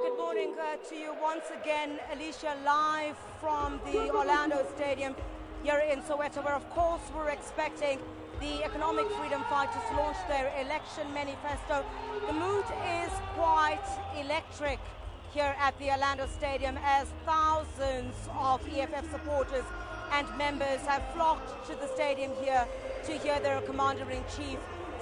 good morning to you once again, Alicia, live from the Orlando Stadium here in Soweto, where of course we're expecting the Economic Freedom Fighters to launch their election manifesto. The mood is quite electric here at the Orlando Stadium as thousands of EFF supporters and members have flocked to the stadium here to hear their Commander-in-Chief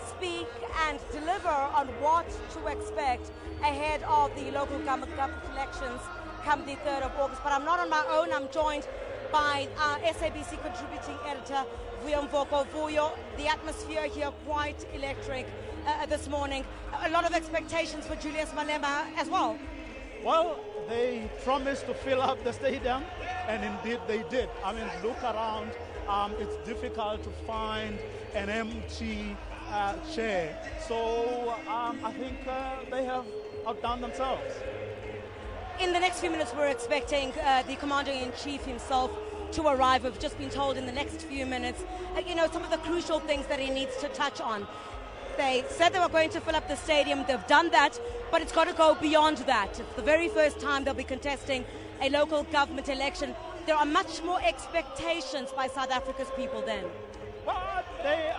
speak and deliver on what to expect ahead of the local government elections come the 3rd of August. But I'm not on my own. I'm joined by our SABC contributing editor, Vuyamvoko Vuyo. The atmosphere here quite electric this morning. A lot of expectations for Julius Malema as well. Well, they promised to fill up the stadium, and indeed they did. I mean, look around. It's difficult to find an empty chair. So I think they have outdone themselves. In the next few minutes, we're expecting the Commander-in-Chief himself to arrive. We've just been told in the next few minutes, some of the crucial things that he needs to touch on. They said they were going to fill up the stadium. They've done that, but it's got to go beyond that. It's the very first time they'll be contesting a local government election. There are much more expectations by South Africa's people then. But they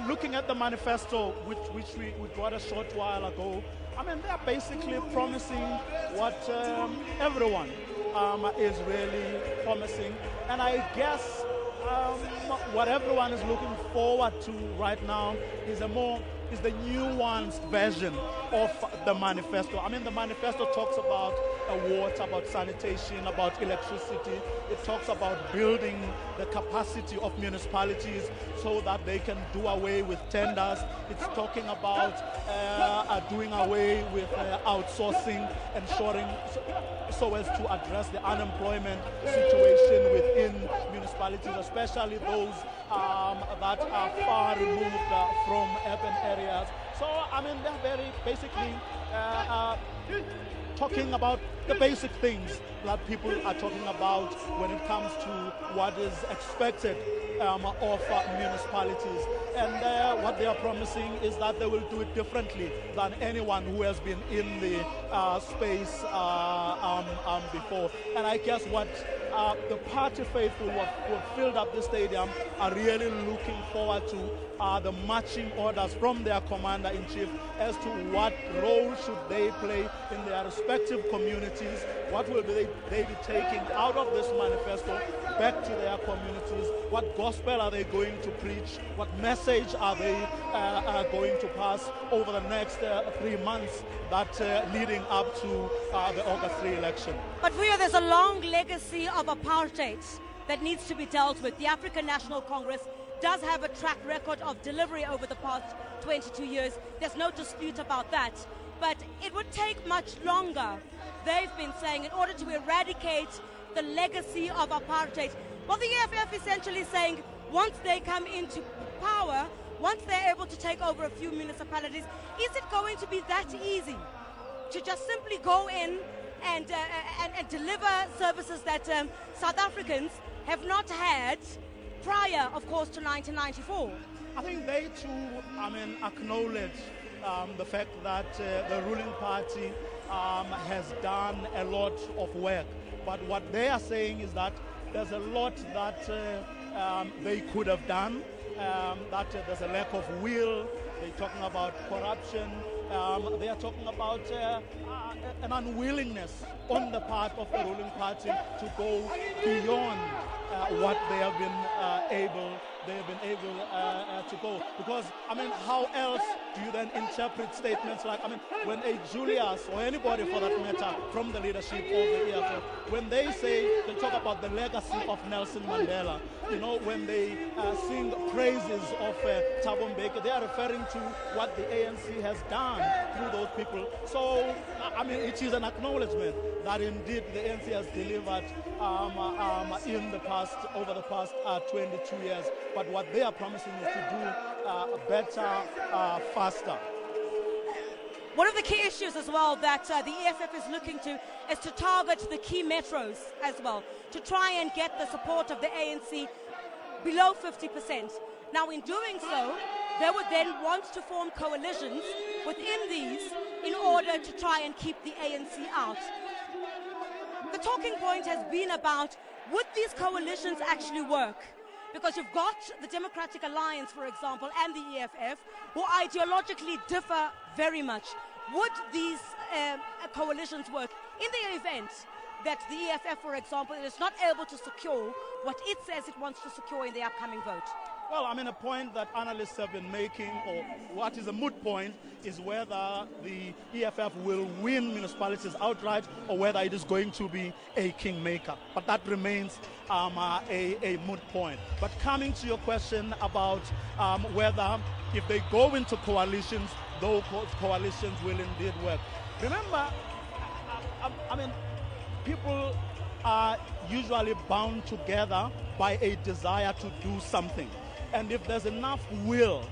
looking at the manifesto, which we got a short while ago, they're basically promising what everyone is really promising. And I guess what everyone is looking forward to right now is the nuanced version of the manifesto. The manifesto talks about water, about sanitation, about electricity. It talks about building the capacity of municipalities so that they can do away with tenders. It's talking about doing away with outsourcing, ensuring so as to address the unemployment situation within municipalities, especially those that are far removed from urban areas. So, they're very basically talking about the basic things that people are talking about when it comes to what is expected of municipalities. And what they are promising is that they will do it differently than anyone who has been in the space before. And I guess what the party faithful who have filled up the stadium are really looking forward to the marching orders from their commander-in-chief as to what role should they play in their respective communities, what will they be taking out of this manifesto back to their communities, what gospel are they going to preach, what message are they going to pass over the next 3 months that leading up to the August 3 election. But Vuyo, there's a long legacy of apartheid that needs to be dealt with. The African National Congress does have a track record of delivery over the past 22 years. There's no dispute about that. But it would take much longer, they've been saying, in order to eradicate the legacy of apartheid. Well, the EFF essentially saying once they come into power, once they're able to take over a few municipalities, is it going to be that easy to just simply go in and deliver services that South Africans have not had prior, of course, to 1994? I think they too, acknowledge the fact that the ruling party has done a lot of work. But what they are saying is that there's a lot that they could have done, that there's a lack of will. They're talking about corruption. They are talking about an unwillingness on the part of the ruling party to go beyond what they have been able to go. Because, how else do you then interpret statements like, when a Julius or anybody for that matter from the leadership of the EFF, when they talk about the legacy of Nelson Mandela, when they sing praises of Thabo Mbeki, they are referring to what the ANC has done through those people. So, it is an acknowledgement that indeed the ANC has delivered over the past 22 years. But what they are promising is to do better, faster. One of the key issues as well that the EFF is looking to is to target the key metros as well, to try and get the support of the ANC below 50%. Now, in doing so, they would then want to form coalitions within these in order order to try and keep the ANC out. The talking point has been about, would these coalitions actually work? Because you've got the Democratic Alliance, for example, and the EFF, who ideologically differ very much. Would these coalitions work in the event that the EFF, for example, is not able to secure what it says it wants to secure in the upcoming vote? Well, I mean, a point that analysts have been making, or what is a moot point, is whether the EFF will win municipalities outright or whether it is going to be a kingmaker. But that remains a moot point. But coming to your question about whether if they go into coalitions, those coalitions will indeed work. Remember, I mean, people are usually bound together by a desire to do something. And if there's enough will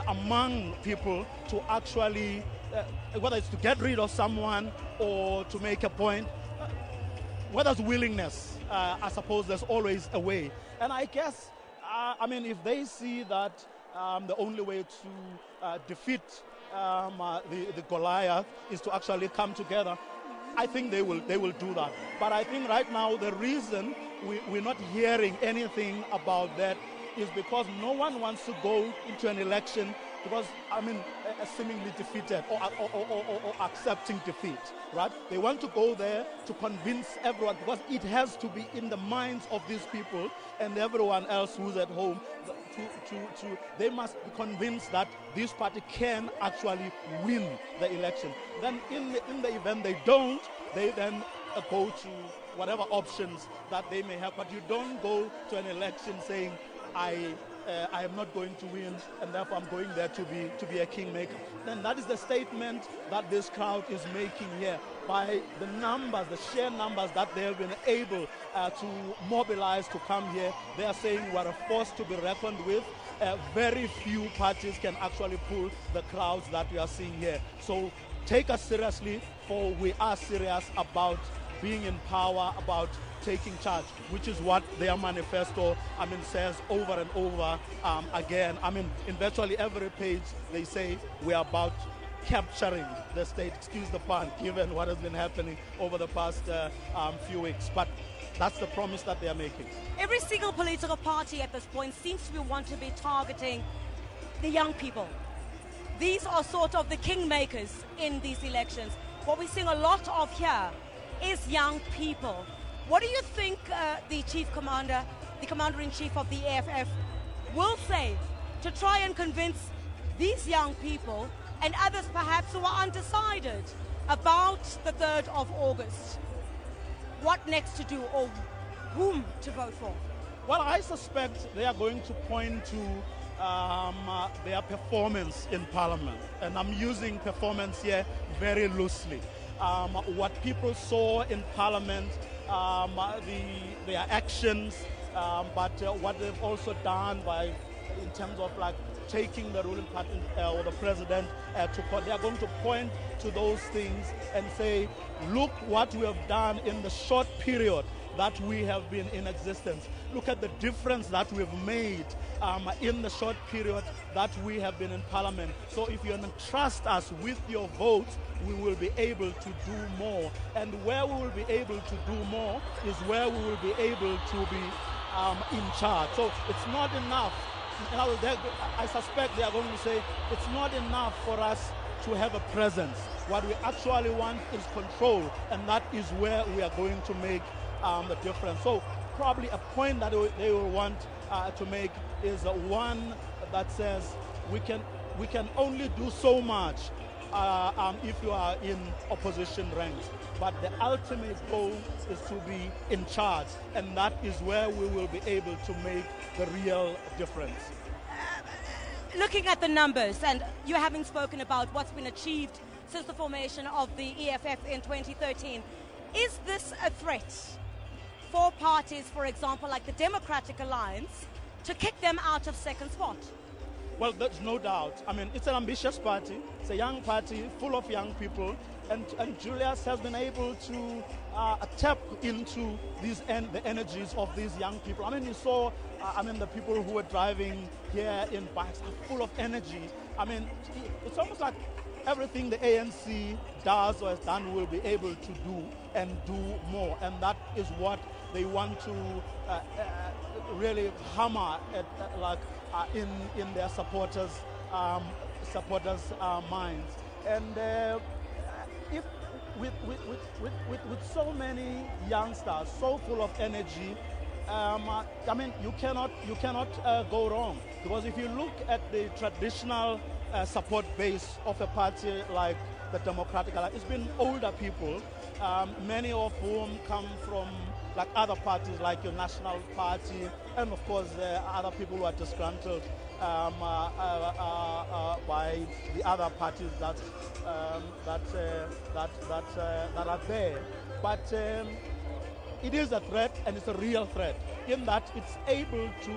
among people to actually, whether it's to get rid of someone or to make a point, whether it's willingness, I suppose there's always a way. And I guess, I mean, if they see that the only way to defeat the Goliath is to actually come together, I think they will do that. But I think right now the reason we're not hearing anything about that is because no one wants to go into an election because, I mean, seemingly defeated or accepting defeat, right? They want to go there to convince everyone because it has to be in the minds of these people and everyone else who's at home. They must be convinced that this party can actually win the election. Then in the event they don't, they then go to whatever options that they may have. But you don't go to an election saying, I am not going to win, and therefore I'm going there to be a kingmaker. Then that is the statement that this crowd is making here by the numbers, the sheer numbers that they have been able to mobilize to come here. They are saying we're a force to be reckoned with. Very few parties can actually pull the crowds that we are seeing here. So take us seriously, for we are serious about being in power, about taking charge, which is what their manifesto, I mean, says over and over again. I mean, in virtually every page, they say we are about capturing the state, excuse the pun, given what has been happening over the past few weeks. But that's the promise that they are making. Every single political party at this point seems to want to be targeting the young people. These are sort of the kingmakers in these elections. What we're seeing a lot of here is young people. What do you think the chief commander, the commander-in-chief of the EFF, will say to try and convince these young people and others perhaps who are undecided about the 3rd of August? What next to do or whom to vote for? Well, I suspect they are going to point to their performance in Parliament. And I'm using performance here very loosely. What people saw in Parliament, their actions, but what they've also done in terms of like taking the ruling party or the president to court. They are going to point to those things and say, look what we have done in the short period that we have been in existence. Look at the difference that we've made in the short period that we have been in Parliament. So if you entrust us with your votes, we will be able to do more. And where we will be able to do more is where we will be able to be in charge. So it's not enough. I suspect they are going to say it's not enough for us to have a presence. What we actually want is control, and that is where we are going to make the difference. So probably a point that they will want to make is one that says we can only do so much if you are in opposition ranks. But the ultimate goal is to be in charge, and that is where we will be able to make the real difference. Looking at the numbers, and you having spoken about what's been achieved since the formation of the EFF in 2013, is this a threat for parties, for example, like the Democratic Alliance, to kick them out of second spot? Well, there's no doubt. I mean, it's an ambitious party. It's a young party full of young people. And Julius has been able to tap into the energies of these young people. I mean, you saw, the people who were driving here in bikes are full of energy. I mean, it's almost like everything the ANC does or has done will be able to do and do more. And that is what they want to really hammer at, in their supporters' minds. And if with so many youngsters, so full of energy, I mean, you cannot go wrong, because if you look at the traditional support base of a party like the Democratic Alliance, it's been older people, many of whom come from like other parties, like your National Party, and of course other people who are disgruntled by the other parties that are there. But it is a threat, and it's a real threat, in that it's able to,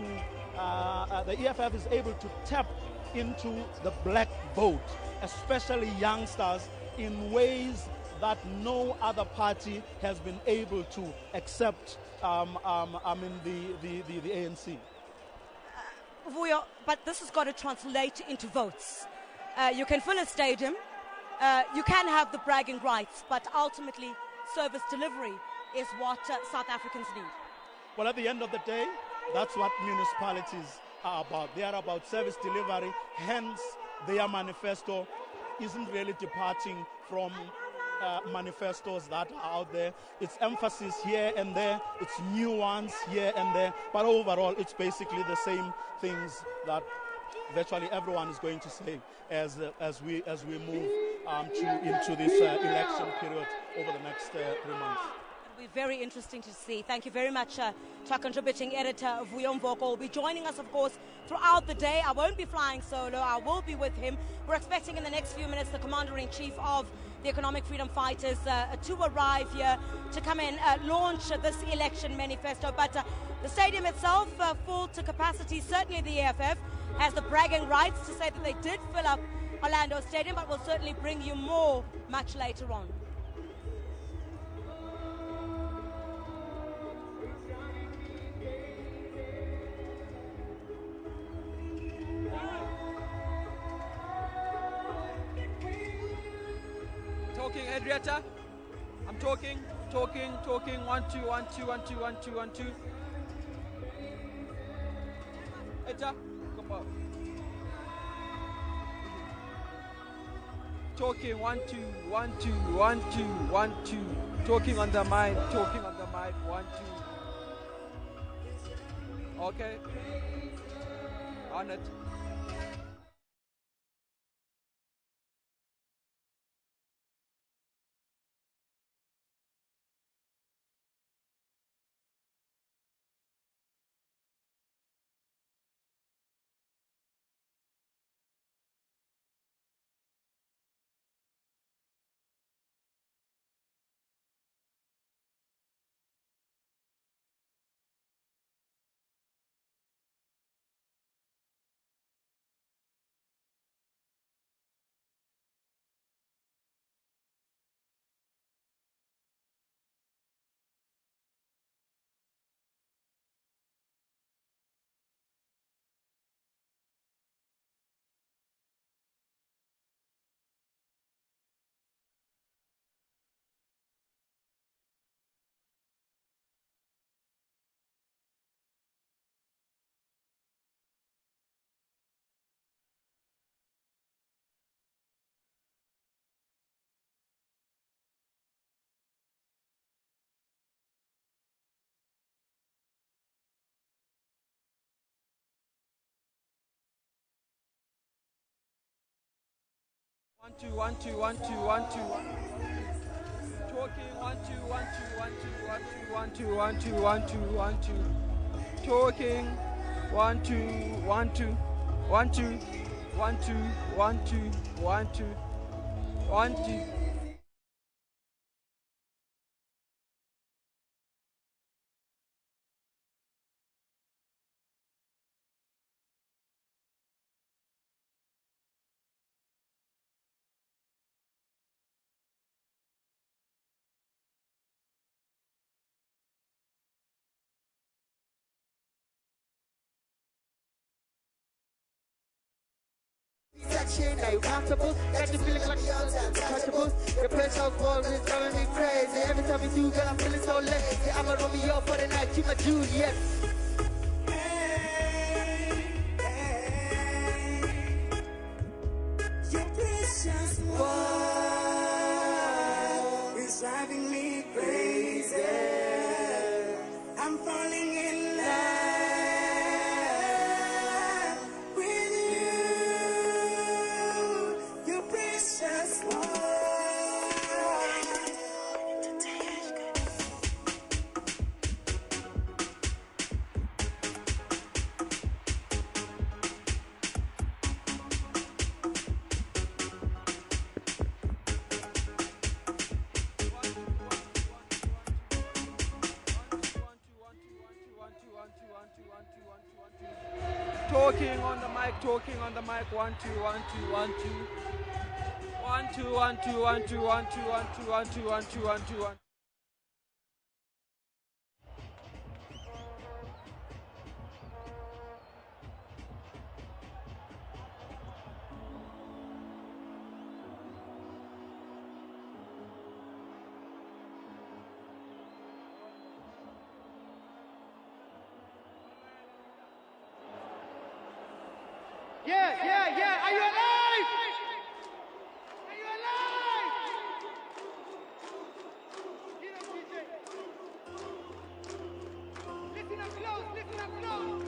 the EFF is able to tap into the black vote, especially youngsters, in ways that no other party has been able to, except the ANC. But this has got to translate into votes. You can fill a stadium, you can have the bragging rights, but ultimately service delivery is what South Africans need. Well, at the end of the day, that's what municipalities are about. They are about service delivery, hence their manifesto isn't really departing from manifestos that are out there. It's emphasis here and there, it's nuance here and there, but overall it's basically the same things that virtually everyone is going to say as we move into this election period over the next 3 months. It'll be very interesting to see. Thank you very much to our contributing editor, Vuyo Mvoko, will be joining us, of course, throughout the day. I won't be flying solo. I will be with him. We're expecting in the next few minutes the Commander-in-Chief of the Economic Freedom Fighters to arrive here to come and launch this election manifesto. But the stadium itself full to capacity. Certainly the EFF has the bragging rights to say that they did fill up Orlando Stadium, but we'll certainly bring you more much later on. Talking, Henrietta. I'm talking. 1 2 1 2 1 2 1 2 1 2. Eta, come on. Talking 1 2 1 2 1 2 1 2. Talking on the mic. 1 2. Okay. On it. One two one two one two one two. Talking 1 2 1 2 1 2 1 2 1 2 1 2 1 2. Talking 1 2 1 2 1 2 1 2 1 2 1 2 1 2. chain, are you comfortable? Got you feeling like you're untouchable. Your pressure war is driving me crazy. Every time you do, girl, I'm feeling so lazy. I'm a Romeo for the night, you my Juliet. Your precious war is driving me crazy. I'm falling in love with you. Your precious one. Talking on the mic, talking on the mic. 1 2 1 2 1 2 1 2 1 2 1 2 1 2 1 2 1 2 1 2 1 2 1. Yeah, yeah, yeah. Are you alive? Are you alive? Listen up close, listen up close.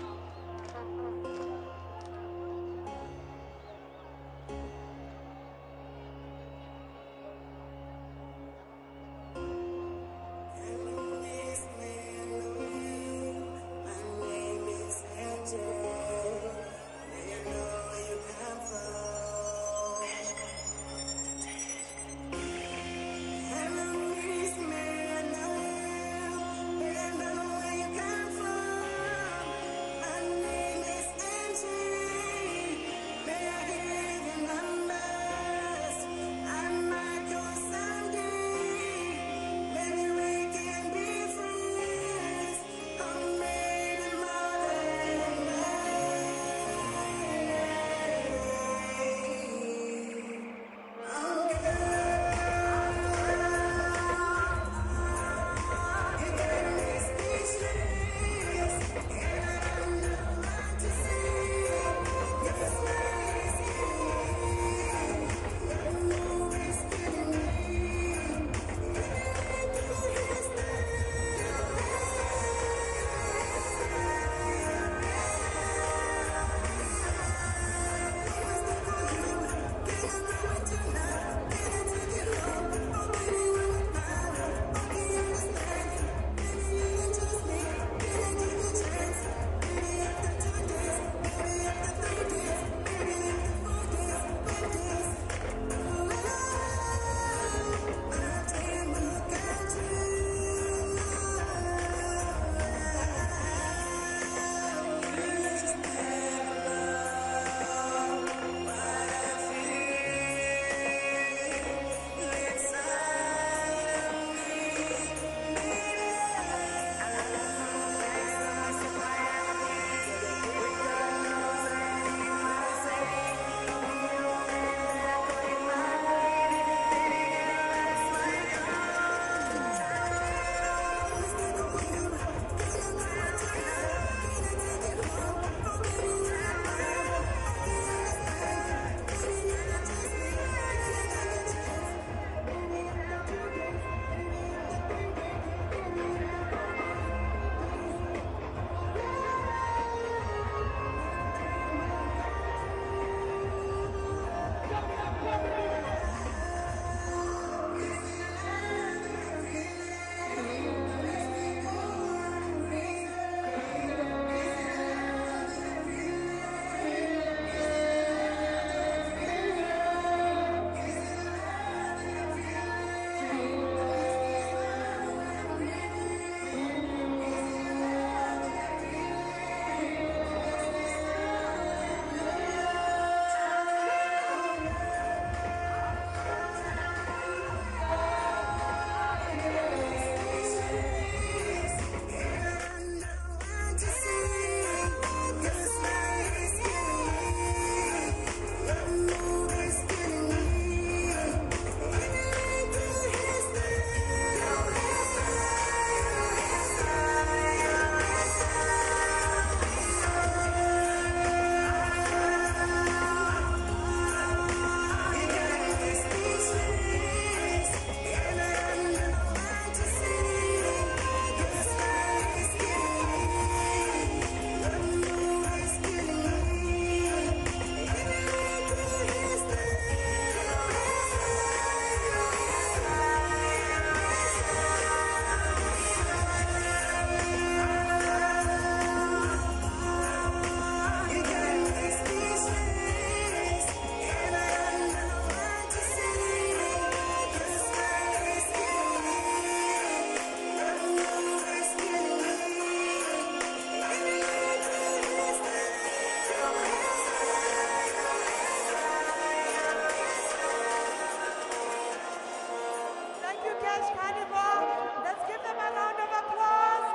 Let's give them a round of applause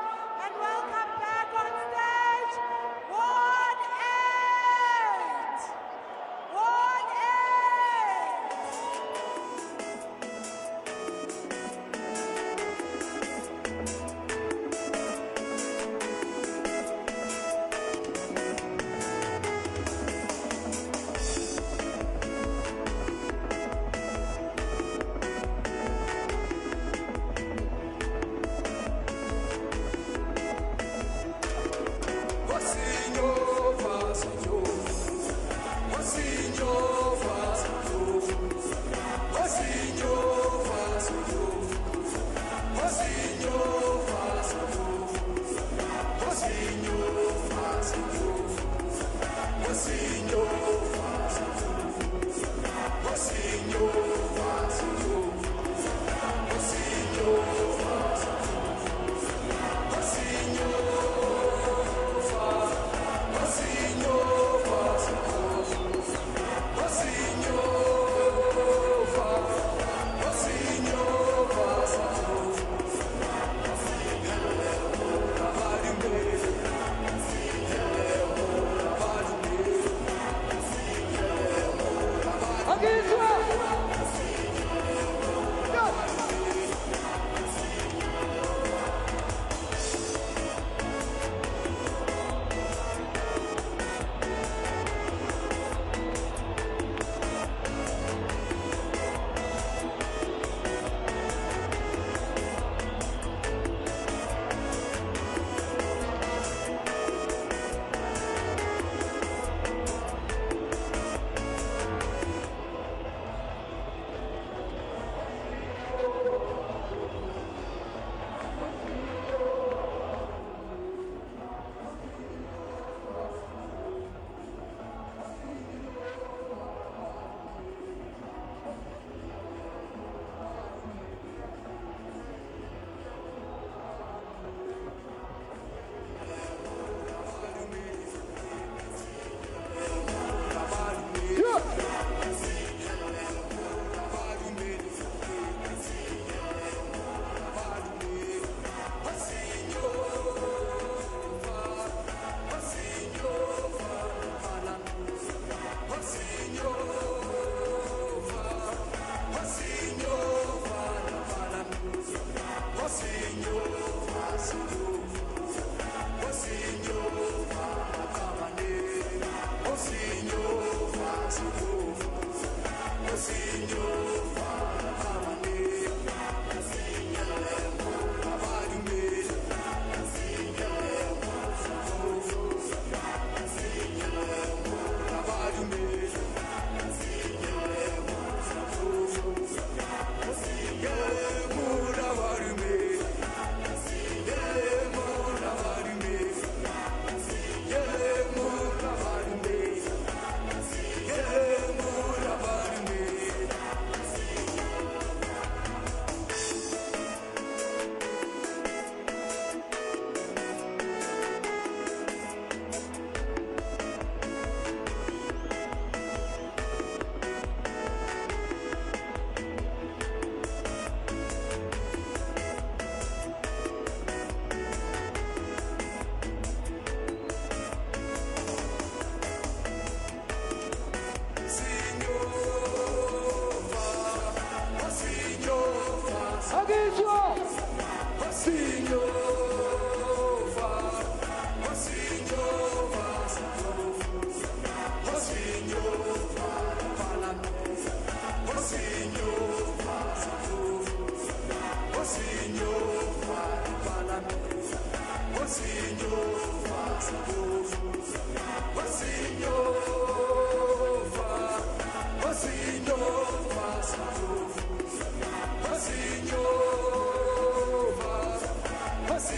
and welcome back on stage, 1-8! 'Cause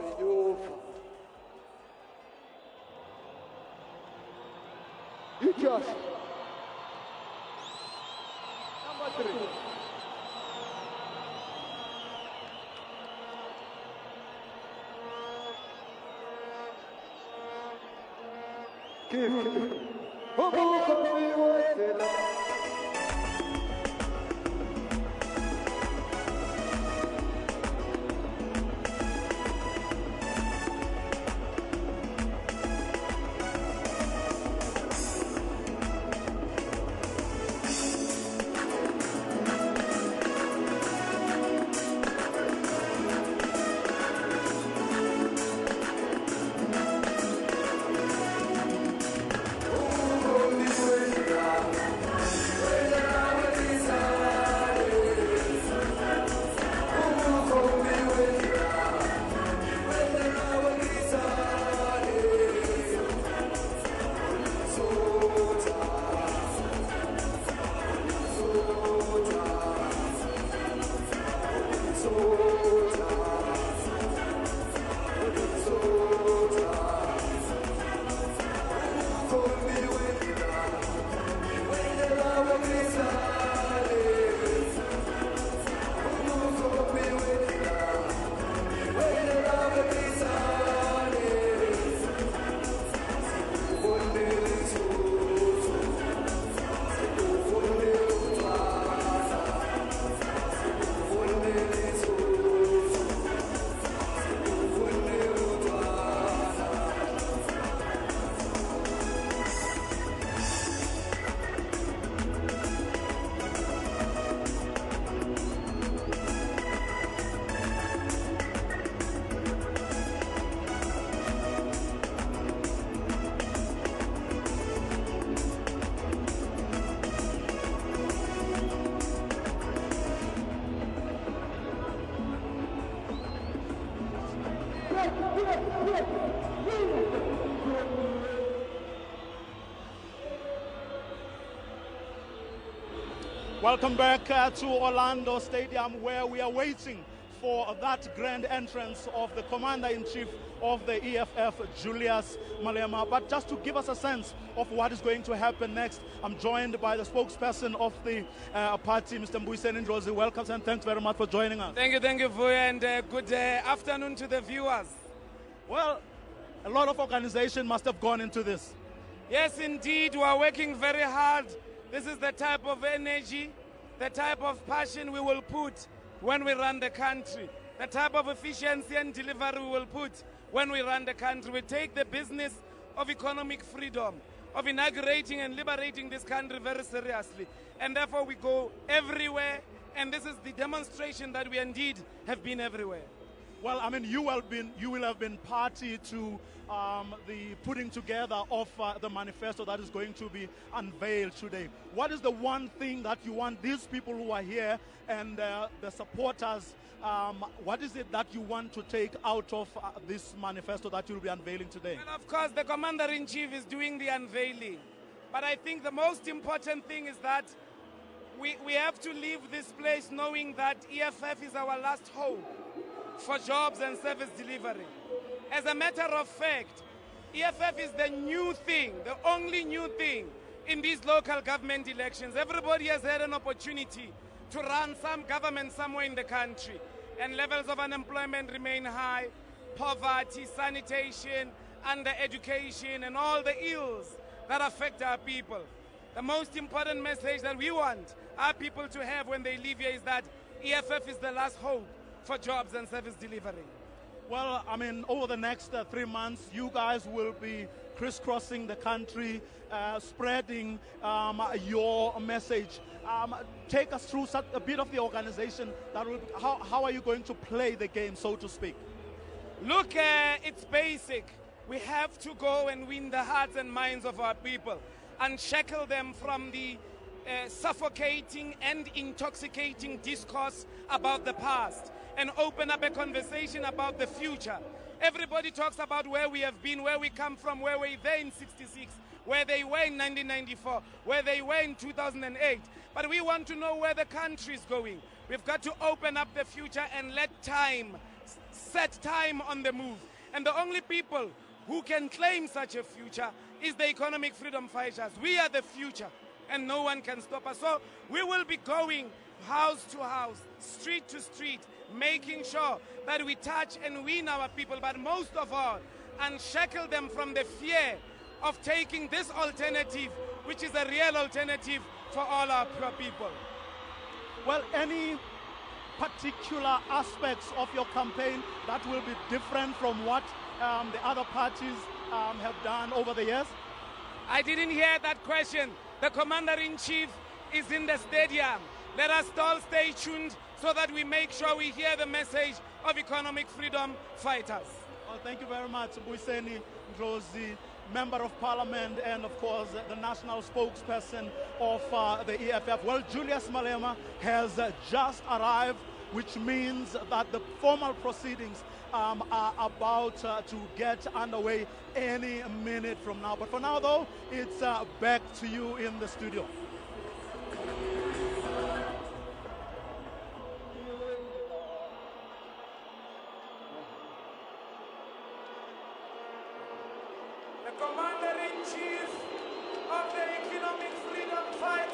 siyuva. You just. Number 3. Give. Welcome back to Orlando Stadium, where we are waiting for that grand entrance of the Commander-in-Chief of the EFF, Julius Malema. But just to give us a sense of what is going to happen next, I'm joined by the spokesperson of the party, Mr. Mbuyiseni Ndlozi. Welcome and thanks very much for joining us. Thank you, Vuyo, and good afternoon to the viewers. Well, a lot of organization must have gone into this. Yes, indeed, we are working very hard. This is the type of energy, the type of passion we will put when we run the country, the type of efficiency and delivery we will put when we run the country. We take the business of economic freedom, of inaugurating and liberating this country very seriously. And therefore we go everywhere, and this is the demonstration that we indeed have been everywhere. Well, I mean, you will have been party to the putting together of the manifesto that is going to be unveiled today. What is the one thing that you want these people who are here and the supporters, what is it that you want to take out of this manifesto that you'll be unveiling today? Well, of course, the Commander-in-Chief is doing the unveiling. But I think the most important thing is that we have to leave this place knowing that EFF is our last hope for jobs and service delivery. As a matter of fact, EFF is the new thing, the only new thing in these local government elections. Everybody has had an opportunity to run some government somewhere in the country, and levels of unemployment remain high, poverty, sanitation, under-education, and all the ills that affect our people. The most important message that we want our people to have when they leave here is that EFF is the last hope for jobs and service delivery. Well, I mean, over the next 3 months, you guys will be crisscrossing the country, spreading your message. Take us through a bit of the organization. How are you going to play the game, so to speak? Look, it's basic. We have to go and win the hearts and minds of our people, unshackle them from the suffocating and intoxicating discourse about the past, and open up a conversation about the future. Everybody talks about where we have been, where we come from, where we were there in '66, where they were in 1994, where they were in 2008. But we want to know where the country is going. We've got to open up the future and let time, set time on the move. And the only people who can claim such a future is the economic freedom fighters. We are the future, and no one can stop us. So we will be going house to house, street to street, making sure that we touch and win our people, but most of all, unshackle them from the fear of taking this alternative, which is a real alternative for all our poor people. Well, any particular aspects of your campaign that will be different from what the other parties have done over the years? I didn't hear that question. The Commander-in-Chief is in the stadium. Let us all stay tuned so that we make sure we hear the message of economic freedom fighters. Well, thank you very much, Mbuyiseni Ndlozi, Member of Parliament and, of course, the national spokesperson of the EFF. Well, Julius Malema has just arrived, which means that the formal proceedings are about to get underway any minute from now. But for now, though, it's back to you in the studio. The Commander-in-Chief of the Economic Freedom Fighters.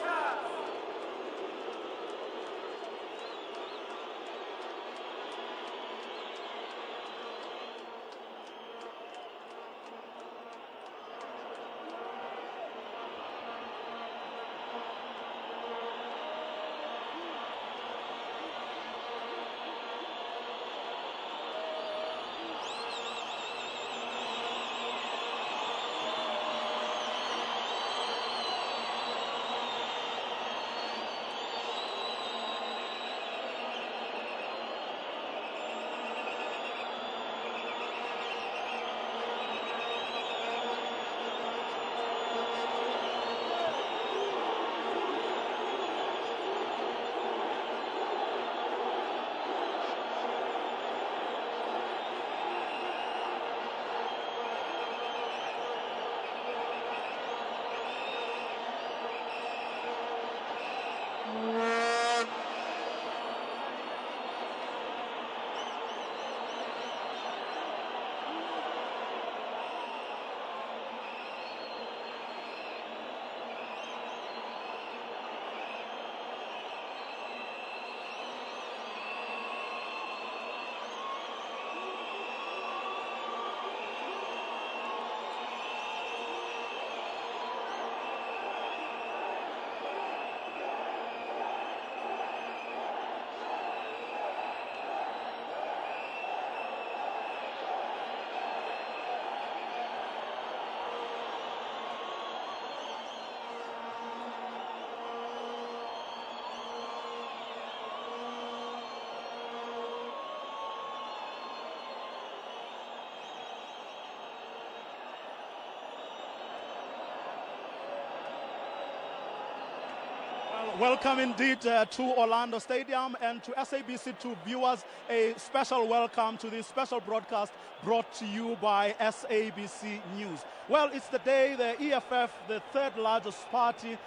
Welcome indeed to Orlando Stadium and to SABC2 viewers. A special welcome to this special broadcast brought to you by SABC News. Well, it's the day the EFF, the third largest party,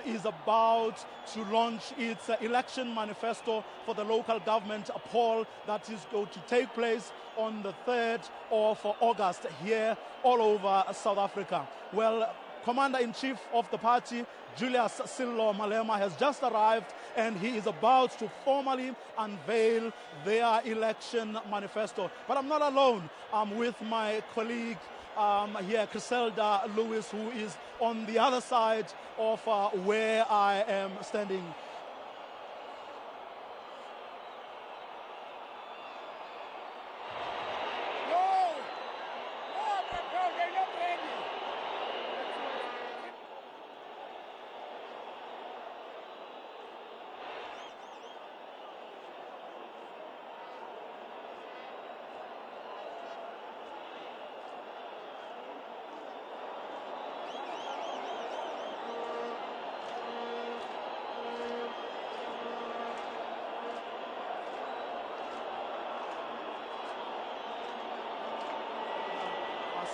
is about to launch its election manifesto for the local government poll that is going to take place on the 3rd of August here all over South Africa. Well, Commander-in-Chief of the party, Julius Sillo Malema, has just arrived and he is about to formally unveil their election manifesto. But I'm not alone. I'm with my colleague here, Griselda Lewis, who is on the other side of where I am standing.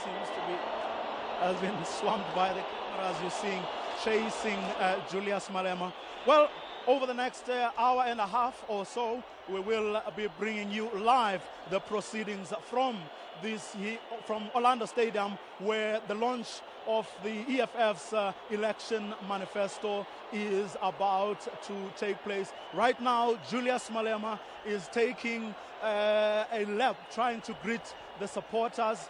Seems to be has been swamped by the cameras you're seeing chasing Julius Malema. Well, over the next hour and a half or so, we will be bringing you live the proceedings from Orlando Stadium, where the launch of the EFF's election manifesto is about to take place. Right now, Julius Malema is taking a lap, trying to greet the supporters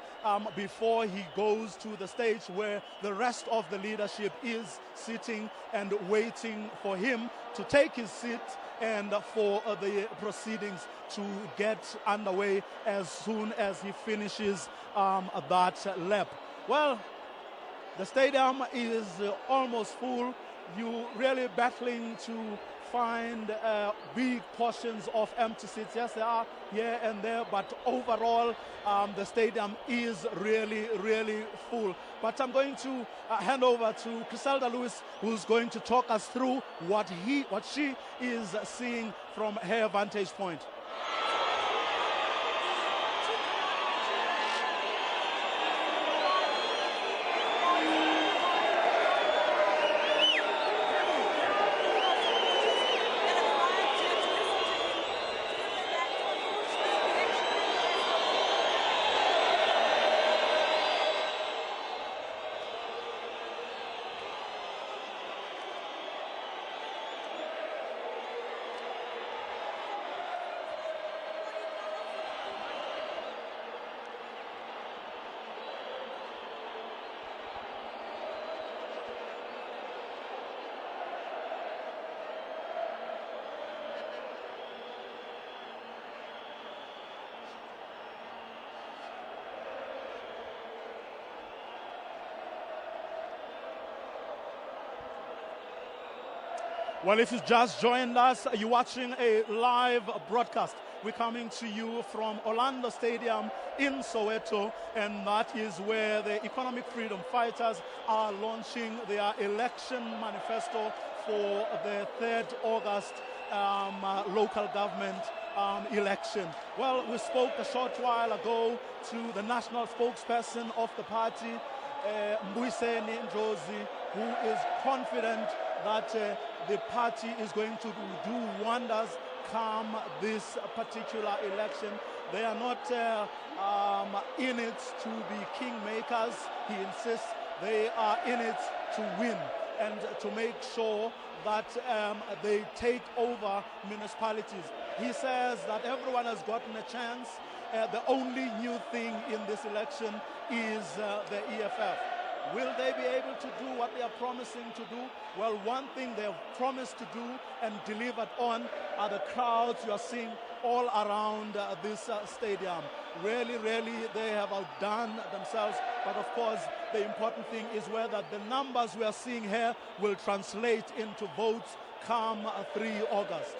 before he goes to the stage where the rest of the leadership is sitting and waiting for him to take his seat and for the proceedings to get underway as soon as he finishes that lap. Well, the stadium is almost full. You're really battling to find big portions of empty seats. Yes, there are here and there, but overall the stadium is really, really full. But I'm going to hand over to Griselda Lewis, who's going to talk us through what she is seeing from her vantage point. Well, if you've just joined us, you're watching a live broadcast. We're coming to you from Orlando Stadium in Soweto, and that is where the Economic Freedom Fighters are launching their election manifesto for the 3rd August local government election. Well, we spoke a short while ago to the national spokesperson of the party, Mbuyiseni Ndlozi, who is confident that the party is going to do wonders come this particular election. They are not in it to be kingmakers, he insists. They are in it to win and to make sure that they take over municipalities. He says that everyone has gotten a chance. The only new thing in this election is the EFF. Will they be able to do what they are promising to do? Well, one thing they have promised to do and delivered on are the crowds you are seeing all around this stadium. Really, really, they have outdone themselves. But of course, the important thing is whether the numbers we are seeing here will translate into votes come 3 August.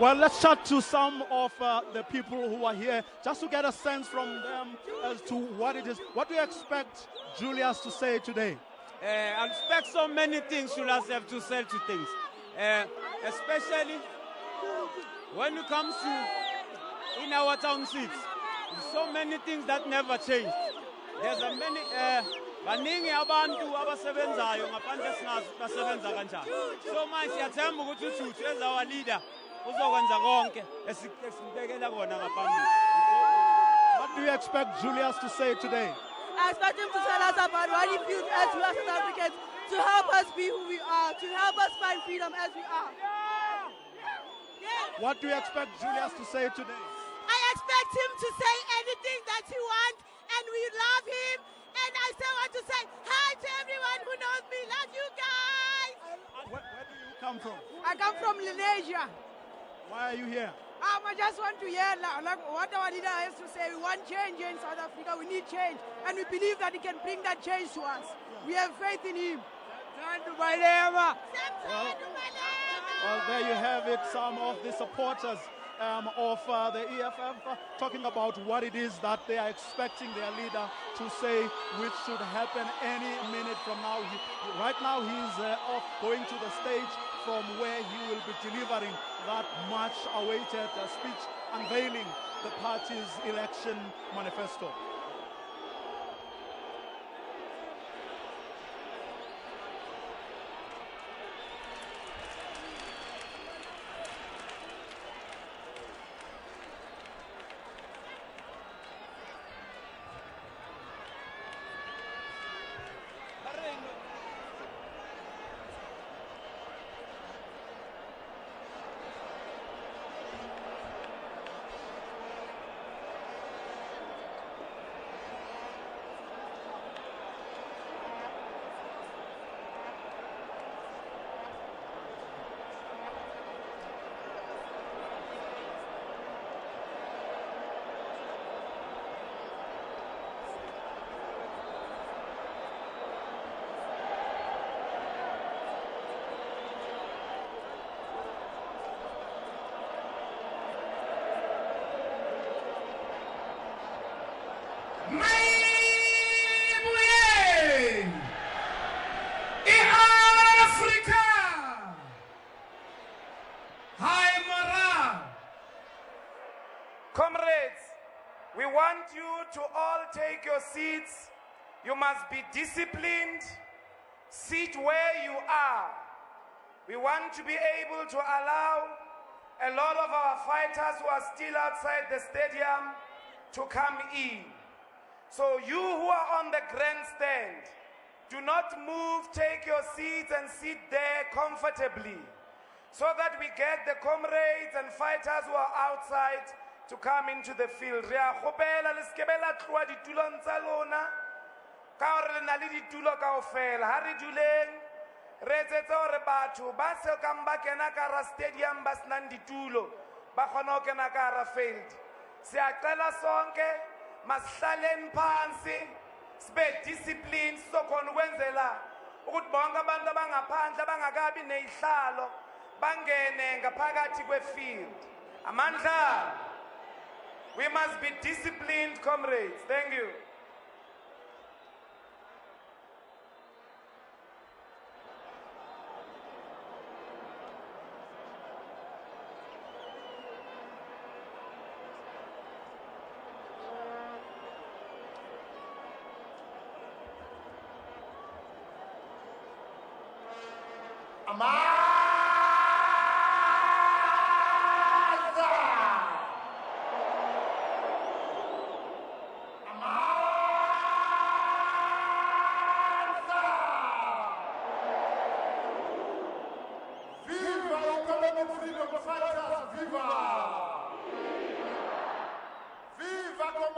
Well, let's chat to some of the people who are here, just to get a sense from them as to what it is. What do you expect Julius to say today? I expect so many things Julius have to say to things, especially when it comes to in our town seats. There's so many things that never change. There's a many, baningi abantu abasebenzayo ngaphandle singazi basebenza kanjani. So manje siyathemba ukuthi uThuthu as our leader uzokwenza konke esibekela kona ngaphambili. What do you expect Julius to say today? I expect him to tell us about what he feels as we are South Africans, to help us be who we are, to help us find freedom as we are. What do you expect Julius to say today? I expect him to say anything that he wants, and we love him. And I still want to say hi to everyone who knows me. Love you guys. Where do you come from? I come from Lenasia. Why are you here? I just want to hear like what our leader has to say. We want change in South Africa. We need change. And we believe that he can bring that change to us. We have faith in him. Well, there you have it, some of the supporters of the EFF talking about what it is that they are expecting their leader to say, which should happen any minute from now. Right now he's off going to the stage from where he will be delivering that much awaited speech unveiling the party's election manifesto. Comrades, we want you to all take your seats. You must be disciplined. Sit where you are. We want to be able to allow a lot of our fighters who are still outside the stadium to come in. So you who are on the grandstand, do not move, take your seats and sit there comfortably so that we get the comrades and fighters who are outside to come into the field. Re a kgopela le ske be la tloa ditulong tsa lona ka gore le na le ditulo kaofela. Ha re duleng re etsetse gore batho ba se kang ba kena ka hara stadium ba senang ditulo ba kgone ho kena ka hara field. Siyacela sonke masihlaleni phansi sibe disciplined sizokhona ukwenzela ukuthi bonke abantu abangaphandle abangakabi nezihlalo bangene ngaphakathi kwefield. Amandla. We must be disciplined, comrades. Thank you.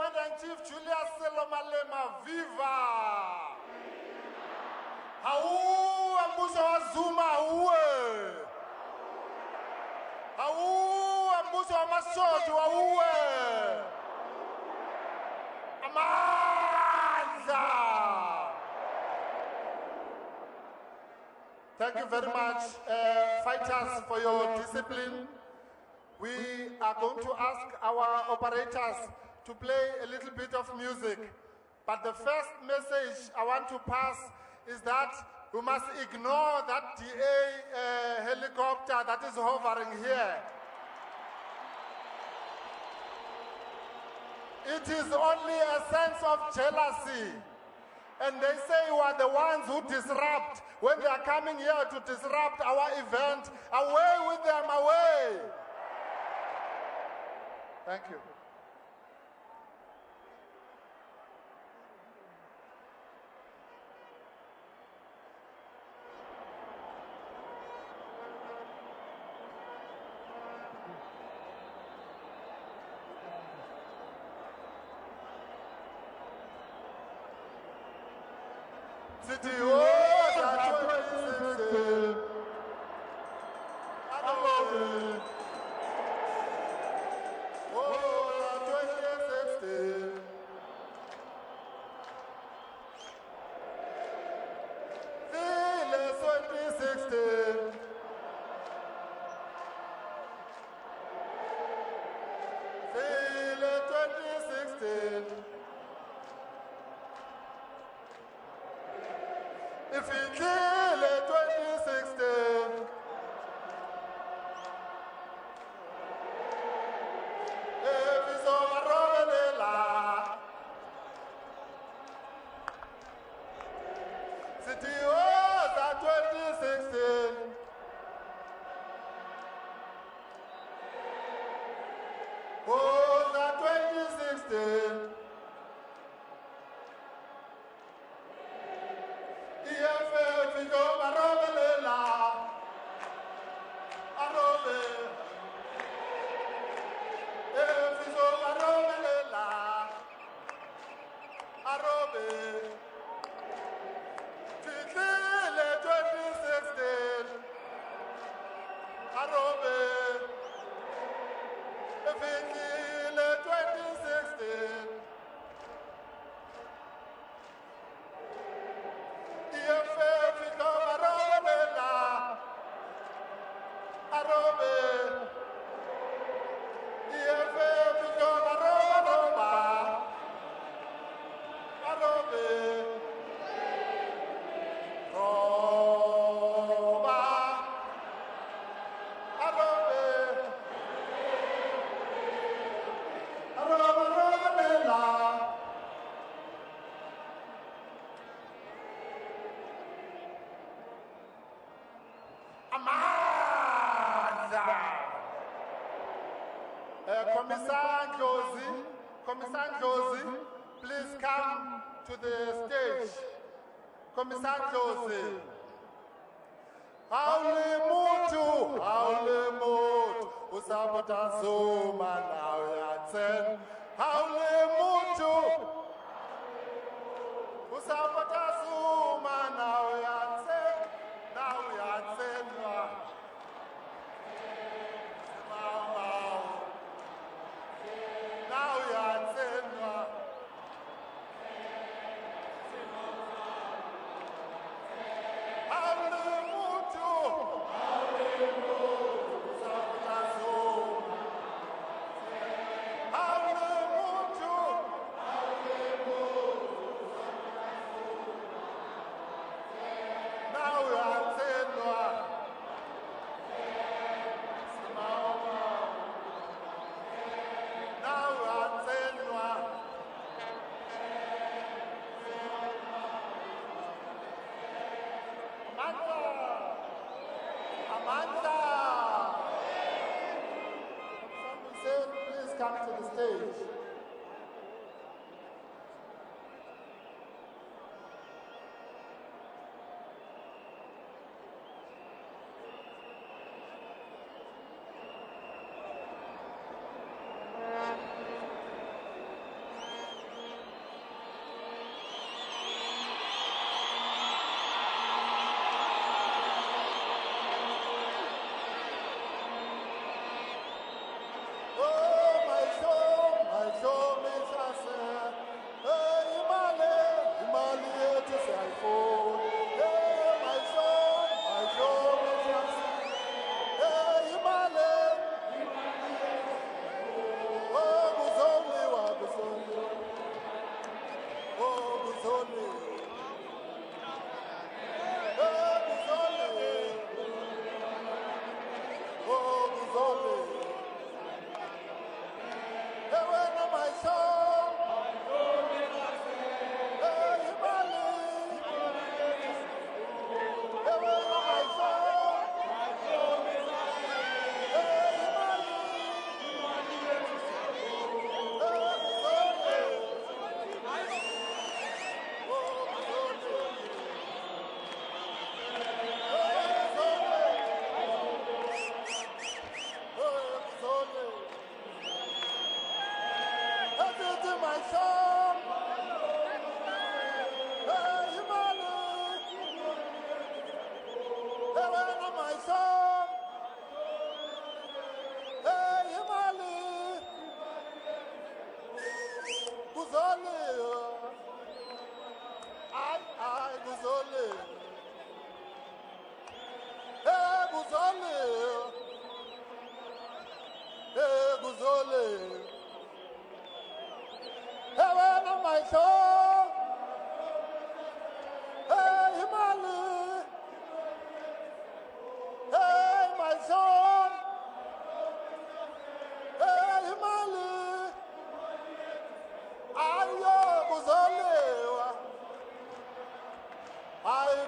Commander-in-Chief Julius Selomalema, viva! Hauwe mbuso wa Zuma, hauwe! Hauwe mbuso wa Mashodu, hauwe! Amandla! Thank you very much, fighters, for your discipline. We are going to ask our operators to play a little bit of music. But the first message I want to pass is that we must ignore that DA helicopter that is hovering here. It is only a sense of jealousy, and they say you are the ones who disrupt when they are coming here to disrupt our event. Away with them, away. Thank you. City Wars at 2016. Oh, at 2016. Village 2016. Village 2016. If we kill it 2016, if it's over Romanella, City was at 2016. Was at 2016. EFF LGE Commissar Josie, please come to the stage. Commissar Josie. Haule mutu, usapota zuma na uyaten. Haule mutu, usapota zuma na uyaten. Na uyaten wa. Now we are saying,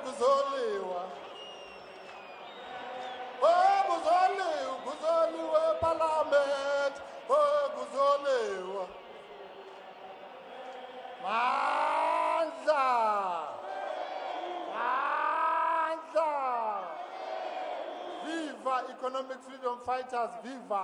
kuzoliwa. Kuzoliwa parliament. Kuzoliwa. Manza. Viva economic freedom fighters, viva!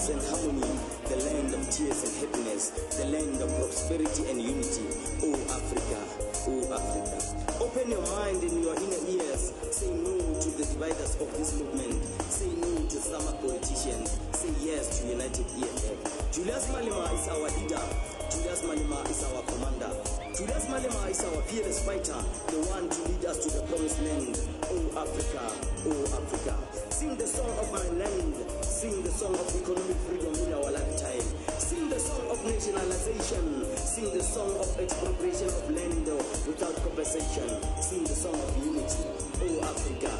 And harmony, the land of tears and happiness, the land of prosperity and unity. Oh Africa, oh Africa. Open your mind and your inner ears. Say no to the dividers of this movement. Say no to summer politicians. Say yes to United EFF. Julius Malema is our leader. Julius Malema is our commander. Julius Malema is our fearless fighter, the one to lead us to the promised land. Oh Africa, oh Africa. Sing the song of my land. Sing the song of economic freedom in our lifetime. Sing the song of nationalization. Sing the song of expropriation of land without compensation. Sing the song of unity. Oh Africa,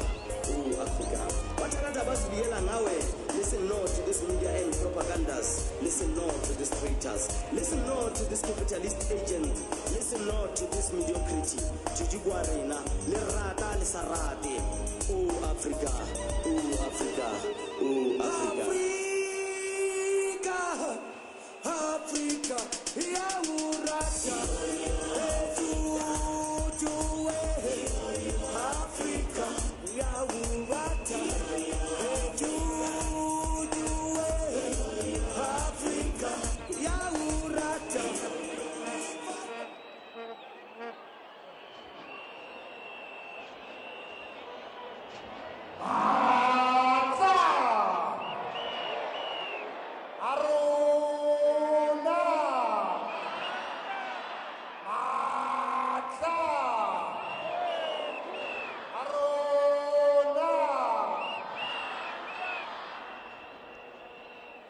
oh Africa. Listen no to this media and propagandas. Listen no to these traitors. Listen no to this capitalist agent. Listen no to this mediocrity. Jujiguarena, lerata lesarate. Oh Africa, oh Africa, oh Africa. Africa, Africa, Yaurata, Africa, Yaurata, Africa, Yaurata. Ah!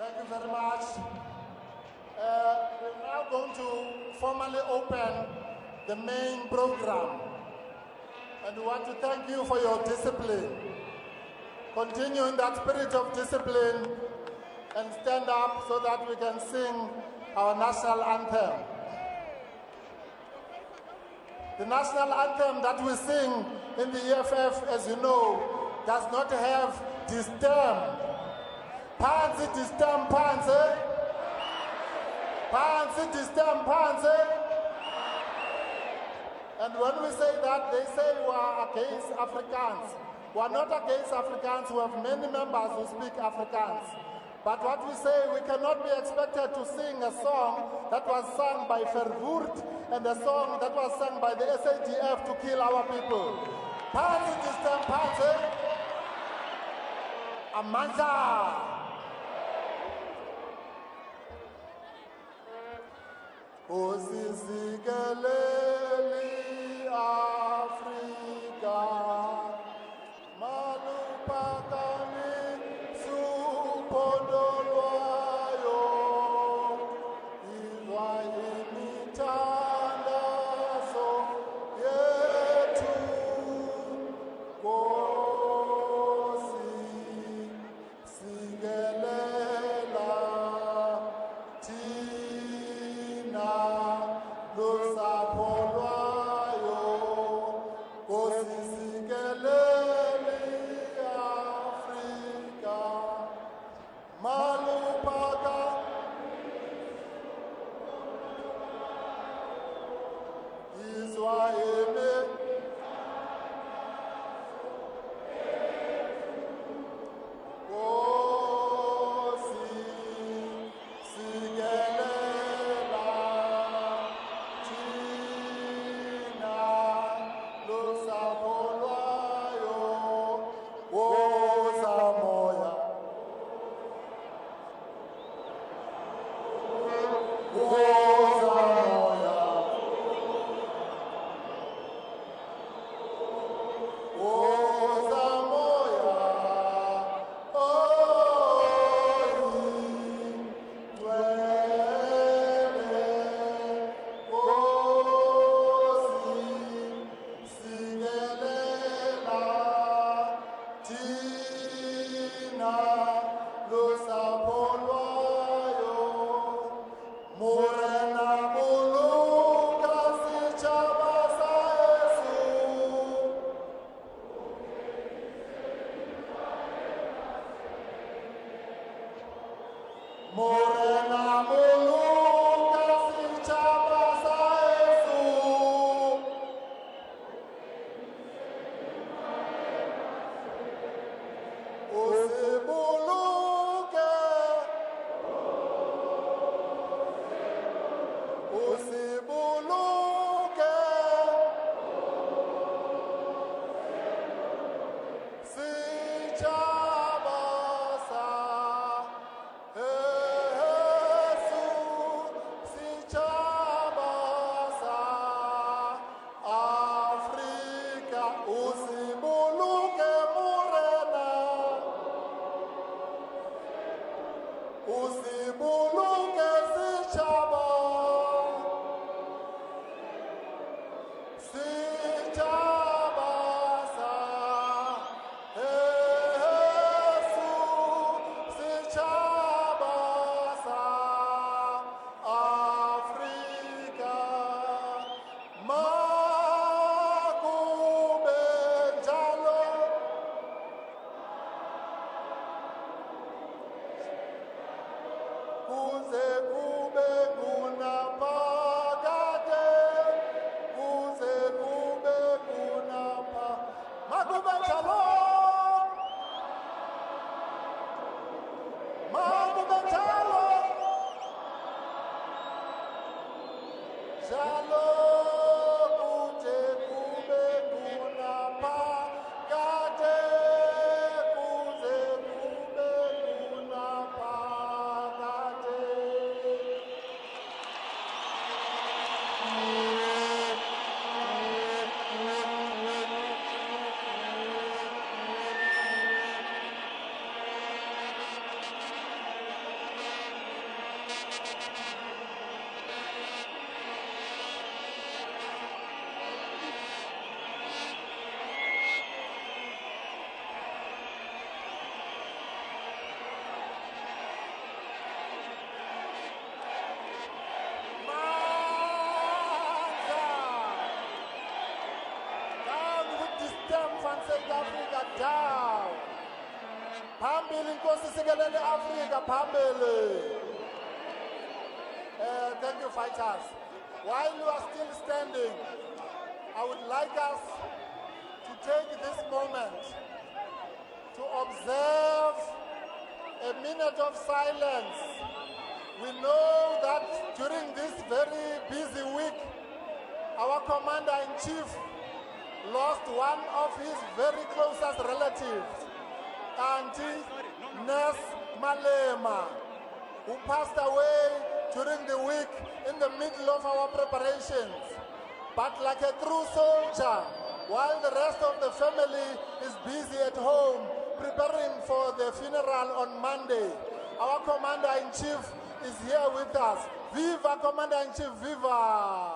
Thank you very much. We're now going to formally open the main program. And we want to thank you for your discipline. Continue in that spirit of discipline and stand up so that we can sing our national anthem. The national anthem that we sing in the EFF, as you know, does not have the stem. Panzi the stem, panzi. Panzi the stem, panzi. And when we say that, they say we are against Afrikaans. We are not against Afrikaans. We have many members who speak Afrikaans. But what we say, we cannot be expected to sing a song that was sung by Verwoerd and a song that was sung by the SADF to kill our people. Panzi the stem, panzi. Amandla. Osisikeleli Afrika malupakani supondolwayo izwa imithandazo yethu Nkosi sikelela thina lusapho lwayo Nkosi sikeleli Afrika malupaka Israeli Nkosi sikelela thina lusapho lwayo woza moya woza moya woza moya oyindwele Nkosi sikelela thina lusapho lwayo morena boloka setšhaba sa heso morena boloka setšhaba sa heso o se boloke o se boloke setšhaba sa heso setšhaba sa Afrika o se boloke morena o se boloke setšhaba setšhaba sa heso setšhaba sa Afrika makube njalo kuze kube kunaphakade kuze kube kunapha makube njalo makube njalo njalo kuze kube kunaphakade kuze kube kunaphakade Phambili Nkosi Sikelel Africa, phambili. Thank you, fighters. While you are still standing, I would like us to take this moment to observe a minute of silence. We know that during this very busy week, our Commander-in-Chief lost one of his very closest relatives, Auntie Nes Malema, who passed away during the week in the middle of our preparations. But like a true soldier, while the rest of the family is busy at home preparing for the funeral on Monday, our Commander-in-Chief is here with us. Viva Commander-in-Chief, viva!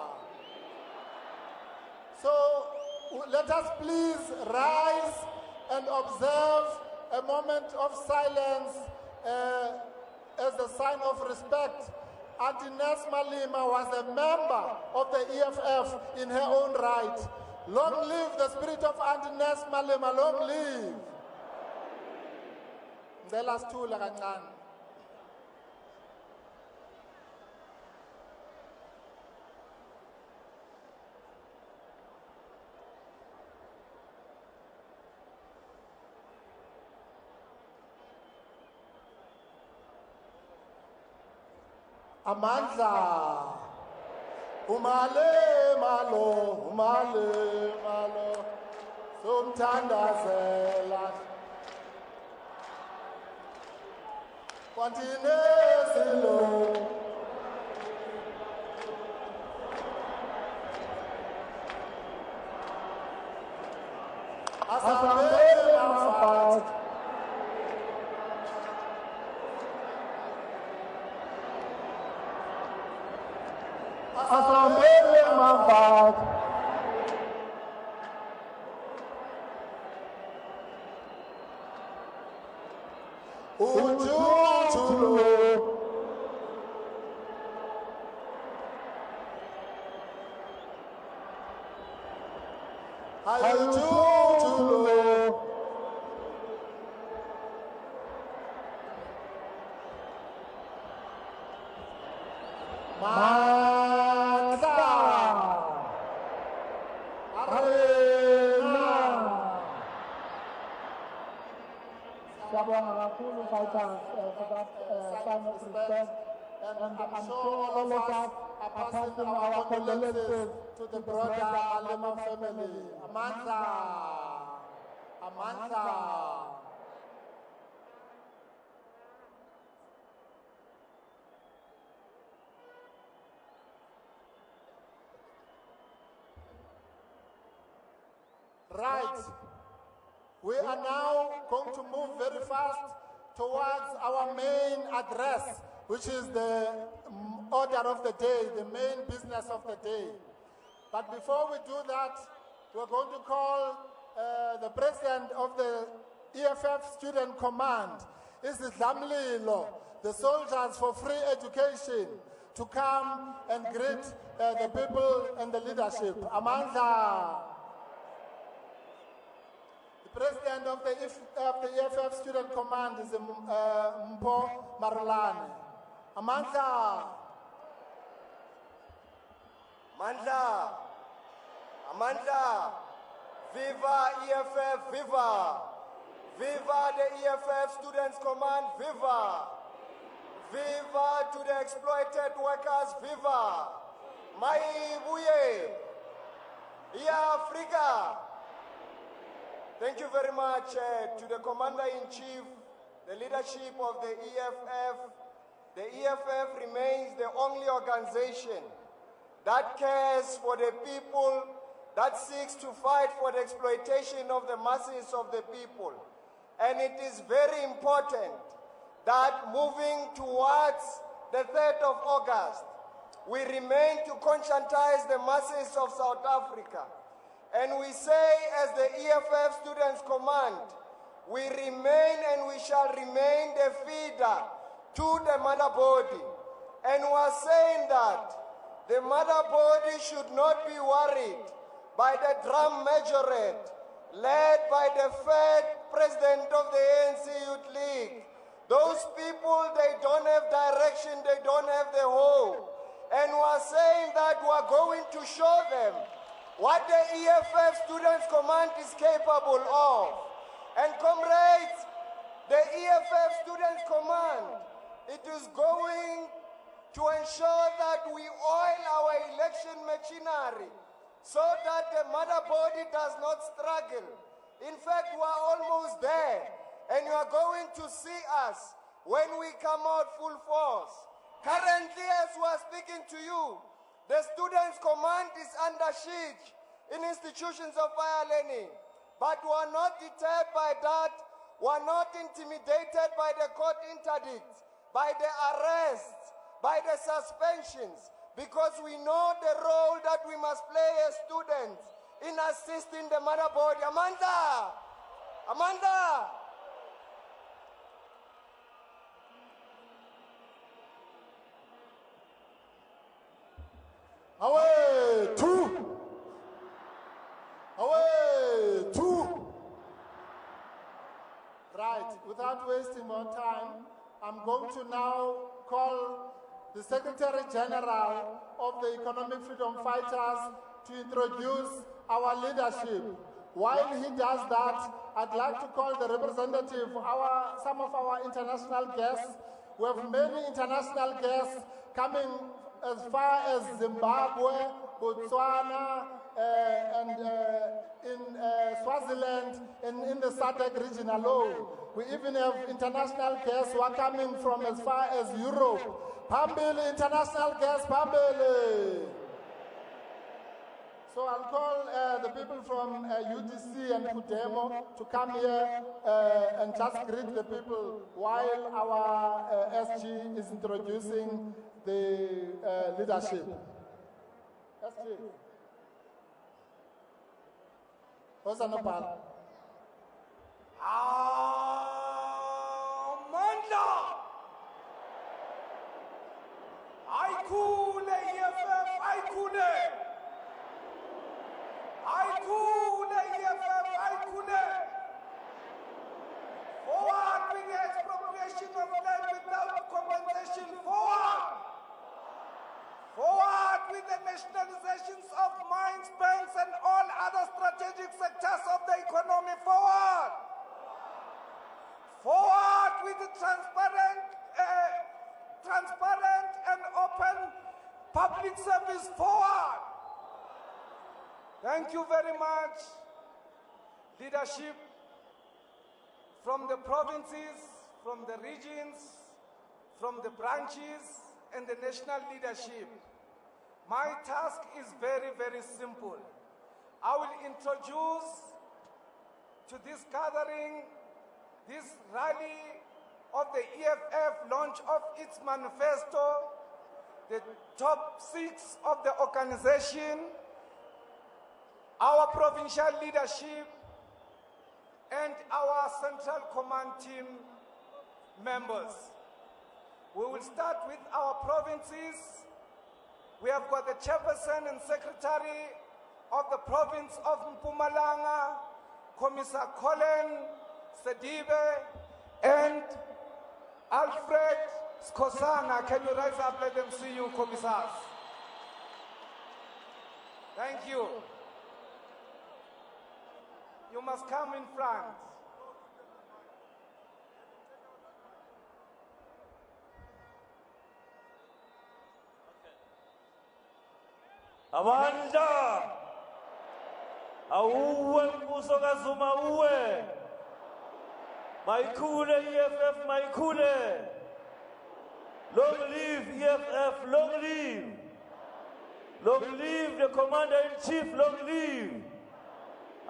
So let us please rise and observe a moment of silence as a sign of respect. Auntie Nes Malema was a member of the EFF in her own right. Long live the spirit of Auntie Nes Malema, long live. Ndela sithula kancane. Amandla, umale malo, somthandazela. Kwantine silo, asambe mafat. Asambele mafat. Ujutulo. Ujutulo. Fighters for that sign of respect, and I'm sure all of us are passing our condolences to the broader Malema family. Amandla, Amandla. Right. We are now going to move very fast towards our main address, which is the order of the day, the main business of the day. But before we do that, we're going to call the president of the EFF Student Command, Zamlilo, the Soldiers for Free Education, to come and greet the people and the leadership. Amandla. President of the EFF Student Command is Mpo Marulane. Amandla. Mandla. Amandla. Viva EFF, viva. Viva the EFF Students Command, viva. Viva to the exploited workers, viva. Maibuye. Ya Africa. Thank you very much to the Commander-in-Chief, the leadership of the EFF. The EFF remains the only organization that cares for the people, that seeks to fight for the exploitation of the masses of the people. And it is very important that moving towards the 3rd of August, we remain to conscientize the masses of South Africa. And we say, as the EFF Students Command, we remain and we shall remain the feeder to the mother body. And we are saying that the mother body should not be worried by the drum majorate led by the president of the ANC Youth League. Those people, they don't have direction, they don't have the hope. And we're saying that we're going to show them what the EFF Students Command is capable of. And comrades, the EFF Students Command, it is going to ensure that we oil our election machinery so that the mother body does not struggle. In fact, we're almost there, and you are going to see us when we come out full force. Currently, as we are speaking to you, the Students' Command is under siege in institutions of higher learning. But we are not deterred by that. We are not intimidated by the court interdicts, by the arrests, by the suspensions, because we know the role that we must play as students in assisting the mother body. Amanda! Amanda! Away, two! Away, two! Right, without wasting more time, I'm going to now call the Secretary General of the Economic Freedom Fighters to introduce our leadership. While he does that, I'd like to call the representative, some of our international guests. We have many international guests coming as far as Zimbabwe, Botswana, and in Swaziland, and in the SADC region alone. We even have international guests who are coming from as far as Europe. Pambili, international guests, Pambili. So I'll call the people from UDC and Kudemo to come here and just greet the people while our SG is introducing the leadership. SG. Osanopal. Amanda! Aikule EFF, Aikule! Aikule EFF, Aikule! Forward with the expropriation of land without compensation, forward! Forward with the nationalizations of mines, banks, and all other strategic sectors of the economy, forward! Forward with the transparent and open public service, forward! Thank you very much, leadership from the provinces, from the regions, from the branches, and the national leadership. My task is very, very simple. I will introduce to this gathering, this rally of the EFF launch of its manifesto, the top 6 of the organization, our provincial leadership, and our central command team members. We will start with our provinces. We have got the chairperson and secretary of the province of Mpumalanga, Commissar Colin Sedibe, and Alfred Skosana. Can you rise up? Let them see you, commissars. Thank you. You must come in front. Amanda, auwe mbuso kazuma uwe, maikule EFF maikule, long live EFF, long live the Commander-in-Chief, long live,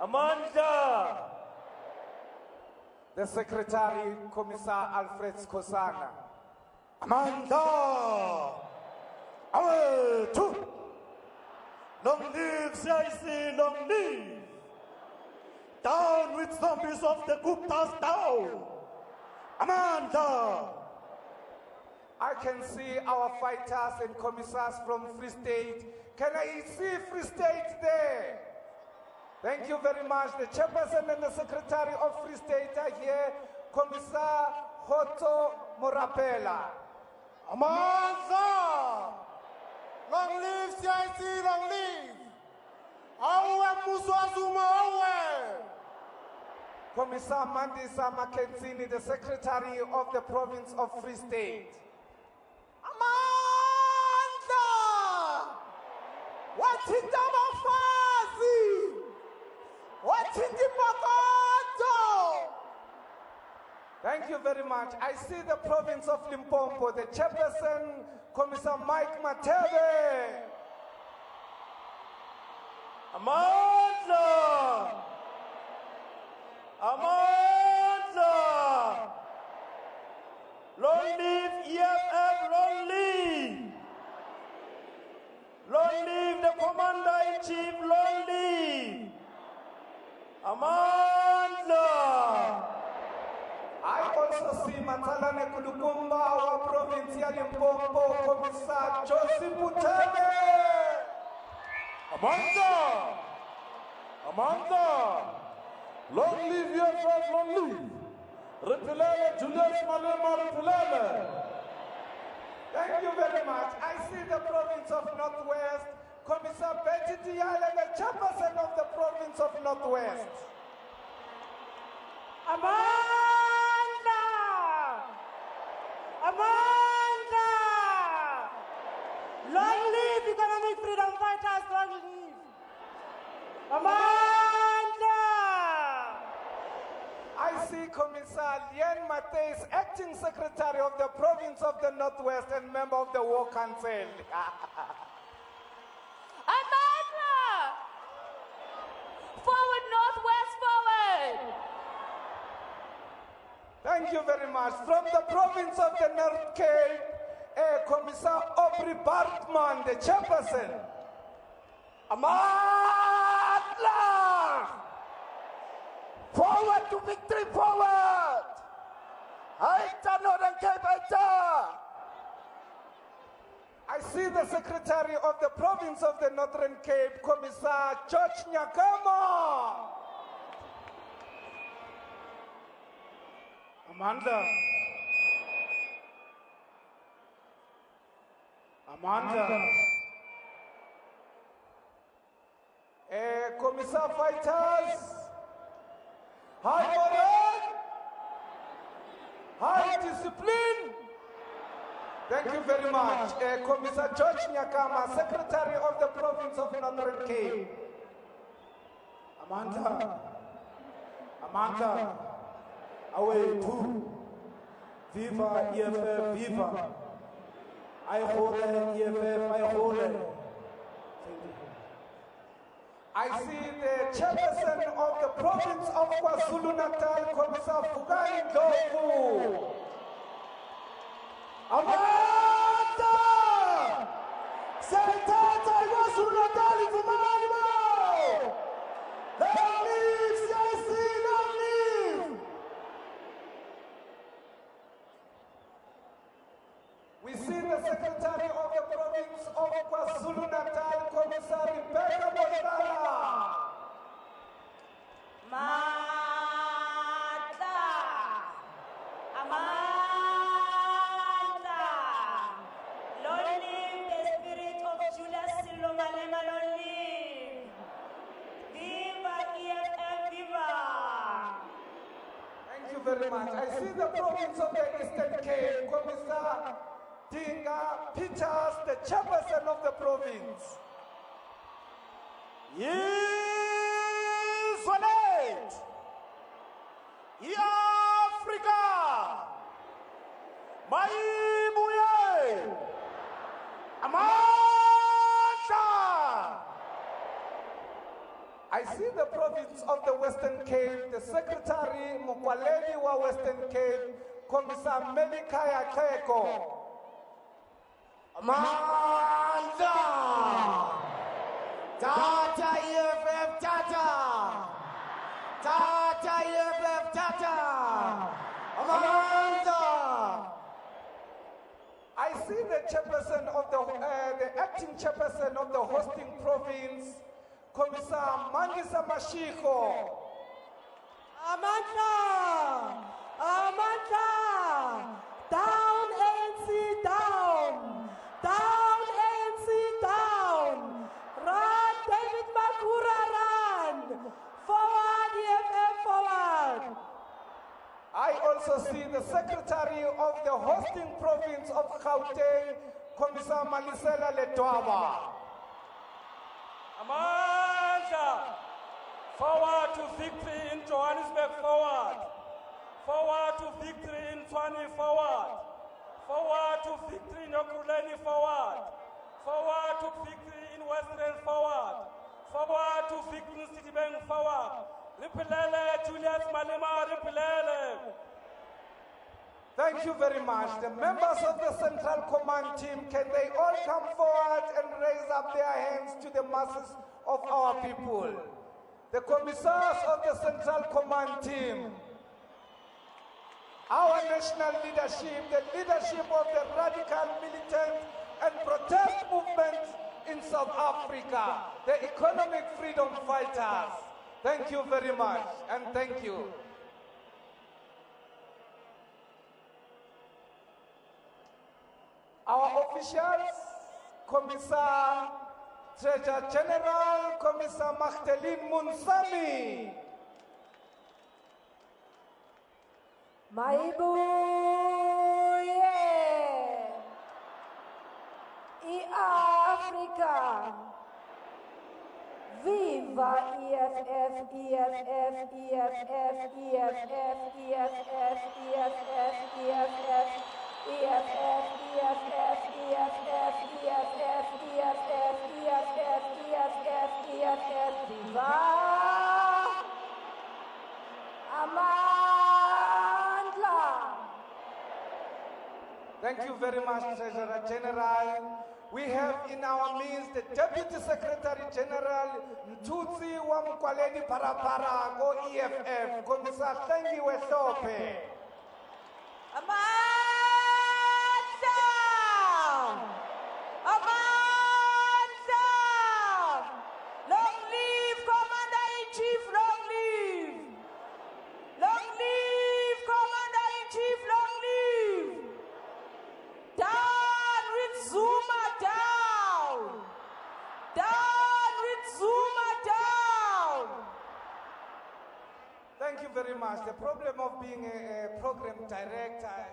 Amanda. The Secretary, Commissar Alfred Skosana. Amanda, away two. Long live CIC, long live! Down with zombies of the Guptas, down! Amanda! I can see our fighters and commissars from Free State. Can I see Free State there? Thank you very much. The chairperson and the secretary of Free State are here, Commissar Hoto Morapela. Amandla! Long live CIC, long live! Awe Muswazuma, awe! Commissar Mandisa Makenzini, the secretary of the province of Free State. Amandla! Wathintha abafazi! Wathintha imakoto! Thank you very much. I see the province of Limpopo, the chairperson, Commissar Mike Matebe. Amandla! Amandla! Long live EFF, long live! Long live the Commander-in-Chief, long live! Amandla! I also see Matalane Kulukumba, our province here in Limpopo, Commissar Joseph Mutebe. Amanda! Amanda! Long live EFF, long live! Repilele, Julius Malema, repilele! Thank you very much. I see the province of Northwest, Commissar Betty Diale, the chairperson of the province of Northwest. Amanda! Amanda! Long live economic freedom fighters, long live! Amanda! I see Commissar Lien Mateis, acting secretary of the province of the Northwest and member of the War Council. Amanda! Forward, Northwest, forward! Thank you very much. From the province of the North Cape, Commissar Aubrey Bartman, the chairperson. Amandla! Forward to victory, forward! Haita Northern Cape, Haita! I see the secretary of the province of the Northern Cape, Commissar George Nyakama. Amanda! Amanda! Commissar Fighters. High morale. High discipline. Thank you very much. Commissar George Nyakama, Secretary of the Province of Northern Cape. Amanda! Amanda! Away too! Viva EFF, viva! I hold EFF, I hold. I see the chairperson of the province of KwaZulu-Natal, Commissar Fugani Ndlovu. Amanda! Sentata KwaZulu-Natal ivumani mo! Long live CIC, long live! We see the secretary of the province of KwaZulu-Natal, Commissar Rebecca Mosala. Amanda! Amanda! Long live the spirit of Julius Silomalema, long live! Viva EFF, viva! Thank you very much. I see the province of the Eastern Cape, Commissar Dinga Peters, the chairperson of the province. Isolate! Africa! Maibuye! Amanda! I see the province of the Western Cape, the secretary Mukwaleli wa Western Cape, Commissar Melikaya Keko. Amanda! Tata EFF Tata! Tata EFF Tata! Amanda! I see the chairperson of the acting chairperson of the hosting province, Commissar Mandisa Mashiko. Amandla! Amandla! Down, ANC, down! Down, ANC, down! Run, David Makura, run! Forward, EFF, forward! I also see the Secretary of the hosting province of Gauteng, Commissar Malisela Letwaba. Amandla! Forward to victory in Johannesburg, forward. Forward to victory in Tshwane, forward. Forward to victory in Ekurhuleni, forward. Forward to victory in Western, forward. Forward to victory in Citibank, forward. Ripilele, Julius Malema, Ripilele. Thank you very much. The members of the Central Command team, can they all come forward and raise up their hands to the masses of our people? The commissars of the Central Command team, our national leadership, the leadership of the radical, militant and protest movement in South Africa, the economic freedom fighters. Thank you very much, and thank you. Our officials, Commissar Treasurer General, Commissar Magdalene Munsami. Maibuye! E-Africa! Viva EFF, EFF, EFF, EFF, EFF, EFF, EFF, EFF, EFF, EFF, EFF, EFF, EFF, EFF, EFF, Viva! Amandla! Thank you very much, Treasurer General. We have in our midst the Deputy Secretary General Mtutsi wa Mkwaleni Parapara go EFF, Commissar Hlengi Wehlope. Amandla! Amandla! Long live Commander-in-Chief, long live! Long live Commander-in-Chief, long live! Down with Zuma, down! Down with Zuma, down! Thank you very much. The problem of being a program director,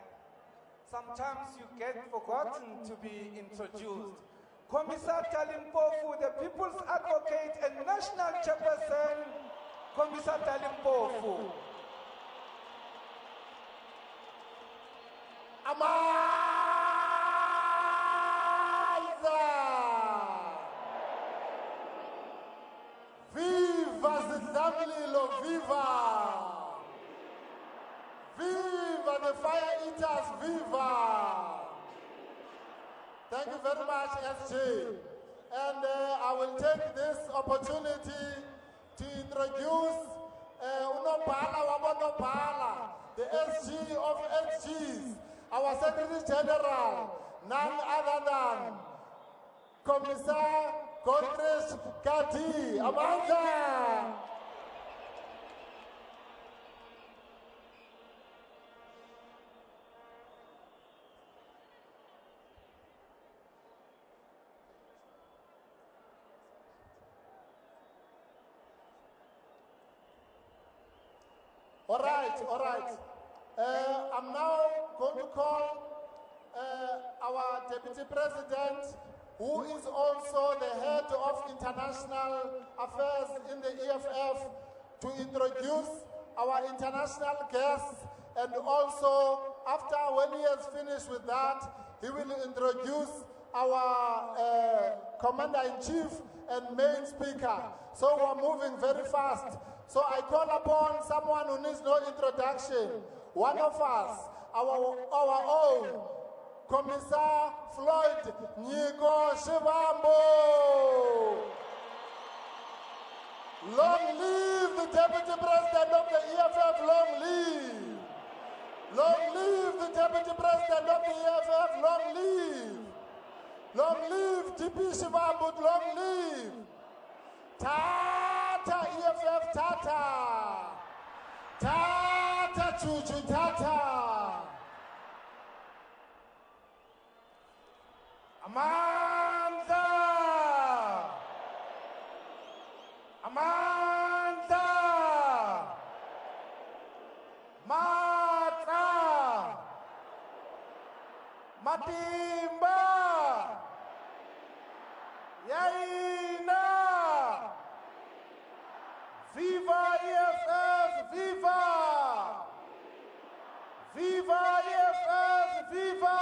sometimes you get forgotten to be introduced. Commissar Talimpofu, the People's Advocate and National Chairperson, Commissar Talimpofu. Viva Zidlamlilo, viva! Viva the fire eaters, viva! Thank you very much, SG. And I will take this opportunity to introduce Unopala Wabonopala, the SG of SGs, our Secretary General, none other than Commissar Congress Kati Amanda. All right. I'm now going to call our Deputy President, who is also the head of international affairs in the EFF, to introduce our international guests, and also after when he has finished with that, he will introduce our Commander-in-Chief and main speaker. So we're moving very fast. So I call upon someone who needs no introduction. One of us, our own, Commissar Floyd Nyiko Shivambo. Long live the Deputy President of the EFF, long live. Long live the Deputy President of the EFF, long live. Long live TP Shivambo, long live. Tata EFF Tata. Tata Chuchu Tata. Amanda. Amanda. Mata. Matimba. Yaina. Viva EFF, viva! Viva EFF, viva!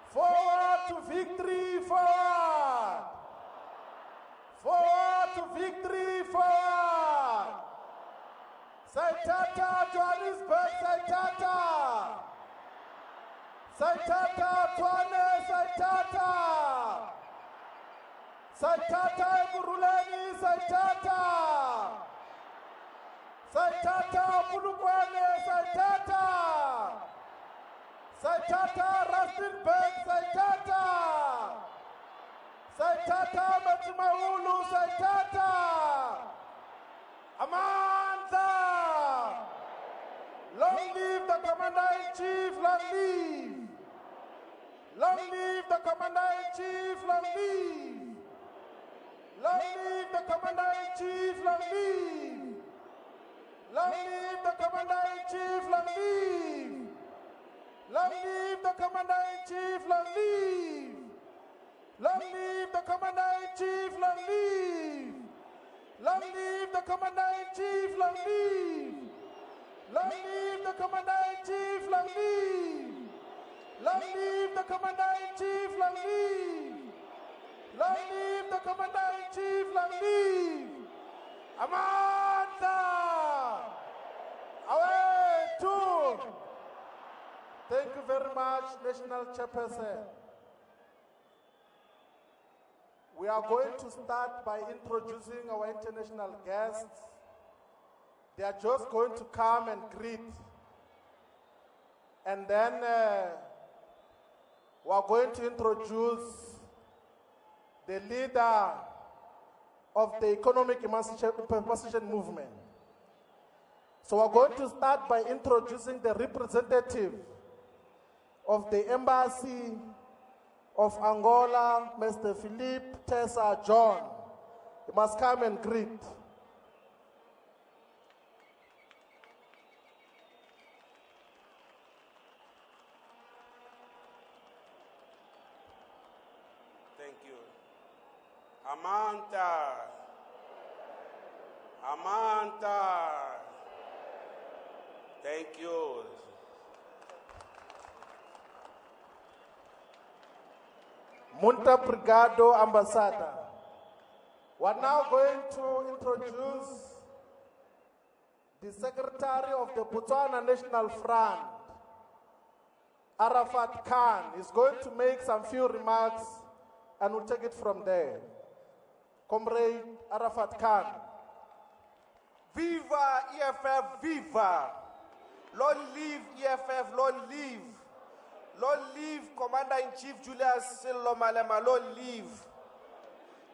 Forward to victory, forward! Forward to victory, forward! Saitata, Johannesburg, Saitata! Saitata, Twane, Saitata! Saitata, Buruleni, Saitata! Saitata, Bulukwane, Saitata! Saitata, Rustenburg, Saitata! Saitata, Matimaulu, Saitata! Amanda! Long live the Commander-in-Chief, long live! Long live the Commander-in-Chief, long live! Long live the Commander-in-Chief, long live! Long live the Commander-in-Chief, long live! Long live the Commander-in-Chief, long live! Long live the Commander-in-Chief, long live! Long live the Commander-in-Chief, long live! Long live the Commander-in-Chief, long live! Long live the Commander-in-Chief, long live! Long live the Commander-in-Chief, long live! Amanda! Away, two! Thank you very much, National Chairperson. We are going to start by introducing our international guests. They are just going to come and greet. And then we are going to introduce the leader of the economic emancipation movement. So we're going to start by introducing the representative of the Embassy of Angola, Mr. Philippe Tessa John. He must come and greet. Thank you. Amanda. Amanda. Thank you. Munta Brigado Ambassador. We're now going to introduce the Secretary of the Botswana National Front, Arafat Khan, is going to make some few remarks and we'll take it from there. Comrade Arafat Khan. Viva EFF, viva! Long live EFF, long live! Long live Commander-in-Chief Julius Sello Malema, long live!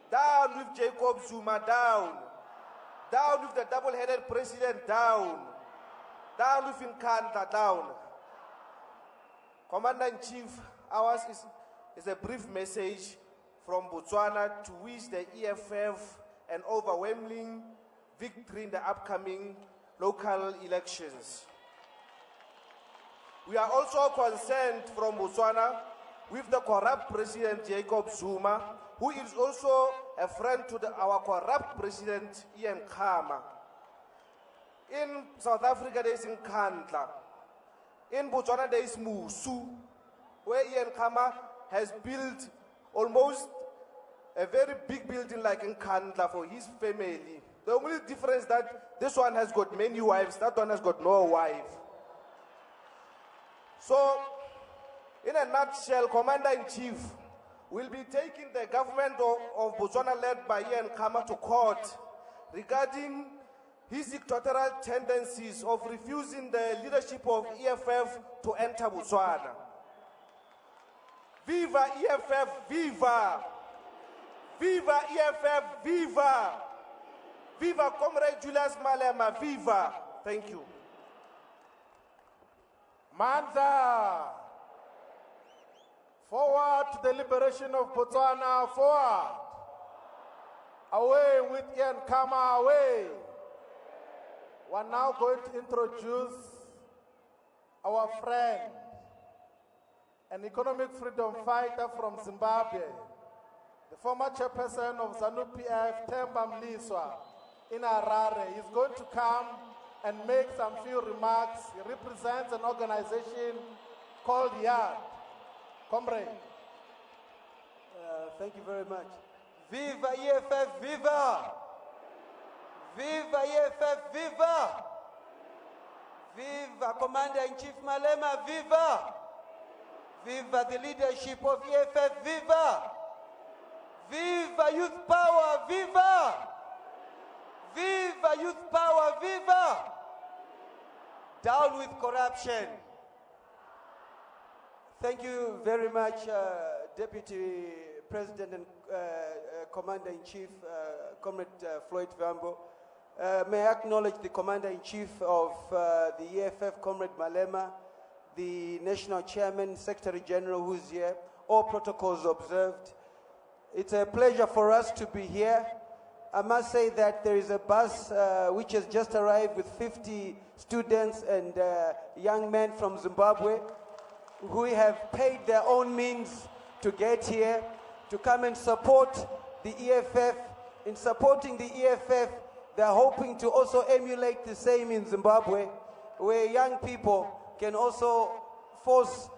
Down with Jacob Zuma, down! Down with the double-headed president, down! Down with Nkandla, down! Commander-in-Chief, ours is a brief message from Botswana to wish the EFF an overwhelming victory in the upcoming local elections. We are also concerned from Botswana with the corrupt President Jacob Zuma, who is also a friend to our corrupt President Ian Khama. In South Africa there is Nkandla. In Botswana there is Musu, where Ian Khama has built almost a very big building like Nkandla for his family. The only difference that this one has got many wives, that one has got no wife. So, in a nutshell, Commander-in-Chief will be taking the government of Botswana led by Ian Khama to court regarding his dictatorial tendencies of refusing the leadership of EFF to enter Botswana. Viva EFF, viva! Viva EFF, viva! Viva Comrade Julius Malema, viva! Thank you. Mandla! Forward to the liberation of Botswana, forward! Away with Ian Kama, away! We're now going to introduce our friend, an economic freedom fighter from Zimbabwe, the former chairperson of ZANU-PF, Themba Mliswa, in Harare. He's going to come and make some few remarks. He represents an organization called YAD. Comrade. Thank you very much. Viva EFF, viva! Viva EFF, viva! Viva Commander-in-Chief Malema, viva! Viva the leadership of EFF, viva! Viva youth power, viva! Viva youth power, viva! Down with corruption. Thank you very much, Deputy President and Commander-in-Chief, Comrade Floyd Vambo. May I acknowledge the Commander-in-Chief of the EFF, Comrade Malema, the National Chairman, Secretary General who's here, all protocols observed. It's a pleasure for us to be here. I must say that there is a bus which has just arrived with 50 students and young men from Zimbabwe who have paid their own means to get here, to come and support the EFF. In supporting the EFF, they're hoping to also emulate the same in Zimbabwe, where young people can also force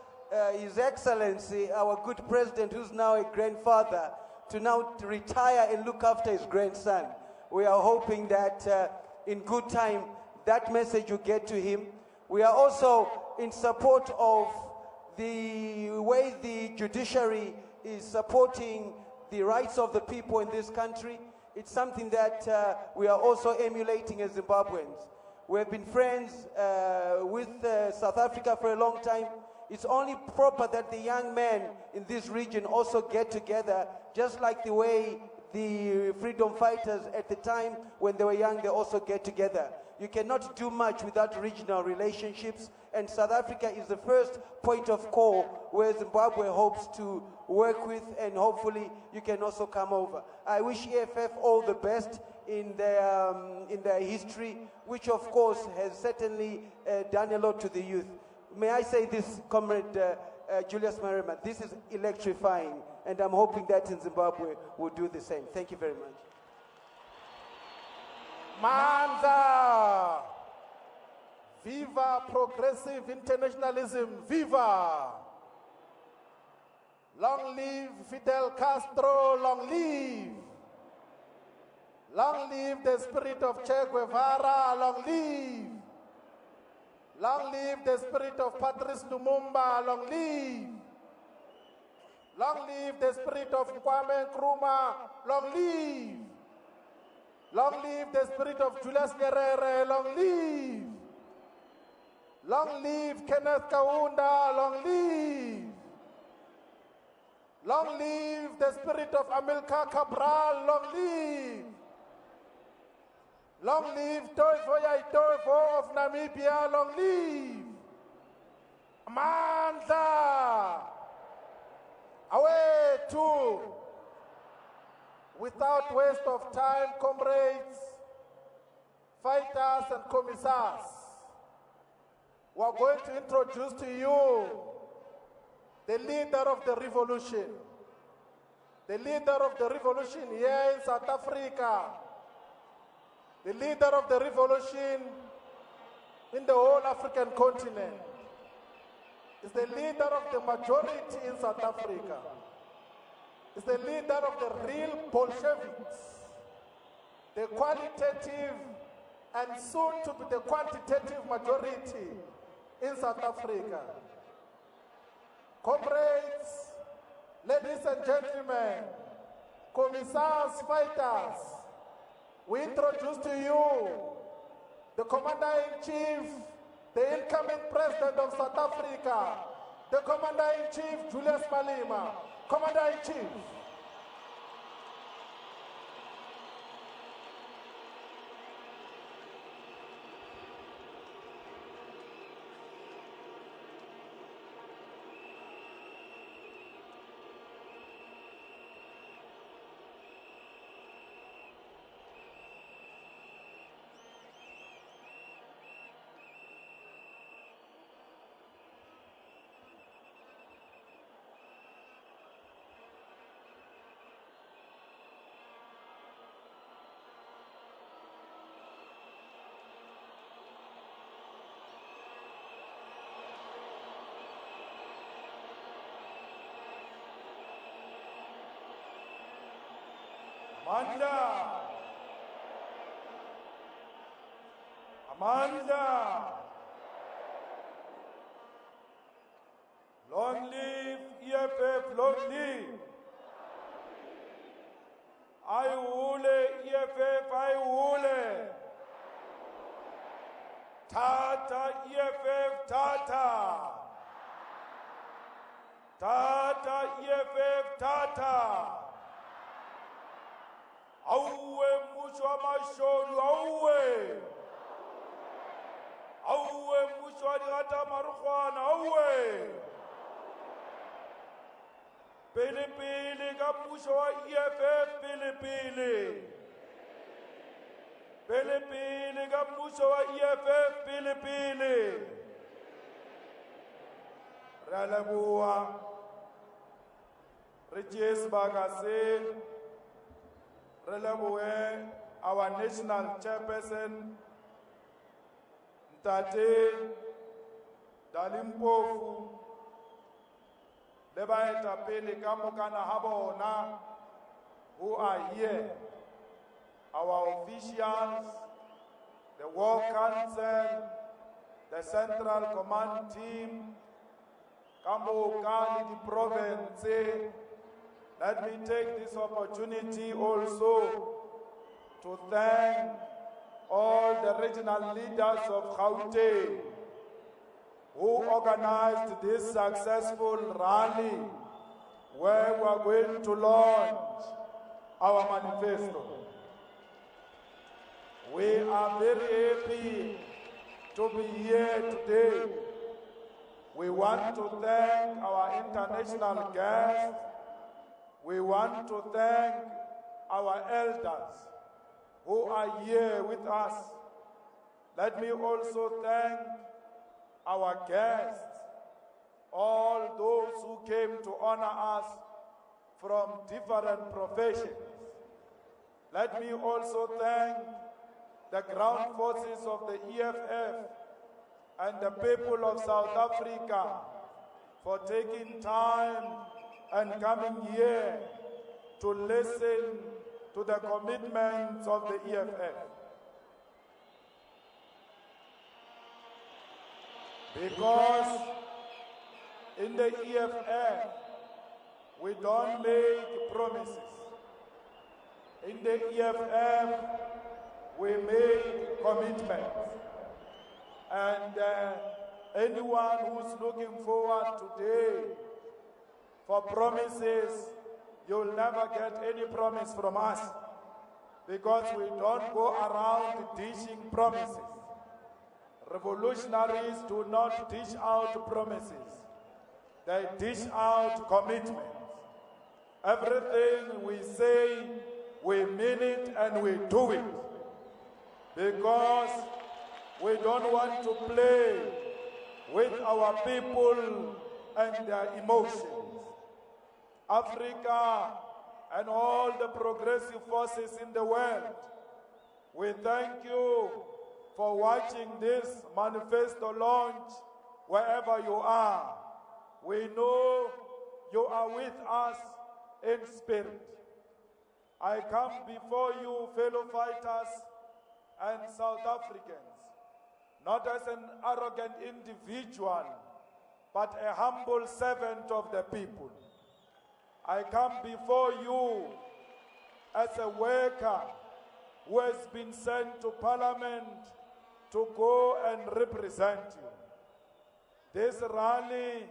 His Excellency, our good president, who's now a grandfather, to now retire and look after his grandson. We are hoping that in good time, that message will get to him. We are also in support of the way the judiciary is supporting the rights of the people in this country. It's something that we are also emulating as Zimbabweans. We have been friends with South Africa for a long time. It's only proper that the young men in this region also get together, just like the way the freedom fighters at the time when they were young, they also get together. You cannot do much without regional relationships, and South Africa is the first point of call where Zimbabwe hopes to work with, and hopefully you can also come over. I wish EFF all the best in their history, which of course has certainly done a lot to the youth. May I say this, Comrade Julius Malema, this is electrifying, and I'm hoping that in Zimbabwe will do the same. Thank you very much. Mandla! Viva progressive internationalism, viva! Long live Fidel Castro, long live! Long live the spirit of Che Guevara, long live! Long live the spirit of Patrice Lumumba, long live! Long live the spirit of Kwame Nkrumah, long live! Long live the spirit of Julius Nyerere, long live! Long live Kenneth Kaunda, long live! Long live the spirit of Amilcar Cabral, long live! Long live Toifo Yaitoifo of Namibia, long live! Mandla! Away to, without waste of time, comrades, fighters and commissars, we are going to introduce to you the leader of the revolution. The leader of the revolution here in South Africa. The leader of the revolution in the whole African continent. Is the leader of the majority in South Africa. Is the leader of the real Bolsheviks. The qualitative and soon to be the quantitative majority in South Africa. Comrades, ladies and gentlemen, commissars, fighters, we introduce to you the Commander-in-Chief, the incoming President of South Africa, the Commander-in-Chief, Julius Malema. Commander-in-Chief. Amanda. Amanda. Long live EFF, long live. Ayule EFF, ayule. Tata EFF, tata. Tata EFF, tata. Auwe muchwa mashodu, auwe. Auwe muchwa digata marukhwana, auwe. Pili pili ka mmuso wa EFF, pili pili. Pili pili ka mmuso wa EFF, pili pili. Ralabua, Riches Bagase, Relabue, our national chairperson, Ntate, Dalimpofu, Lebaeta Pele Kamokana Habona, who are here, our officials, the War Council, the Central Command Team, Kamokani, the province. Let me take this opportunity also to thank all the regional leaders of Gauteng who organized this successful rally where we are going to launch our manifesto. We are very happy to be here today. We want to thank our international guests. We want to thank our elders who are here with us. Let me also thank our guests, all those who came to honor us from different professions. Let me also thank the ground forces of the EFF and the people of South Africa for taking time and coming here to listen to the commitments of the EFF. Because in the EFF, we don't make promises. In the EFF, we make commitments. And anyone who's looking forward today for promises, you'll never get any promise from us, because we don't go around dishing promises. Revolutionaries do not dish out promises. They dish out commitments. Everything we say, we mean it and we do it. Because we don't want to play with our people and their emotions. Africa and all the progressive forces in the world, we thank you for watching this manifesto launch wherever you are. We know you are with us in spirit. I come before you, fellow fighters and South Africans, not as an arrogant individual, but a humble servant of the people. I come before you as a worker who has been sent to Parliament to go and represent you. This rally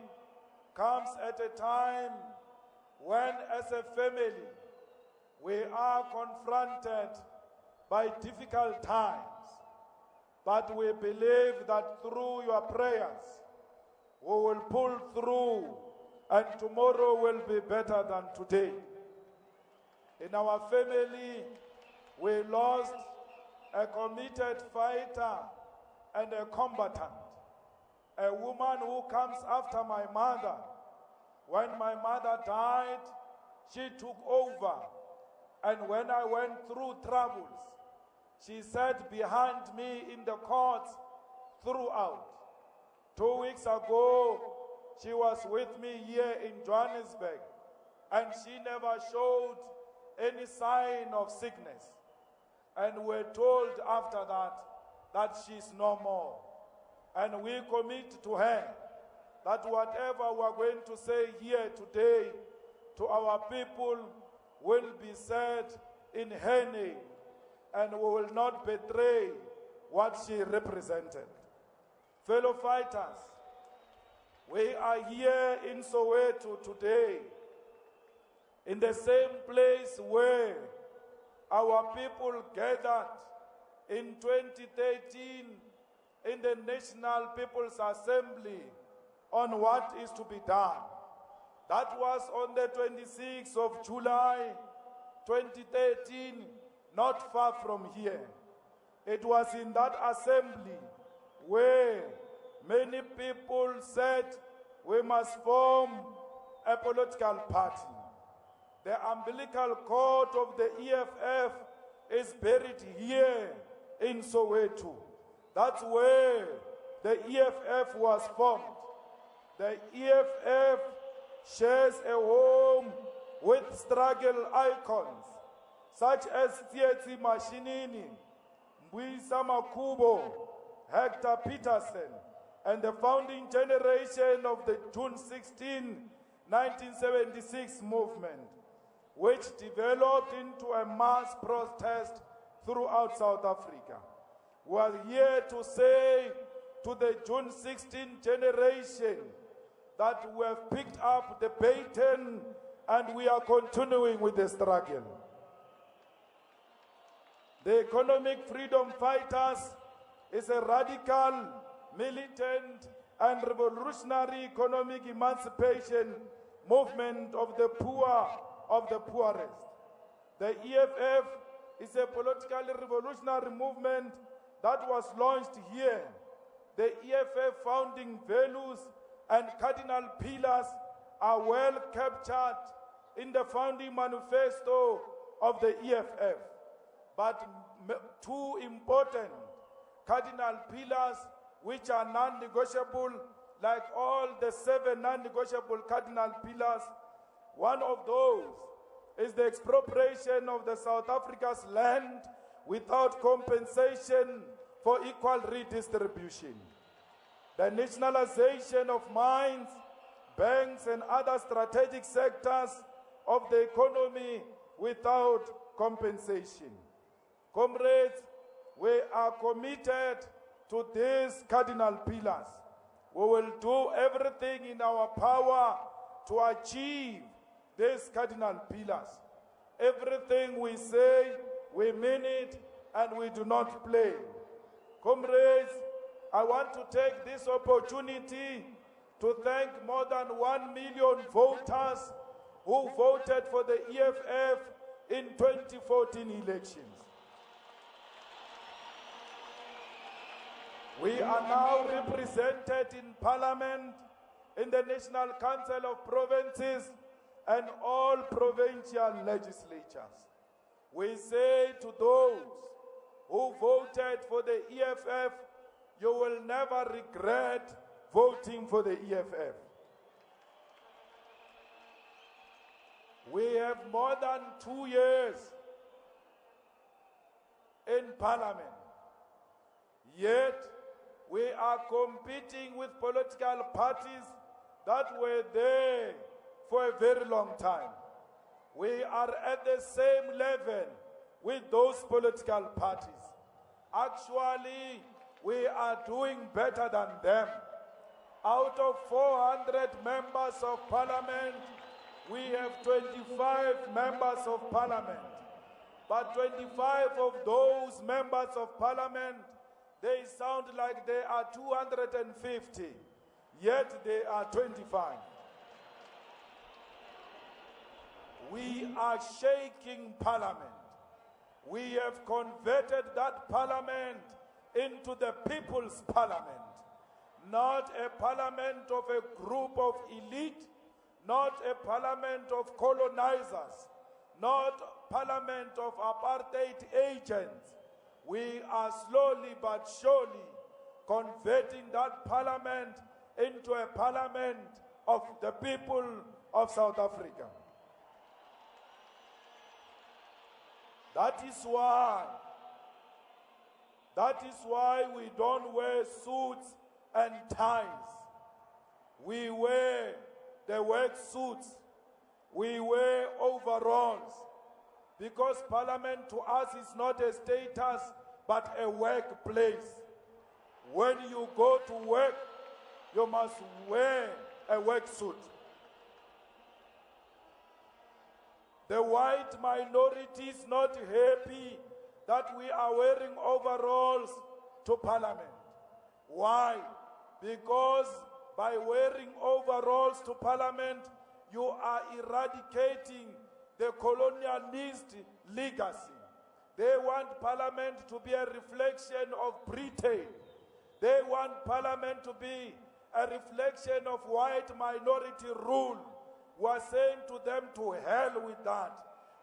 comes at a time when, as a family, we are confronted by difficult times. But we believe that through your prayers, we will pull through, and tomorrow will be better than today. In our family, we lost a committed fighter and a combatant, a woman who comes after my mother. When my mother died, she took over, and when I went through troubles, she sat behind me in the courts throughout. 2 weeks ago, she was with me here in Johannesburg, and she never showed any sign of sickness. And we're told after that she's no more. And we commit to her that whatever we're going to say here today to our people will be said in her name, and we will not betray what she represented. Fellow fighters, we are here in Soweto today, in the same place where our people gathered in 2013 in the National People's Assembly on what is to be done. That was on the 26th of July 2013, not far from here. It was in that assembly where many people said we must form a political party. The umbilical cord of the EFF is buried here in Soweto. That's where the EFF was formed. The EFF shares a home with struggle icons such as Tsietsi Mashinini, Mbuyisa Makubo, Hector Peterson, and the founding generation of the June 16, 1976 movement, which developed into a mass protest throughout South Africa. We are here to say to the June 16 generation that we have picked up the baton and we are continuing with the struggle. The Economic Freedom Fighters is a radical, militant, and revolutionary economic emancipation movement of the poor, of the poorest. The EFF is a politically revolutionary movement that was launched here. The EFF founding values and cardinal pillars are well captured in the founding manifesto of the EFF. But two important cardinal pillars which are non-negotiable, like all the 7 non-negotiable cardinal pillars, one of those is the expropriation of the South Africa's land without compensation for equal redistribution. The nationalization of mines, banks, and other strategic sectors of the economy without compensation. Comrades, we are committed to these cardinal pillars. We will do everything in our power to achieve these cardinal pillars. Everything we say, we mean it, and we do not play. Comrades, I want to take this opportunity to thank more than 1 million voters who voted for the EFF in 2014 elections. We are now represented in Parliament, in the National Council of Provinces, and all provincial legislatures. We say to those who voted for the EFF, you will never regret voting for the EFF. We have more than 2 years in Parliament, yet we are competing with political parties that were there for a very long time. We are at the same level with those political parties. Actually, we are doing better than them. Out of 400 members of Parliament, we have 25 members of Parliament. But 25 of those members of Parliament, they sound like they are 250, yet they are 25. We are shaking Parliament. We have converted that Parliament into the People's Parliament, not a parliament of a group of elite, not a parliament of colonizers, not parliament of apartheid agents. We are slowly but surely converting that parliament into a parliament of the people of South Africa. That is why we don't wear suits and ties. We wear the work suits. We wear overalls. Because Parliament to us is not a status, but a workplace. When you go to work, you must wear a work suit. The white minority is not happy that we are wearing overalls to Parliament. Why? Because by wearing overalls to Parliament, you are eradicating the colonialist legacy. They want Parliament to be a reflection of Britain. They want Parliament to be a reflection of white minority rule. We are saying to them, to hell with that.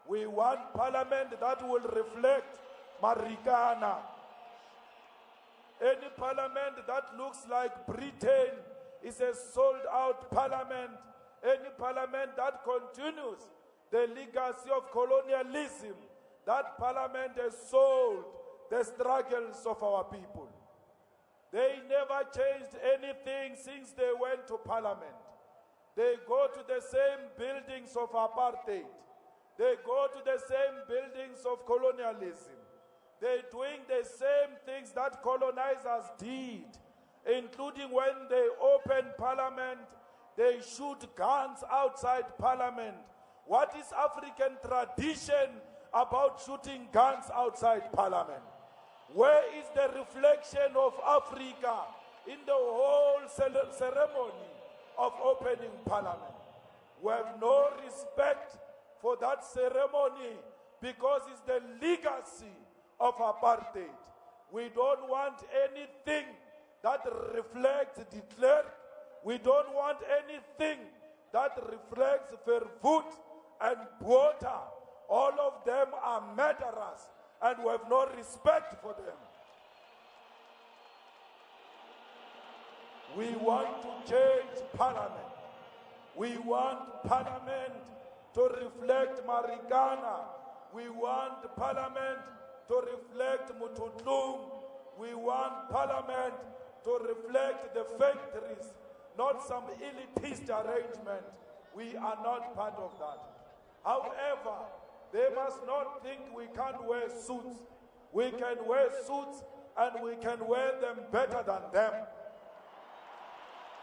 We want Parliament that will reflect Marikana. Any Parliament that looks like Britain is a sold-out Parliament. Any Parliament that continues the legacy of colonialism, that Parliament has sold the struggles of our people. They never changed anything since they went to Parliament. They go to the same buildings of apartheid. They go to the same buildings of colonialism. They're doing the same things that colonizers did, including when they open Parliament, they shoot guns outside Parliament. What is African tradition about shooting guns outside Parliament? Where is the reflection of Africa in the whole ceremony of opening Parliament? We have no respect for that ceremony because it's the legacy of apartheid. We don't want anything that reflects de Klerk. We don't want anything that reflects Verwoerd and Botha. All of them are murderers, and we have no respect for them. We want to change Parliament. We want Parliament to reflect Marikana. We want Parliament to reflect Mututlum. We want Parliament to reflect the factories, not some elitist arrangement. We are not part of that. However, they must not think we can't wear suits. We can wear suits and we can wear them better than them.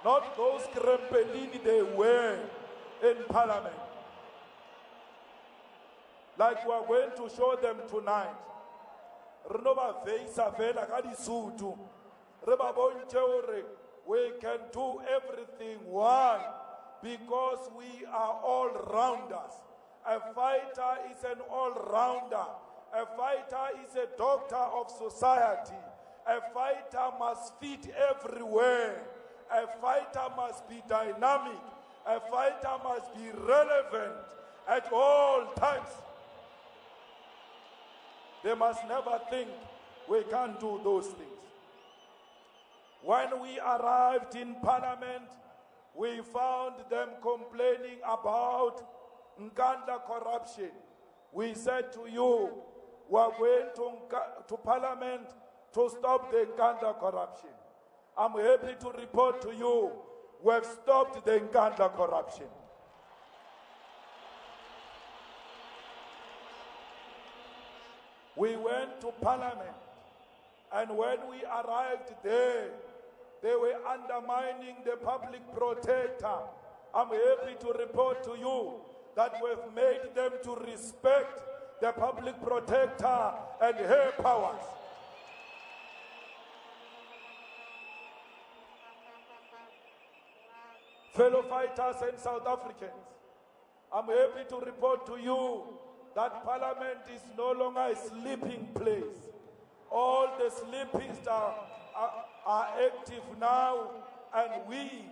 Not those krempelini they wear in Parliament. Like we are going to show them tonight. We can do everything. Why? Because we are all-rounders. A fighter is an all-rounder. A fighter is a doctor of society. A fighter must fit everywhere. A fighter must be dynamic. A fighter must be relevant at all times. They must never think we can't do those things. When we arrived in Parliament, we found them complaining about Nkandla corruption. We said to you, we are going to Parliament to stop the Nkandla corruption. I'm happy to report to you, we have stopped the Nkandla corruption. We went to Parliament, and when we arrived there, they were undermining the public protector. I'm happy to report to you that we've made them to respect the public protector and her powers. Fellow fighters and South Africans, I'm happy to report to you that Parliament is no longer a sleeping place. All the sleepists are active now, and we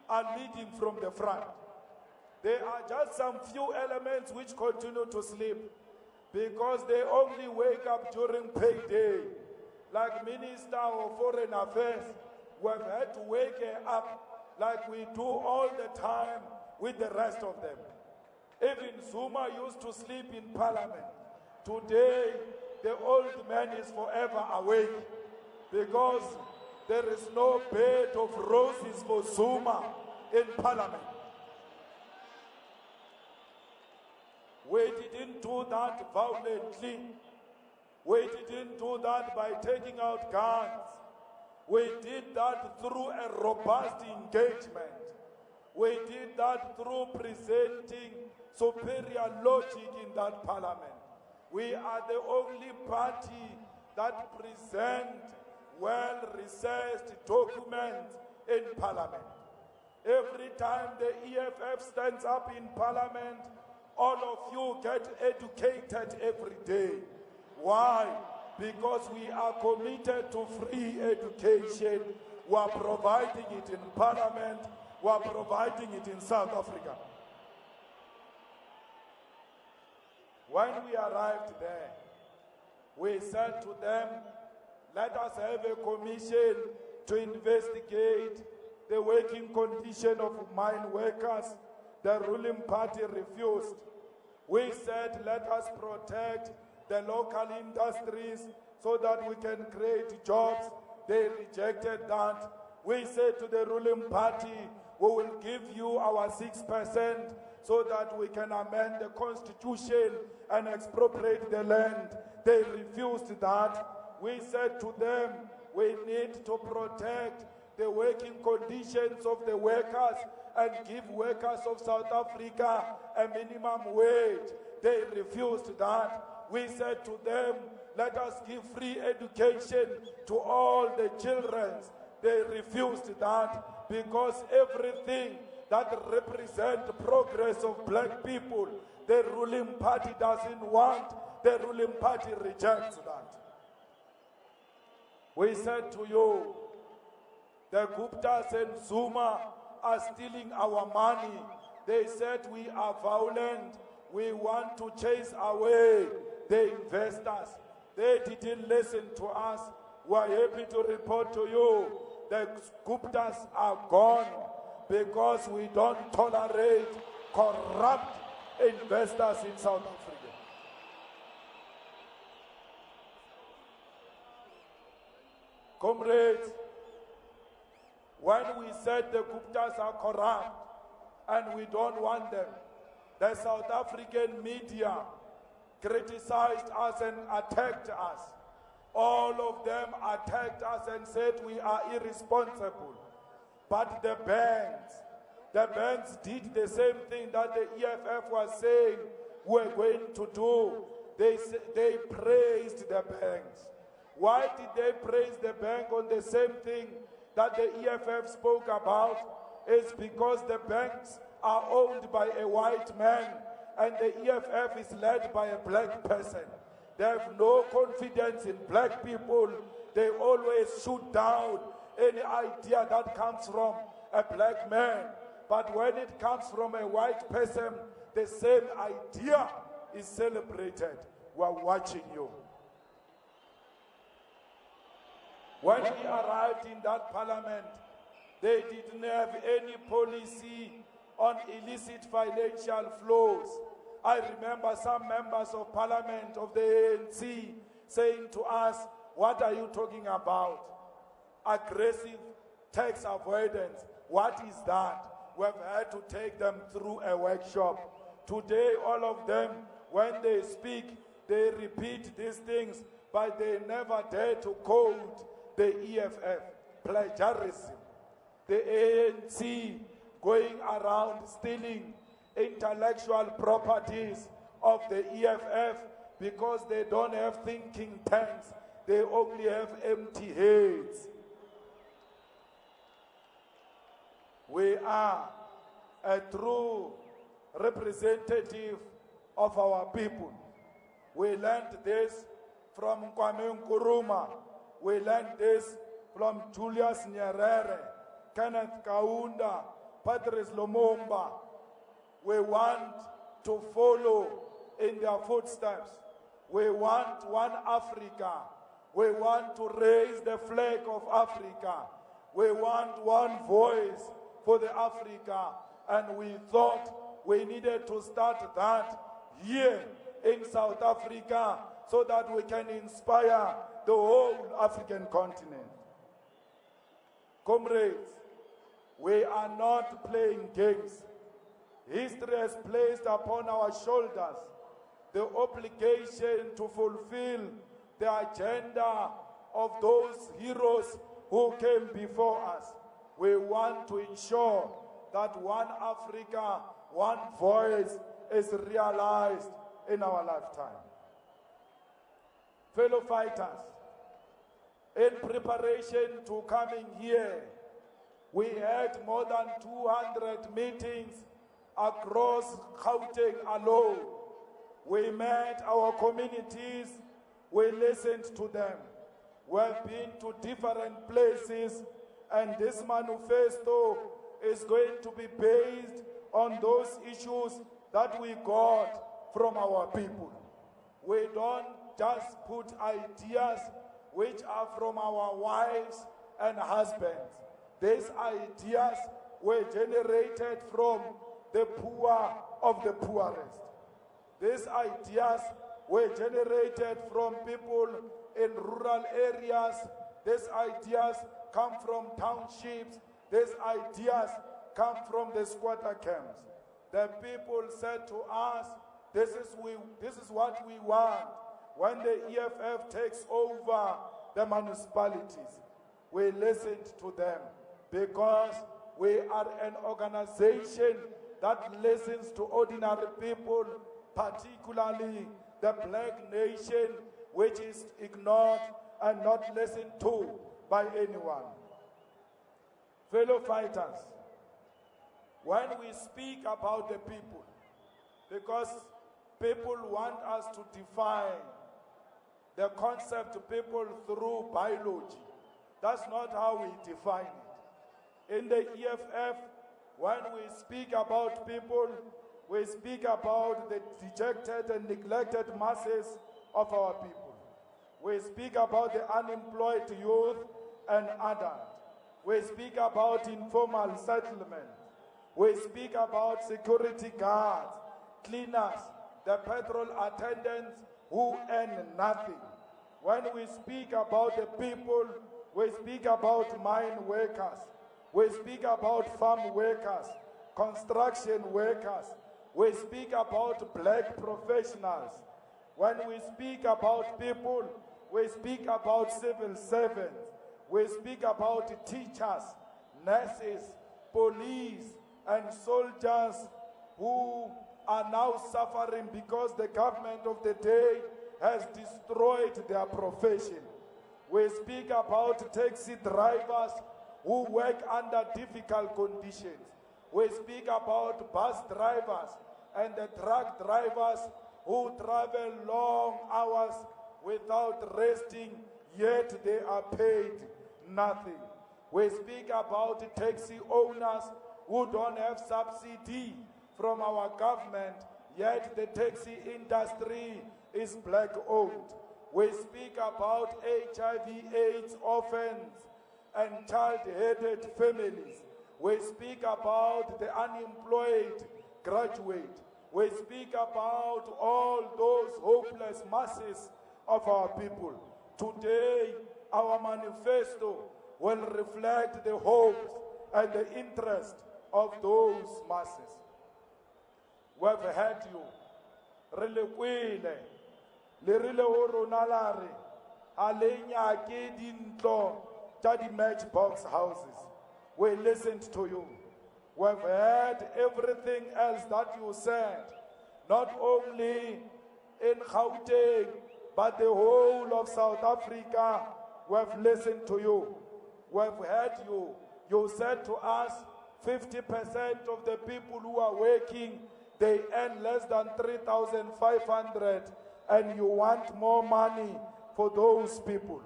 are leading from the front. There are just some few elements which continue to sleep because they only wake up during payday. Like Minister of Foreign Affairs, we have had to wake her up like we do all the time with the rest of them. Even Zuma used to sleep in Parliament. Today, the old man is forever awake because there is no bed of roses for Zuma in Parliament. We didn't do that violently. We didn't do that by taking out guns. We did that through a robust engagement. We did that through presenting superior logic in that parliament. We are the only party that present well-researched documents in parliament. Every time the EFF stands up in parliament, all of you get educated every day. Why? Because we are committed to free education. We are providing it in parliament. We are providing it in South Africa. When we arrived there, we said to them, let us have a commission to investigate the working condition of mine workers. The ruling party refused. We said, let us protect the local industries so that we can create jobs. They rejected that. We said to the ruling party, we will give you our 6% so that we can amend the constitution and expropriate the land. They refused that. We said to them, we need to protect the working conditions of the workers and give workers of South Africa a minimum wage. They refused that. We said to them, let us give free education to all the children. They refused that because everything that represents progress of black people, the ruling party doesn't want. The ruling party rejects that. We said to you, the Guptas and Zuma are stealing our money. They said we are violent. We want to chase away the investors. They didn't listen to us. We are happy to report to you the Guptas are gone because we don't tolerate corrupt investors in South Africa. Comrades, when we said the Guptas are corrupt and we don't want them, the South African media criticized us and attacked us. All of them attacked us and said we are irresponsible. But the banks did the same thing that the EFF was saying we're going to do. They praised the banks. Why did they praise the bank on the same thing that the EFF spoke about? It's because the banks are owned by a white man and the EFF is led by a black person. They have no confidence in black people. They always shoot down any idea that comes from a black man. But when it comes from a white person, the same idea is celebrated. We're watching you. When we arrived in that parliament, they didn't have any policy on illicit financial flows. I remember some members of parliament of the ANC saying to us, what are you talking about? Aggressive tax avoidance. What is that? We've had to take them through a workshop. Today, all of them, when they speak, they repeat these things, but they never dare to quote the EFF. Plagiarism. The ANC going around stealing intellectual properties of the EFF because they don't have thinking tanks. They only have empty heads. We are a true representative of our people. We learned this from Kwame Nkrumah. We learned this from Julius Nyerere, Kenneth Kaunda, Patrice Lumumba. We want to follow in their footsteps. We want one Africa. We want to raise the flag of Africa. We want one voice for the Africa. And we thought we needed to start that here in South Africa so that we can inspire the whole African continent. Comrades, we are not playing games. History has placed upon our shoulders the obligation to fulfill the agenda of those heroes who came before us. We want to ensure that one Africa, one voice is realized in our lifetime. Fellow fighters, in preparation to coming here, we had more than 200 meetings across Gauteng alone. We met our communities, we listened to them. We've been to different places, and this manifesto is going to be based on those issues that we got from our people. We don't just put ideas which are from our wives and husbands. These ideas were generated from the poor of the poorest. These ideas were generated from people in rural areas. These ideas come from townships. These ideas come from the squatter camps. The people said to us, this is what we want when the EFF takes over the municipalities. We listened to them because we are an organization that listens to ordinary people, particularly the black nation, which is ignored and not listened to by anyone. Fellow fighters, when we speak about the people, because people want us to define the concept of people through biology. That's not how we define it. In the EFF, when we speak about people, we speak about the dejected and neglected masses of our people. We speak about the unemployed youth and adult. We speak about informal settlement. We speak about security guards, cleaners, the petrol attendants who earn nothing. When we speak about the people, we speak about mine workers. We speak about farm workers, construction workers. We speak about black professionals. When we speak about people, we speak about civil servants. We speak about teachers, nurses, police, and soldiers who are now suffering because the government of the day has destroyed their profession. We speak about taxi drivers who work under difficult conditions. We speak about bus drivers and the truck drivers who travel long hours without resting, yet they are paid nothing. We speak about taxi owners who don't have subsidy from our government, yet the taxi industry is black owned. We speak about HIV/AIDS orphans and child-headed families. We speak about the unemployed graduate. We speak about all those hopeless masses of our people. Today, our manifesto will reflect the hopes and the interest of those masses. We've had you. Relekwile, le rile ho rona la re, ha le nyake dintlo tsa di matchbox houses. We listened to you. We've heard everything else that you said, not only in Gauteng, but the whole of South Africa. We've listened to you. We've heard you. You said to us, 50% of the people who are working, they earn less than 3,500, and you want more money for those people.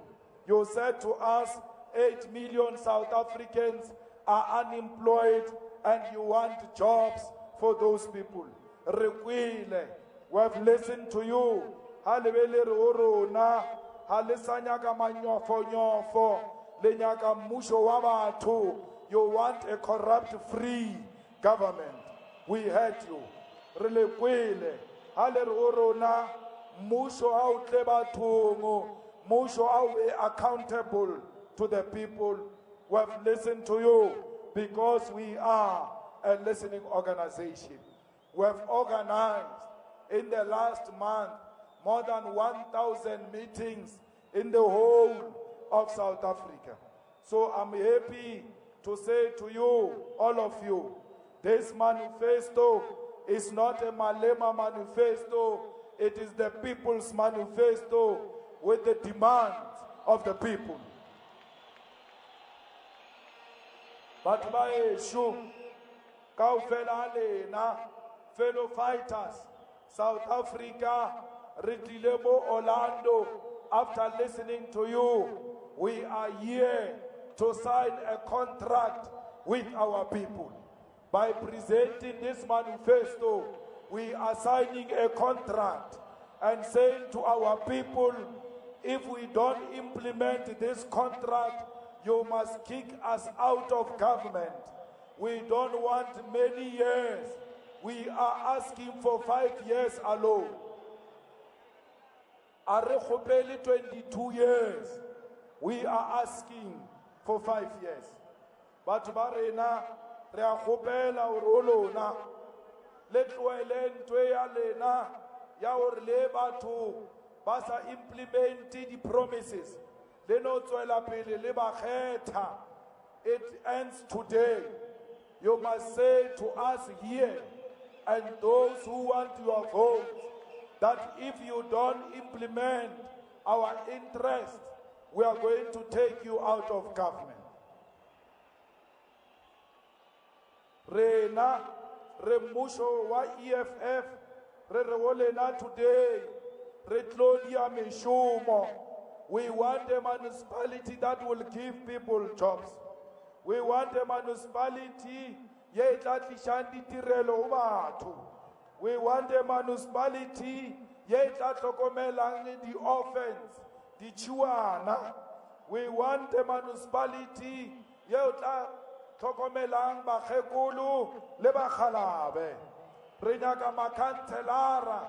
You said to us, 8 million South Africans are unemployed, and you want jobs for those people. Rekwile, we've listened to you. Halebele rona, halesanyaka manyofo, lenyaka musho wa batho. You want a corrupt-free government. We heard you. Relekwile, hale rona musho au tlebatungu musho au accountable to the people who have listened to you because we are a listening organization. We have organized in the last month more than 1,000 meetings in the whole of South Africa. So I'm happy to say to you, all of you, this manifesto is not a Malema manifesto, it is the people's manifesto with the demands of the people. But by Shu, Kaufela Lena, fellow fighters, South Africa, Ritilebo Orlando, after listening to you, we are here to sign a contract with our people. By presenting this manifesto, we are signing a contract and saying to our people, if we don't implement this contract, you must kick us out of government. We don't want many years. We are asking for 5 years alone. Arekhopeli 22 years. We are asking for 5 years. But barena reakhopela urolona letloelen twa lena ya hore le batho ba sa implement the promises. It ends today. You must say to us here and those who want your vote that if you don't implement our interest, we are going to take you out of government. Rena remusho wa EFF re wolena today re tlodia mishumo. We want a municipality that will give people jobs. We want a municipality ye tla tlisang ditirelo ho batho. We want a municipality ye tla tlhokomelang the orphans, the chuana. We want a municipality ye tla tlhokomelang bakhekulu le bakhalabe. Re nyaka makhanselara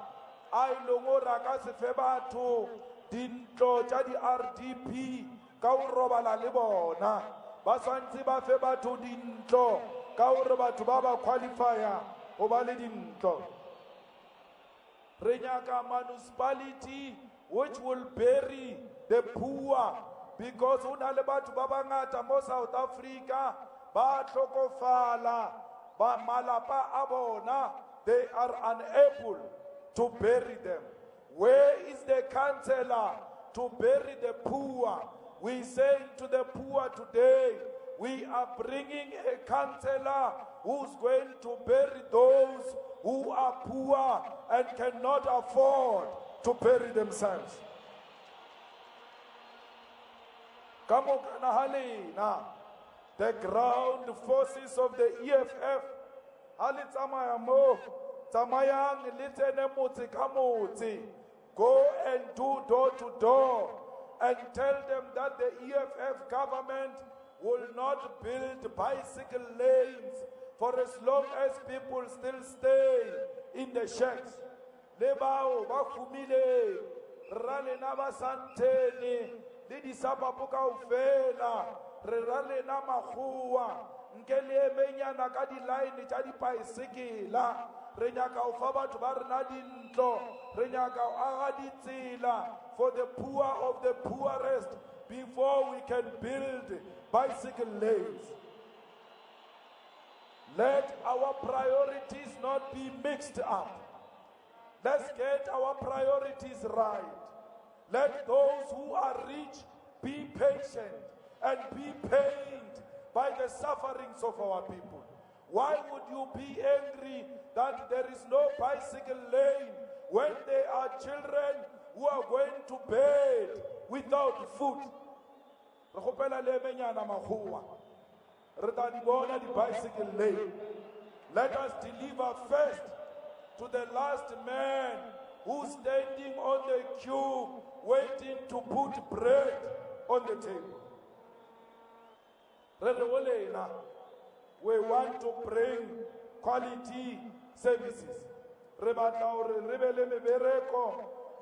a ilongora ka sefe batho dintlo tša di RDP ka go robala le bona ba swantse ba fe batho dintlo ka gore batho ba ba qualifya go ba le dintlo. Re nyaka municipality which will bury the poor because go na le batho ba bangata mo South Africa ba tlhokofala ba malapa a bona, they are unable to bury them. Where is the counselor to bury the poor? We say to the poor today, we are bringing a counselor who's going to bury those who are poor and cannot afford to bury themselves. The ground forces of the EFF, go and do door to door and tell them that the EFF government will not build bicycle lanes for as long as people still stay in the shacks. Lebao bafumile rale na basanteni le disapapo kaofela re rale na makhuwa nkele menyana ka di line tsa di bicycle re nyaka o fa batho ba rena dintlo re nyaka o aga ditsela for the poor of the poorest before we can build bicycle lanes. Let our priorities not be mixed up. Let's get our priorities right. Let those who are rich be patient and be pained by the sufferings of our people. Why would you be angry that there is no bicycle lane when there are children who are going to bed without food? Bicycle lane. Let us deliver first to the last man who's standing on the queue waiting to put bread on the table. We want to bring quality services. re batla hore re be le mebereko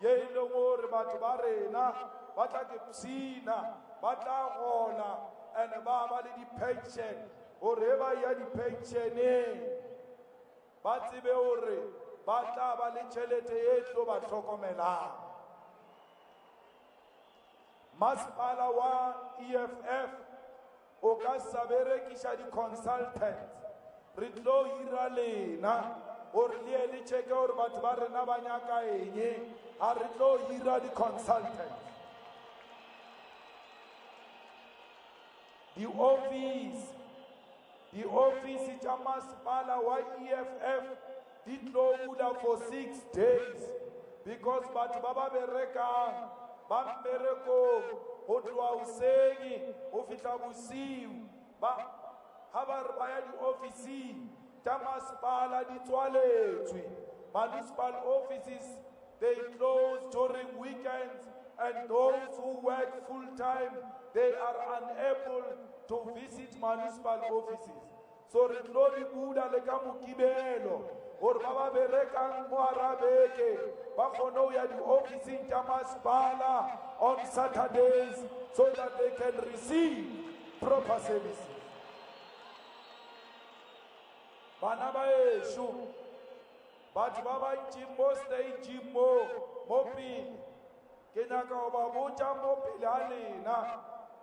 ye e leng hore batho ba rena ba tla ke psina ba tla gola and ba ba le di-pension hore ba ya di-pensioneng ba tsebe hore ba tla ba le tšhelete e tlo ba tlhokomelang. Masepala wa EFF o ka sa berekiša di-consultants re tlo hira lena gore le ene cheke gore batho ba rena ba nyaka enge ga re tlo hira di-consultants. di-office tša masepala wa EFF di tlo bula for 6 days because batho ba ba berekang ba mmerekong go tloa hoseng go fihla bosiu ga ba re ba ya di-officing tša masepala di tswaletswe. Municipal offices, they close during weekends, and those who work full-time, they are unable to visit municipal offices. So re tlo di bula le ka Mokibelo gore ba ba berekang mo hara beke ba kgone ho ya di-officing tša masepala on Saturdays so that they can receive proper services. Bana ba eshu batho ba bantši mo stage mo pele ke nyaka go ba botša mo pele a lena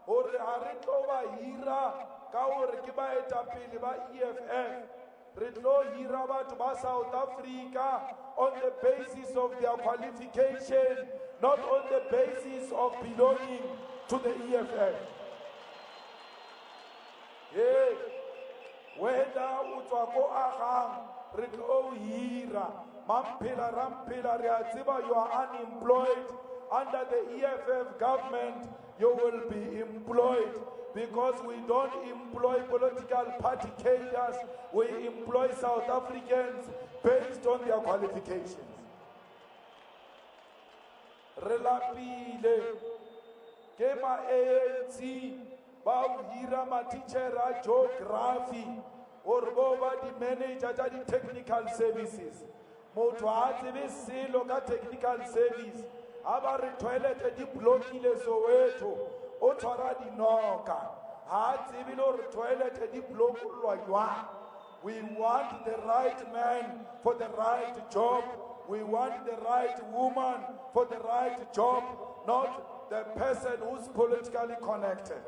gore ga re tlo ba hira ka gore ke baetapele ba EFF. Re tlo hira batho ba South Africa on the basis of their qualification, not on the basis of belonging to the EFF. Hey, whether utswa ko agang re tlo hira mampela rampela re a tseba you are unemployed. Under the EFF government you will be employed because we don't employ political party cadres, we employ South Africans based on their qualifications. Relapile ke ma ANC ba hira ma teacher a geography or bo ba di manager tša di technical services. Motho a tsebe selo ka technical service a ba re toilet di blokile Soweto o tshwara dinoka ha tsebe le gore toilet di blokolwa jwang. We want the right man for the right job. We want the right woman for the right job, not the person who's politically connected.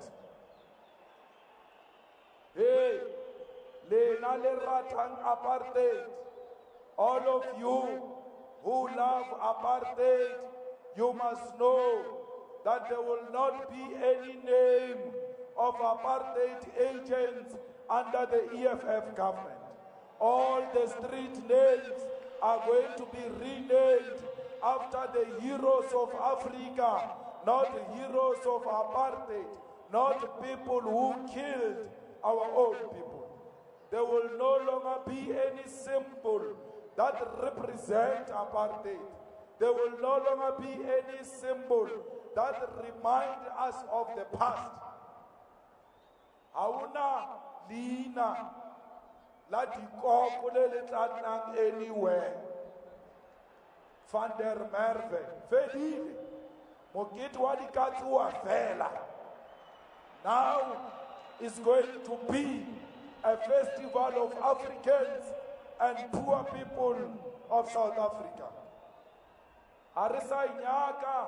Hey, lena le ratang apartheid, all of you who love apartheid, you must know that there will not be any name of apartheid agents under the EFF government. All the street names are going to be renamed after the heroes of Africa, not heroes of apartheid, not people who killed our own people. There will no longer be any symbol that represent apartheid. There will no longer be any symbol that remind us of the past. Hauna lina la dikoko le le tlatlang anywhere. Van der Merwe fedile mokete wa dikatse wa fela. Now is going to be a festival of Africans and poor people of South Africa. Arisa inyaka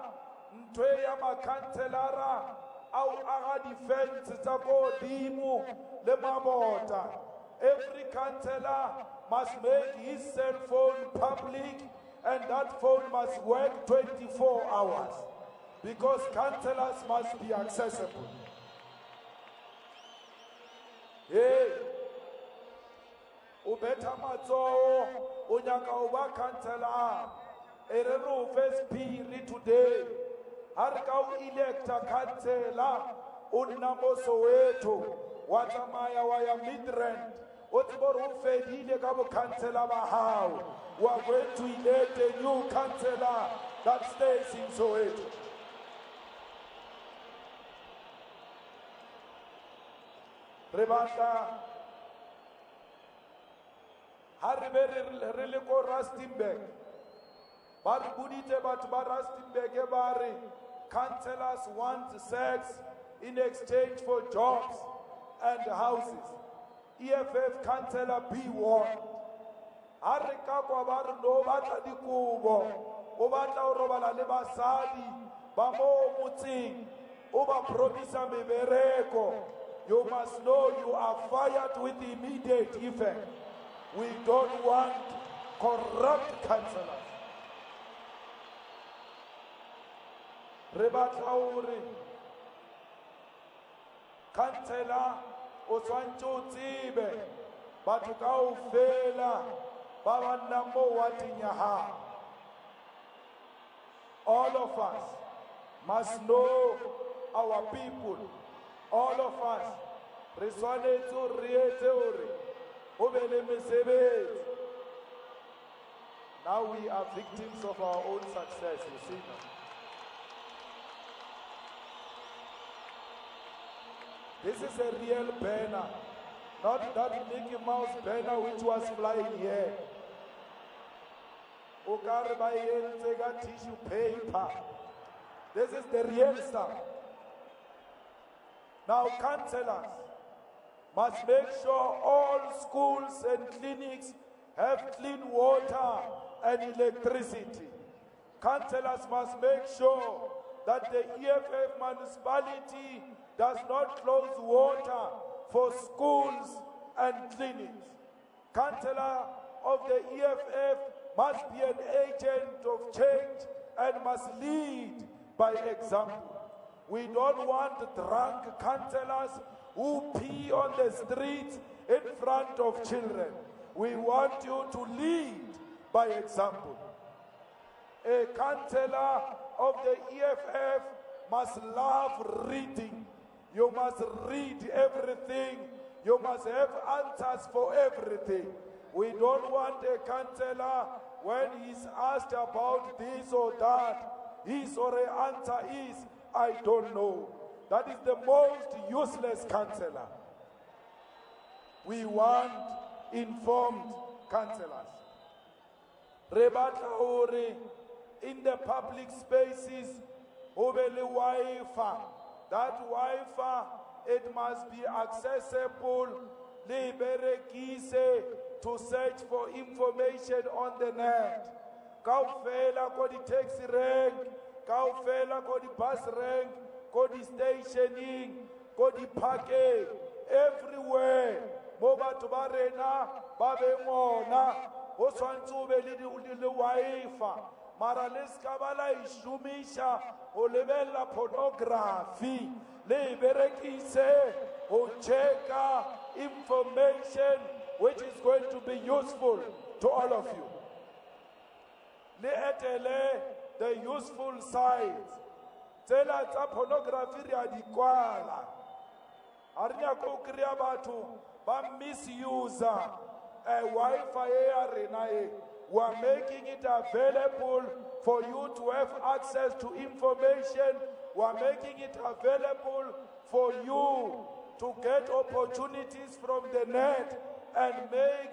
ntwe ya makantelara au aga defense tsa ko dimo le mabota. Every councillor must make his cell phone public and that phone must work 24 hours because councillors must be accessible. Hey, ubeta matso unyaka uba councillor erero first piri today harka u electa councillor unamo Soweto watamaya waya Midrand otibor ufedile kabo councillor bahao. We are going to elect a new councillor that stays in Soweto. Rebata ha re be re le ko Rustenburg ba re buditse batho ba Rustenburg ba re councillors want sex in exchange for jobs and houses. EFF councillor be warned. Ha re ka kwa ba re no batla dikobo o batla o robala le basadi ba mo motseng o ba promisa mebereko. You must know you are fired with immediate effect. We don't want corrupt councillors. Re batla hore councillor o tshwantse o tsebe batho kaofela ba ba nnang mo wateng ya hao. All of us must know our people. All of us re tshwanetse re etse hore ho be le mesebetsi. Now we are victims of our own success, you see now. This is a real banner, not that Mickey Mouse banner which was flying here. Okare ba entse ka tissue paper. This is the real stuff. Now councillors must make sure all schools and clinics have clean water and electricity. Councillors must make sure that the EFF municipality does not close water for schools and clinics. Councillor of the EFF must be an agent of change and must lead by example. We don't want drunk councillors who pee on the streets in front of children. We want you to lead by example. A councillor of the EFF must love reading. You must read everything. You must have answers for everything. We don't want a councillor when he's asked about this or that, his or her answer is, I don't know. That is the most useless councillor. We want informed councillors. Rebata hore in the public spaces, obele Wi-Fi. That Wi-Fi, it must be accessible, liberekise, to search for information on the net. Kaufela ko di taxi rank, kaufela ko di bus rank, ko di stationing, ko di parking, everywhere. Mo batho ba rena ba be ngona, ho tshwantse o be le Wi-Fi. Mara le ska ba la e shumisha ho lebella pornography, le berekise ho checka information which is going to be useful to all of you. Le etele the useful sides. Tsela tsa pornography re a di kwala. Ha re nya go kriya batho ba misuse a Wi-Fi ya rena e. We are making it available for you to have access to information. We are making it available for you to get opportunities from the net and make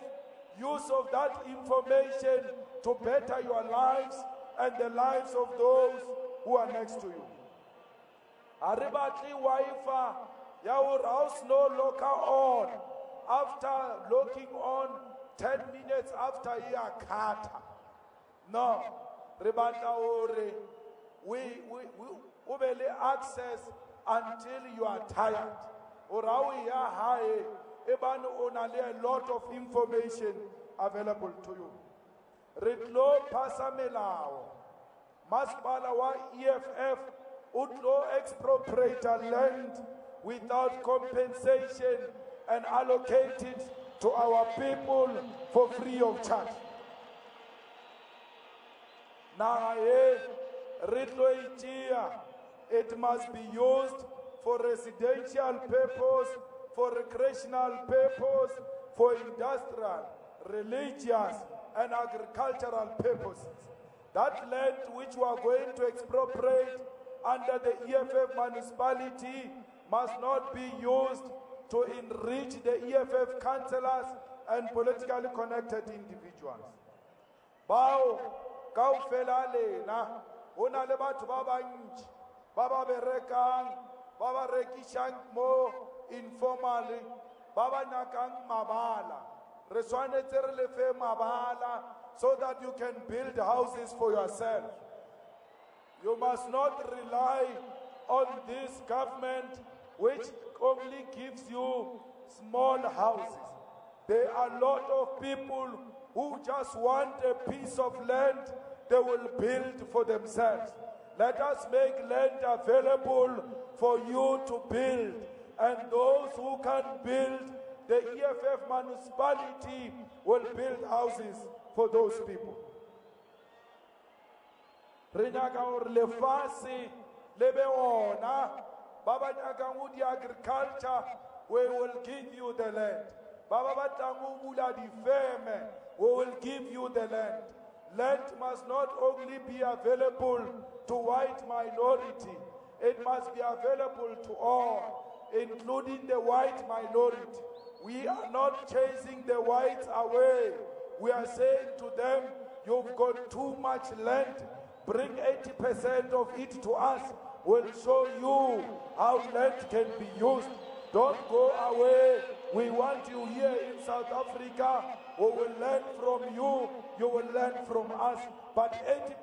use of that information to better your lives and the lives of those who are next to you. Aribatli Wi-Fi, your house no locker on. After locking on 10 minutes after you kata. No, Ribata ore, we access until you are tired. Orawi ya high, eban only a lot of information available to you. Ritlo pasamelao, Maspala wa EFF, Utlo expropriate land without compensation and allocate it to our people for free of charge. Now, it must be used for residential purpose, for recreational purpose, for industrial, religious, and agricultural purposes. That land which we are going to expropriate under the EFF municipality must not be used to enrich the EFF councillors and politically connected individuals. Bao kaofela lena hona le batho ba bantši ba ba berekang ba ba rekishang mo informally ba ba nyakang mabala re tshwanetse re lefe mabala so that you can build houses for yourself. You must not rely on this government which only gives you small houses. There are a lot of people who just want a piece of land they will build for themselves. Let us make land available for you to build. And those who can build, the EFF municipality will build houses for those people. Renyaka or lefasi lebe ona baba nyaka di agriculture, we will give you the land. Baba batangu bula di feme, we will give you the land. Land must not only be available to white minority, it must be available to all, including the white minority. We are not chasing the whites away. We are saying to them, you've got too much land, bring 80% of it to us. We'll show you how land can be used. Don't go away. We want you here in South Africa. We will learn from you. You will learn from us. But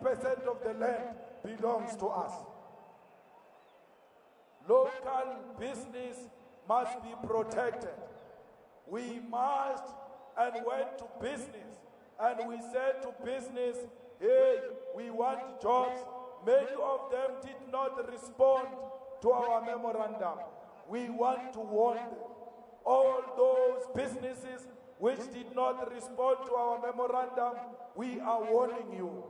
80% of the land belongs to us. Local business must be protected. We must and went to business. And we said to business, hey, we want jobs. Many of them did not respond to our memorandum. We want to warn them. All those businesses which did not respond to our memorandum, we are warning you.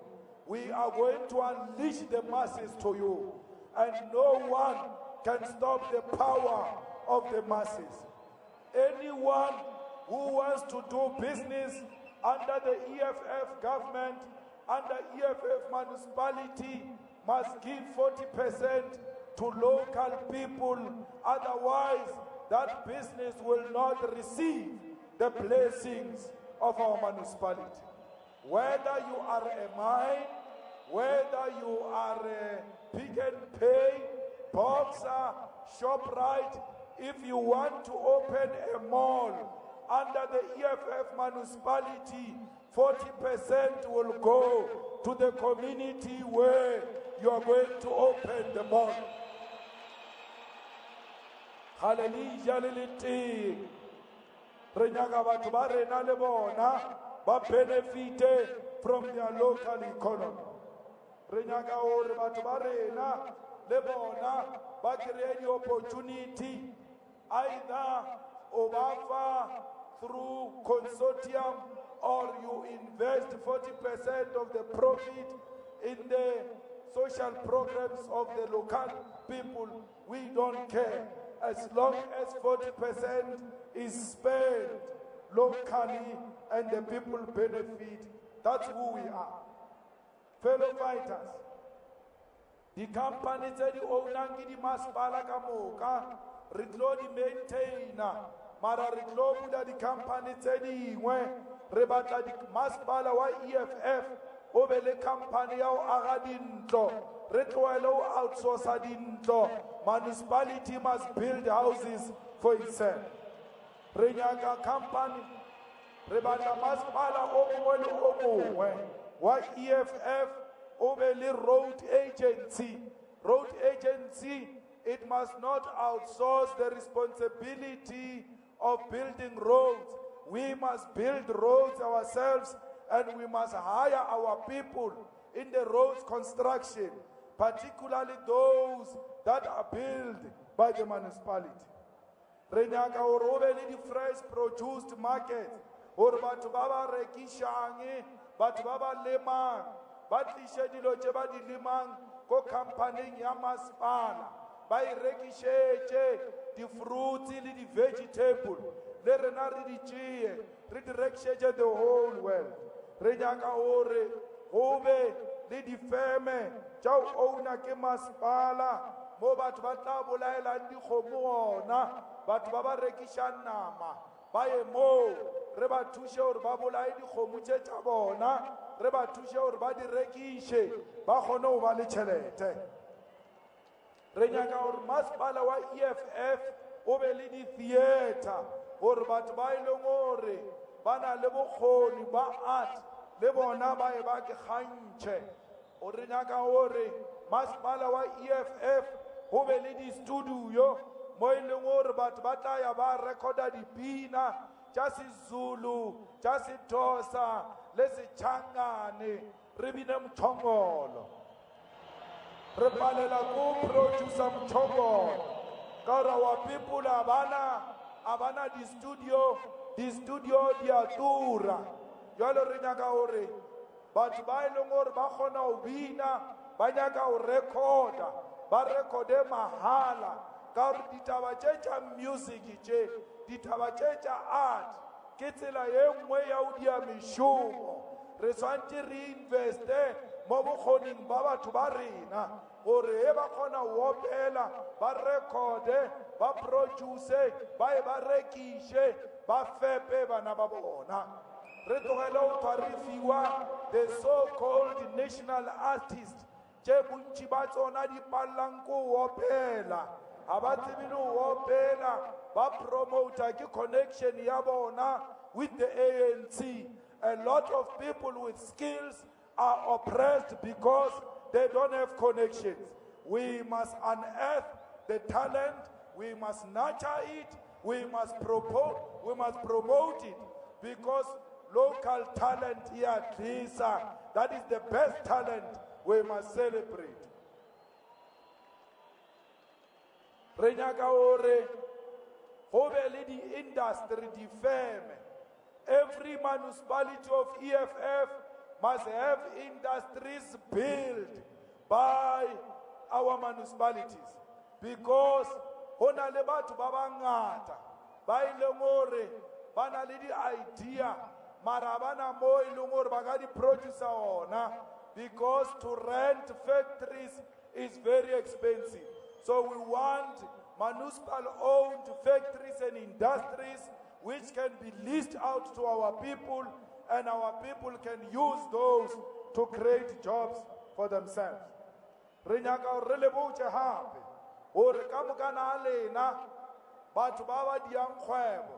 We are going to unleash the masses to you. And no one can stop the power of the masses. Anyone who wants to do business under the EFF government, under EFF municipality, must give 40% to local people. Otherwise, that business will not receive the blessings of our municipality. Whether you are a mine, whether you are a Pick and Pay, Boxer, ShopRite, if you want to open a mall under the EFF municipality, 40% will go to the community where you are going to open the mall. Hallelujah, liliti. Renyaga batho ba rena le bona ba benefit from their local economy. Renyaga hore batho ba rena le bona ba create opportunity either obafa through consortium or you invest 40% of the profit in the social programs of the local people. We don't care. As long as 40% is spent locally and the people benefit, that's who we are. Fellow fighters, the companies that own the masipala kamoka, retlo di maintainer, mara retlo buda the companies that rebata di masipala wa EFF, obele company yao agadinto, retlo outsource adinto. Municipality must build houses for itself. Renyaga company, rebata masipala omwe wa EFF, obele road agency. Road agency, it must not outsource the responsibility of building roads. We must build roads ourselves and we must hire our people in the roads construction, particularly those that are built by the municipality. Renyaka orobeli di fresh produced market, or batu baba rekishangi, batu baba lemang, batlishe di locheba di limang, ko company yamaspana, by rekisheche, di fruits, di vegetable, le renari di chie, redirectsheche the whole world. Renyaka ore, obe, di feme, chau ouna ke maspala, mo batho ba tla bolaela dikgomo ona batho ba ba rekisha nama ba ye mo re ba thushe hore ba bolae dikgomo tše tša bona, re ba thushe hore ba di rekiše ba kgone ho ba le tšhelete. Re nyaka hore masepala wa EFF o be le di-theatre hore batho ba e leng hore ba na le bokgoni ba art le bona ba e ba ke kgantšhe. O re nyaka hore masepala wa EFF ho be le di-studio mo e leng hore batho ba tla ya ba recorda dipina tša seZulu, tša seXhosa le setšhangane, re bine Mthongolo. Re palela ko producer Mthongolo ka gore our people abana di-studio di a tura. Jwale re nyaka hore batho ba e leng hore ba kgona ho bina ba nyaka ho recorda, ba recorde mahala ka gore ditaba tše tša music tše, ditaba tše tša art ke tsela ye nngwe ya ho dia mešomo. Re swantse re investe mo bokgoning ba batho ba rena gore he ba kgona ho opela, ba recorde, ba produce, ba e ba rekiše, ba fepe bana ba bona. Re tlogele ho thwa re fiwa the so-called national artist tše bontši ba tsona di pallang ko ho opela, ga ba tsebe le ho opela, ba promota ke connection ya bona with the ANC. A lot of people with skills are oppressed because they don't have connections. We must unearth the talent, we must nurture it, we must promote it, because local talent here, Lisa, that is the best talent we must celebrate. Re nyaka hore ho be le di-industry, di-firm. Every municipality of EFF must have industries built by our municipalities, because hona le batho ba bangata ba ileng hore ba na le di-idea mara bana mo ileng hore ba ka di-producer ona, because to rent factories is very expensive. So we want municipal-owned factories and industries which can be leased out to our people, and our people can use those to create jobs for themselves. Re nyaka hore re lebotse hape hore ka moka na lena batho ba ba diang kgwebo,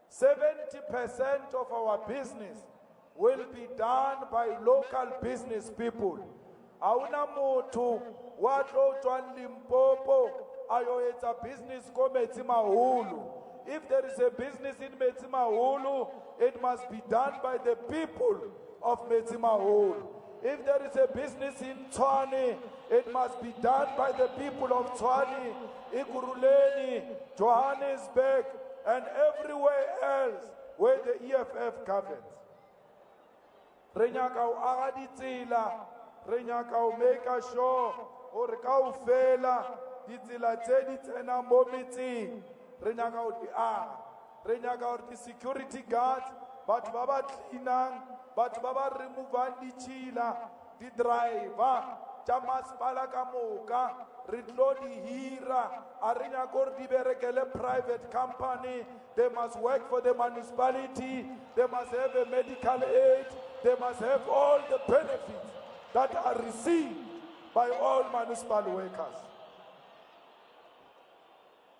70% of our business will be done by local business people. Hauna motho wa tlo tswang Limpopo ayo etsa business ko Metsimaholo. If there is a business in Metsimaholo, it must be done by the people of Metsimaholo. If there is a business in Tshwane, it must be done by the people of Tshwane, Ekurhuleni, Johannesburg, and everywhere else where the EFF governs. Re nyaka ho aga ditsela, re nyaka ho make sure hore kaofela ditsela tse di tsena mo metseng re nyaka ho di aga. Re nyaka hore di-security guards, batho ba ba cleanang, batho ba ba removang ditšhila, di-driver tša masepala ka moka re tlo di hira. A re nyaka hore di berekele private company. They must work for the municipality, they must have a medical aid, they must have all the benefits that are received by all municipal workers.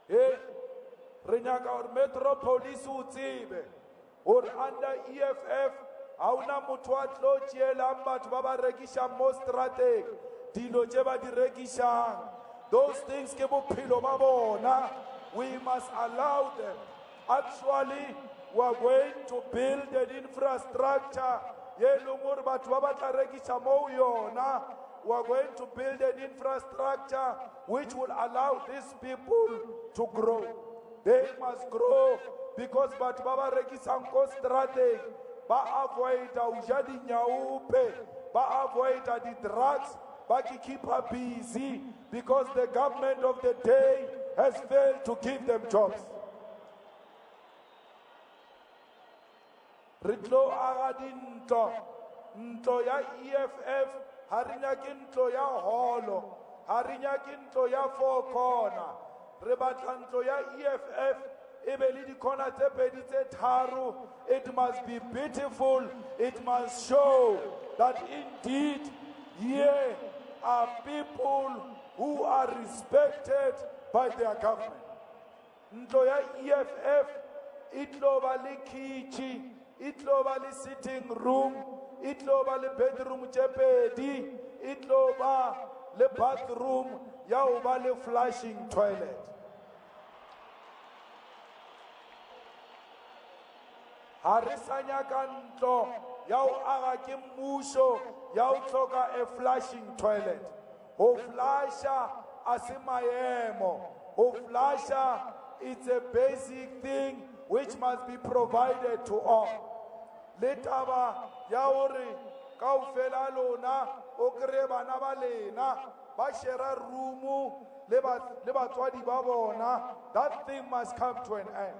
Re nyaka hore Metro Police o tsebe hore under EFF hauna motho a tlo tšeelang batho ba ba rekisang mo strateng dilo tše ba di rekisang. Those things ke bophelo ba bona. We must allow them. Actually, we are going to build an infrastructure ye leng hore batho ba ba tla rekisa mo yona. We are going to build an infrastructure which will allow these people to grow. They must grow because batho ba ba rekisang ko strateng ba avoida ho ja dinyaupe, ba avoida di-drugs, ba ke keep her busy because the government of the day has failed to give them jobs. Re tlo aga dintlo, ntlo ya EFF ha re nyake ntlo ya holo, ha re nyake ntlo ya four corner. Re batla ntlo ya EFF it must be beautiful, it must show that indeed here are people who are respected by their government. Ntlo ya EFF, itlo ba le kitchen, itlo ba le sitting room, itlo ba le bedroom tshepedi, itlo ba le bathroom, ya ho ba le flushing toilet. Harisanya kanto, ya ho aga ke mmuso, ya ho hloka a flushing toilet. Ho flusha asimayemo, ho flusha, it's a basic thing which must be provided to all. Letaba ya hore kaofela lona o kre bana ba lena ba shera room le batswadi ba bona, that thing must come to an end.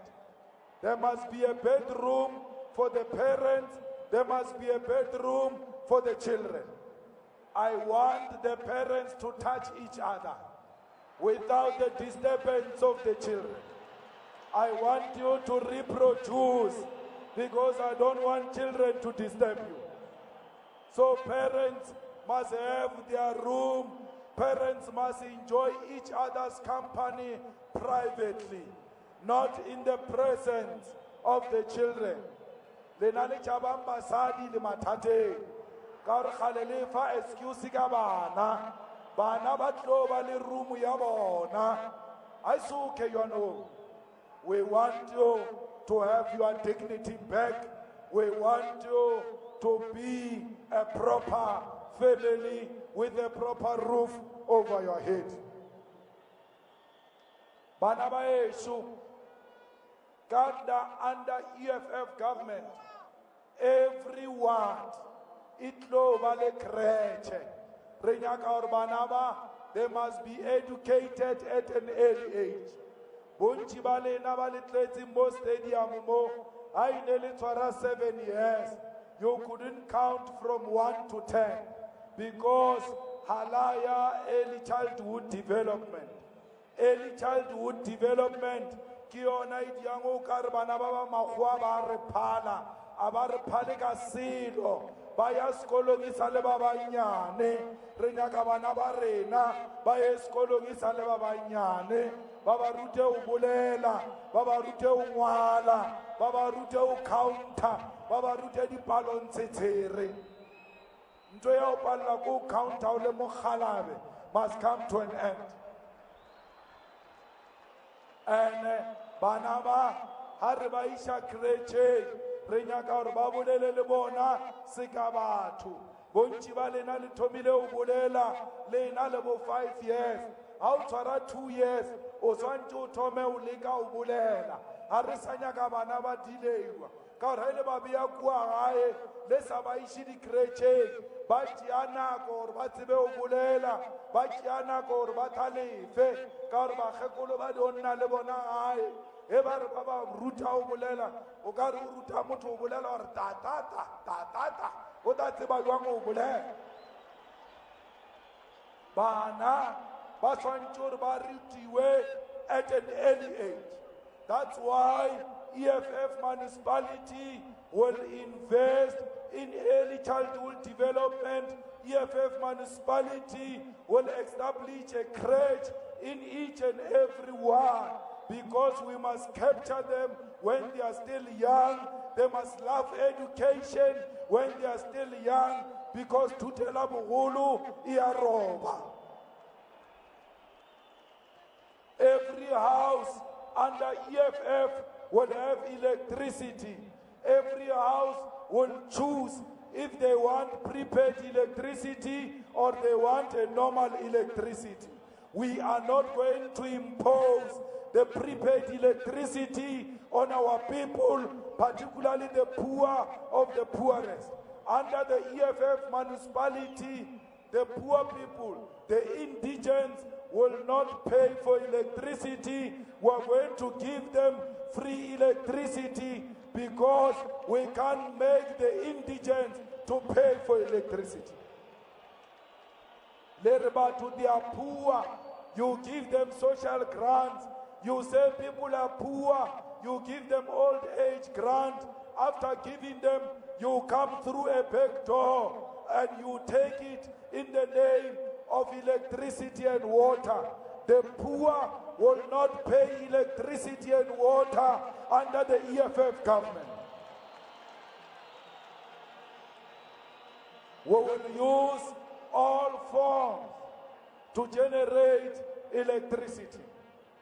There must be a bedroom for the parents, there must be a bedroom for the children. I want the parents to touch each other without the disturbance of the children. I want you to reproduce because I don't want children to disturb you. So parents must have their room, parents must enjoy each other's company privately, not in the presence of the children. Lenane chabang basadi le mathate ka re khale le fa excuse ka bana ba tlo ba le room ya bona. Aisuke yono. We want you to have your dignity back. We want you to be a proper family with a proper roof over your head. Bana ba eshu under EFF government, everyone itlo ba le creche re nyaka hore bana ba they must be educated at an early age. Bontši ba lena ba le tletseng mo stadium mo ha ine le tshwara 7 years, you couldn't count from 1 to 10 because halaya early childhood development. Early childhood development ki yona idiang o ka re bana ba makgowa ba re phala a ba re phale ka selo ba ya sekolong e sa le ba banyane. Re nyaka bana ba rena ba ye sekolong e sa le ba banyane, ba ba rute ho bolela, ba ba rute ho ngwala, ba ba rute ho counter, ba ba rute dipalo ntshetshere. Ntho ya ho palla ko counter o le mokhalabe must come to an end. And bana ba ha re ba isha creche re nyaka hore ba bolele le bona se ka batho. Bontši ba lena le thomile ho bolela lena le bo 5 years, ha o tshwara 2 years o swantse o thome o leka ho bolela. Ha re sa nyaka bana ba dileiwa ka hore ha ile ba beya kua gae le sa ba iše dikretšheng ba tšea nako gore ba tsebe ho bolela, ba tšea nako gore ba thalefe ka gore bakgekolo ba donna le bona gae. E ba re ba ba ruta ho bolela, o ka re o ruta motho ho bolela gore tatata o tla tseba jwang ho bolela. Bana ba tshwantse gore ba rutiwe at an early age. That's why EFF municipality will invest in early childhood development. EFF municipality will establish a crèche in each and every one, because we must capture them when they are still young. They must love education when they are still young, because tutela bogolo ia roba. Every house under EFF will have electricity. Every house will choose if they want prepaid electricity or they want a normal electricity. We are not going to impose the prepaid electricity on our people, particularly the poor of the poorest. Under the EFF municipality, the poor people, the indigents, will not pay for electricity. We are going to give them free electricity because we can't make the indigents to pay for electricity. To they are poor, you give them social grants. You say people are poor, you give them old age grant. After giving them, you come through a back door and you take it in the name of electricity and water. The poor will not pay electricity and water under the EFF government. We will use all forms to generate electricity.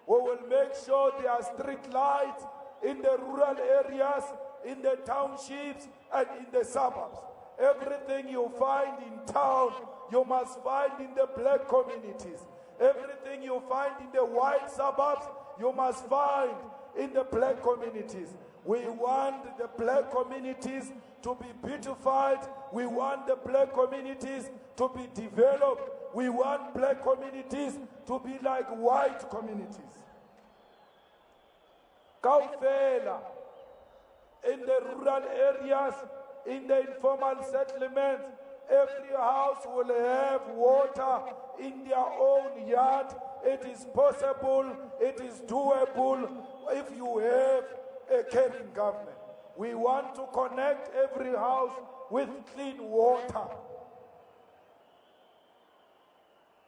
We will make sure there are street lights in the rural areas, in the townships, and in the suburbs. Everything you find in town, you must find in the black communities. Everything you find in the white suburbs, you must find in the black communities. We want the black communities to be beautified. We want the black communities to be developed. We want black communities to be like white communities. Kaufela, in the rural areas, in the informal settlements, every house will have water in their own yard. It is possible, it is doable if you have a caring government. We want to connect every house with clean water.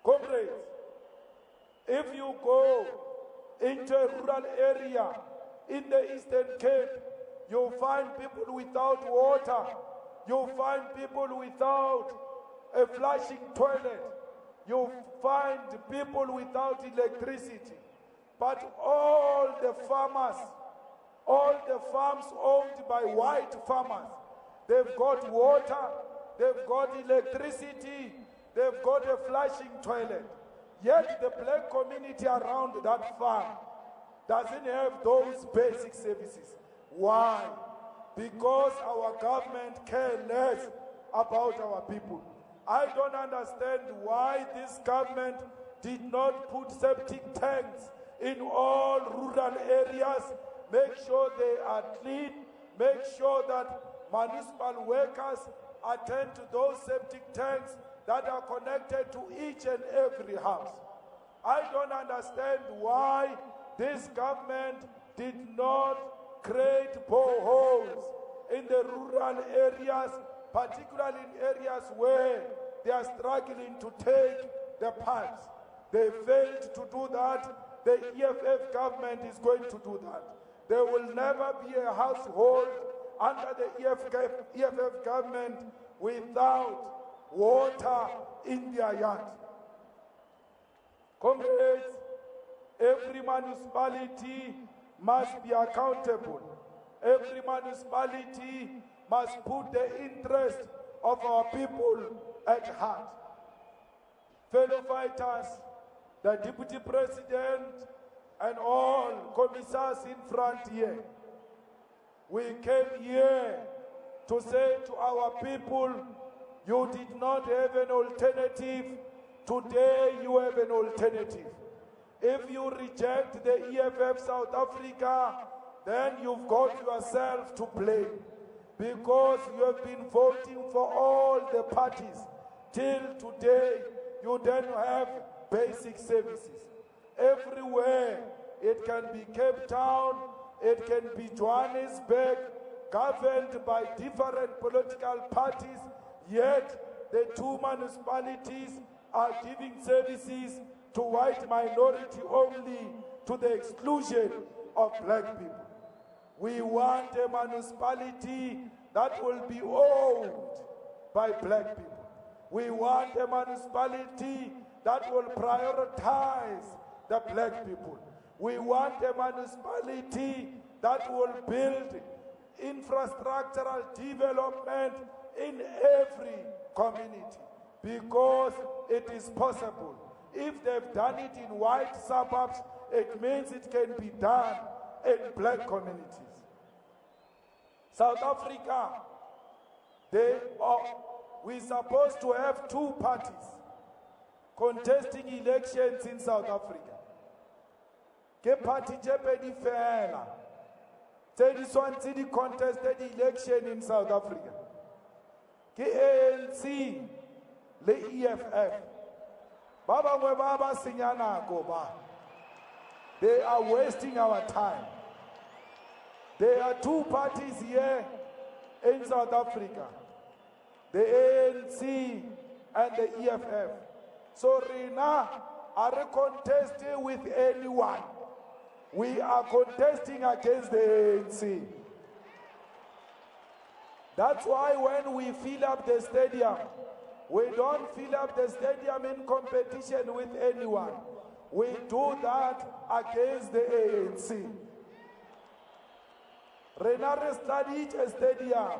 Comrades, if you go into a rural area in the Eastern Cape, you'll find people without water. You'll find people without a flushing toilet. You'll find people without electricity. But all the farmers, all the farms owned by white farmers, they've got water, they've got electricity, they've got a flushing toilet. Yet the black community around that farm doesn't have those basic services. Why? Because our government cares less about our people. I don't understand why this government did not put septic tanks in all rural areas. Make sure they are clean. Make sure that municipal workers attend to those septic tanks that are connected to each and every house. I don't understand why this government did not create boreholes in the rural areas, particularly in areas where they are struggling to take the pipes. They failed to do that. The EFF government is going to do that. There will never be a household under the EFF government without water in their yard. Comrades, every municipality must be accountable. Every municipality must put the interest of our people at heart. Fellow fighters, the Deputy President and all commissars in front here, we came here to say to our people, you did not have an alternative. Today you have an alternative. If you reject the EFF South Africa, then you've got yourself to blame, because you have been voting for all the parties. Till today, you don't have basic services. Everywhere, it can be Cape Town, it can be Johannesburg, governed by different political parties, yet the two municipalities are giving services to white minority only, to the exclusion of black people. We want a municipality that will be owned by black people. We want a municipality that will prioritize the black people. We want a municipality that will build infrastructural development in every community, because it is possible. If they've done it in white suburbs, it means it can be done in black communities. South Africa, we're supposed to have two parties contesting elections in South Africa. Ke party Jepedi Fela. Say this one city contested election in South Africa. Ke ANC, le EFF. Baba Sinyana Goba. They are wasting our time. There are two parties here in South Africa, the ANC and the EFF. So Rina are contesting with anyone. We are contesting against the ANC. That's why when we fill up the stadium, we don't fill up the stadium in competition with anyone. We do that against the ANC. Renare studied a stadium.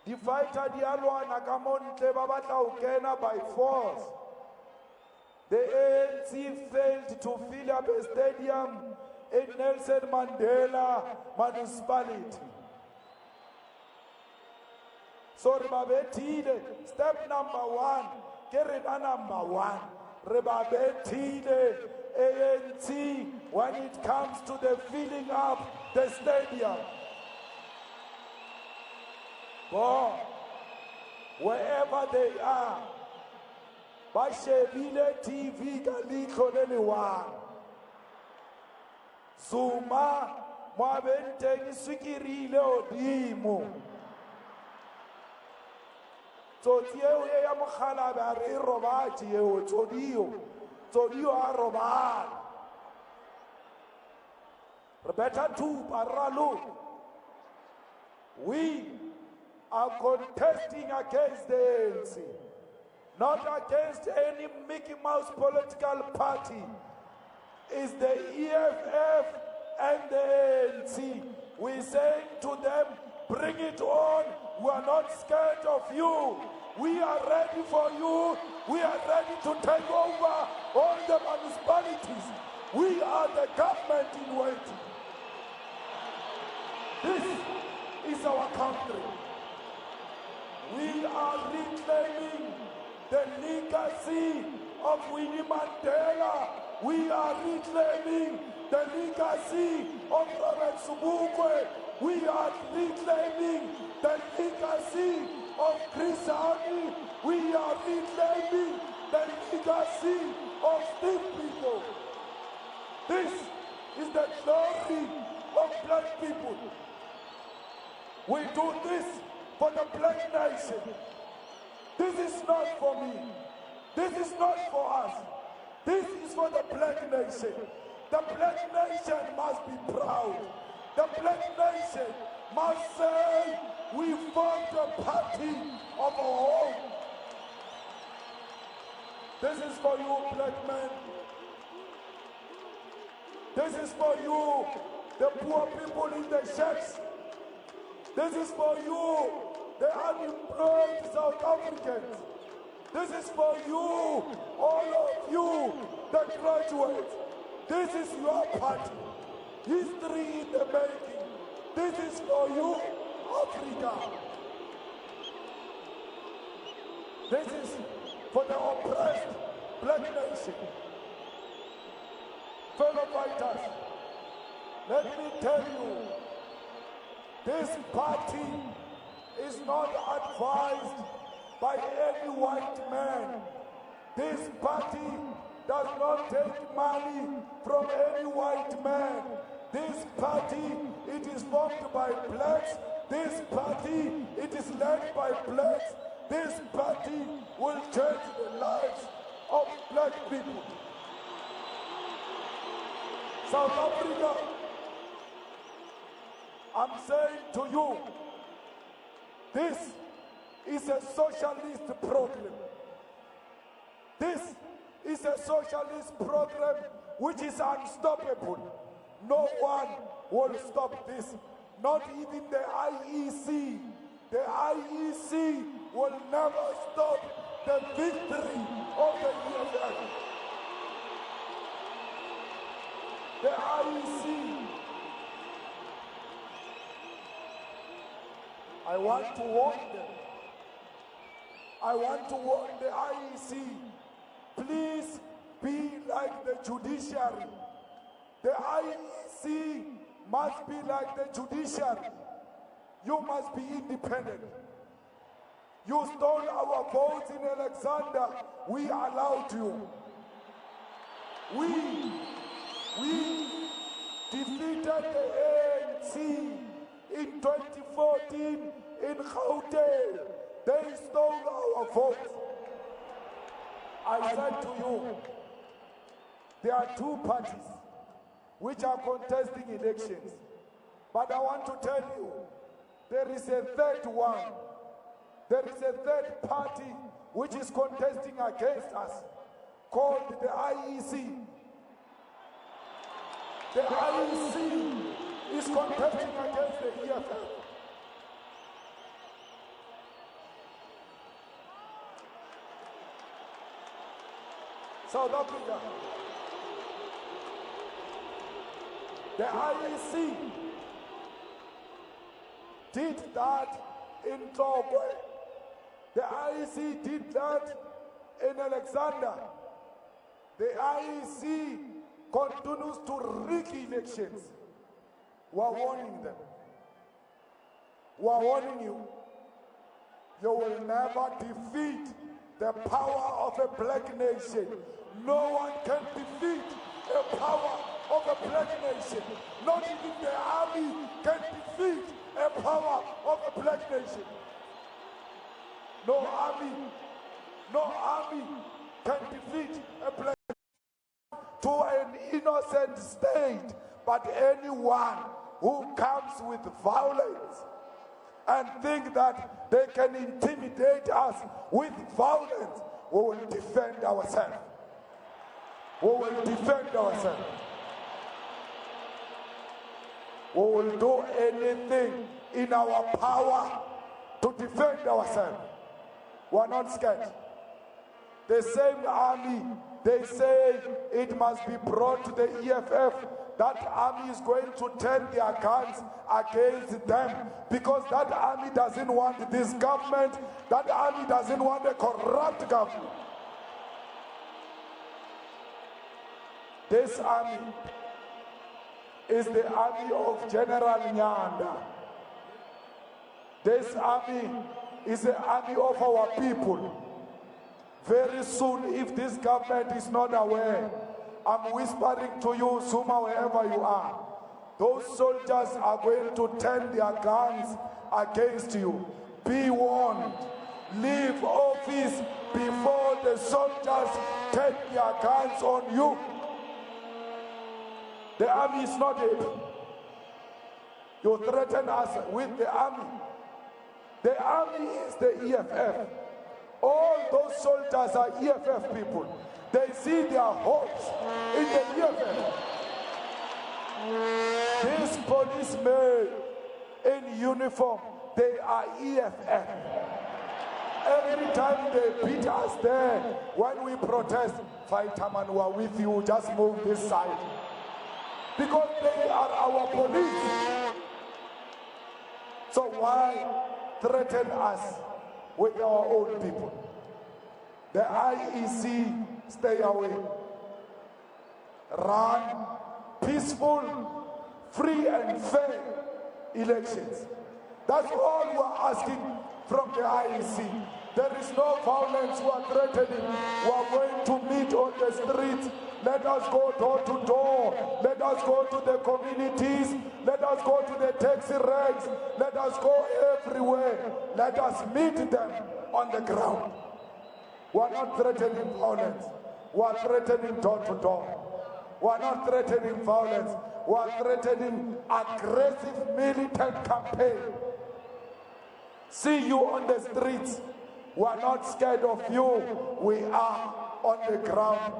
The fighter Dialwana Kamonte Babata Ukena by force. The ANC failed to fill up a stadium in Nelson Mandela municipality. So Rebabetide, step number one, Kerena number one. Rebabetide, ANC, when it comes to the filling up the stadium. Go, wherever they are, Bashebile TV Galiko Lelewan. Zuma, Mwabente Nisukirile Odimo. So Tieo Yamukhala Bari Robati, Todio Aroban. Rebecca Tu Paralu. We are contesting against the ANC, not against any Mickey Mouse political party. It's the EFF and the ANC. We saying to them, bring it on. We are not scared of you. We are ready for you. We are ready to take over all the municipalities. We are the government in waiting. This is our country. We are reclaiming the legacy of Winnie Mandela. We are reclaiming the legacy of Robert Sobukwe. We are reclaiming the legacy of Chris Hani. We are reclaiming the legacy of Steve people. This is the glory of black people. We do this for the black nation. This is not for me. This is not for us. This is for the black nation. The black nation must be proud. The black nation must say, we formed a party of our own. This is for you, black men. This is for you, the poor people in the shacks. This is for you, the unemployed South Africans. This is for you, all of you, the graduates. This is your party. History in the making. This is for you, Africa. This is for the oppressed black nation. Fellow fighters, let me tell you, this party is not advised by any white man. This party does not take money from any white man. This party, it is formed by blacks. This party, it is led by blacks. This party will change the lives of black people. South Africa, I'm saying to you, this is a socialist program. This is a socialist program which is unstoppable. No one will stop this, not even the IEC. The IEC will never stop the victory of the EFF. The IEC. I want to warn them. I want to warn the IEC. Please be like the judiciary. The IEC must be like the judiciary. You must be independent. You stole our votes in Alexander. We allowed you. We defeated the ANC ANC in 2014 in Gauteng. They stole our votes. I said to you, there are two parties which are contesting elections. But I want to tell you, there is a third one. There is a third party which is contesting against us, called the IEC. The IEC is contesting against the EFF. South Africa. The IEC did that in Tlokwe. The IEC did that in Alexander. The IEC continues to rig elections. We are warning them. We are warning you. You will never defeat the power of a black nation. No one can defeat the power of a black nation. Not even the army can defeat a power of a black nation. No army can defeat a black nation to an innocent state, but anyone who comes with violence and think that they can intimidate us with violence, we will defend ourselves. We will defend ourselves. We will do anything in our power to defend ourselves. We are not scared. The same army, they say it must be brought to the EFF. That army is going to turn their guns against them because that army doesn't want this government. That army doesn't want a corrupt government. This army is the army of General Nyanda. This army is the army of our people. Very soon, if this government is not aware, I'm whispering to you, Zuma, wherever you are, those soldiers are going to turn their guns against you. Be warned. Leave office before the soldiers take their guns on you. The army is not it. You threaten us with the army. The army is the EFF. All those soldiers are EFF people. They see their hopes in the EFF. These policemen in uniform, they are EFF. Every time they beat us there, when we protest, fighter man, we are with you, just move this side. Because they are our police. So why threaten us with our own people? The IEC, stay away. Run peaceful, free and fair elections. That's all we're asking from the IEC. There is no violence we are threatening. We are going to meet on the streets. Let us go door to door. Let us go to the communities. Let us go to the taxi ranks. Let us go everywhere. Let us meet them on the ground. We are not threatening violence. We are threatening door to door. We are not threatening violence. We are threatening aggressive militant campaign. See you on the streets. We are not scared of you. We are on the ground.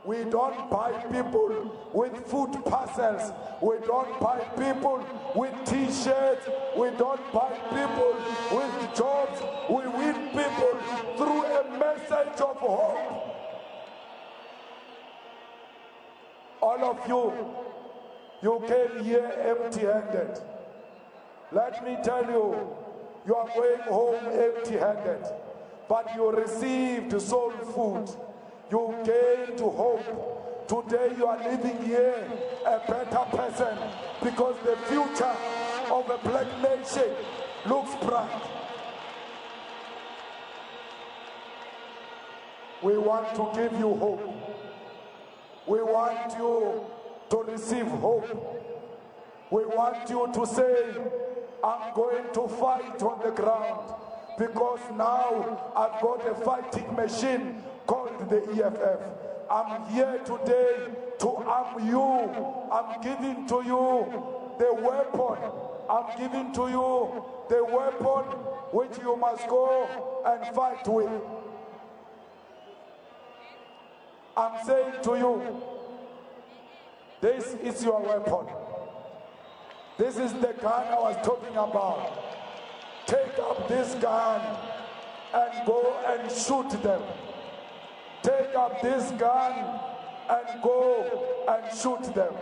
We don't buy people with food parcels. We don't buy people with t-shirts. We don't buy people with jobs. We win people through a message of hope. All of you came here empty-handed. Let me tell you, you are going home empty-handed, but you received soul food. You gained hope. Today you are living here a better person because the future of a black nation looks bright. We want to give you hope. We want you to receive hope. We want you to say, I'm going to fight on the ground, because now I've got a fighting machine called the EFF. I'm here today to arm you. I'm giving to you the weapon. I'm giving to you the weapon which you must go and fight with. I'm saying to you, this is your weapon. This is the gun I was talking about. Take up this gun and go and shoot them. Take up this gun and go and shoot them.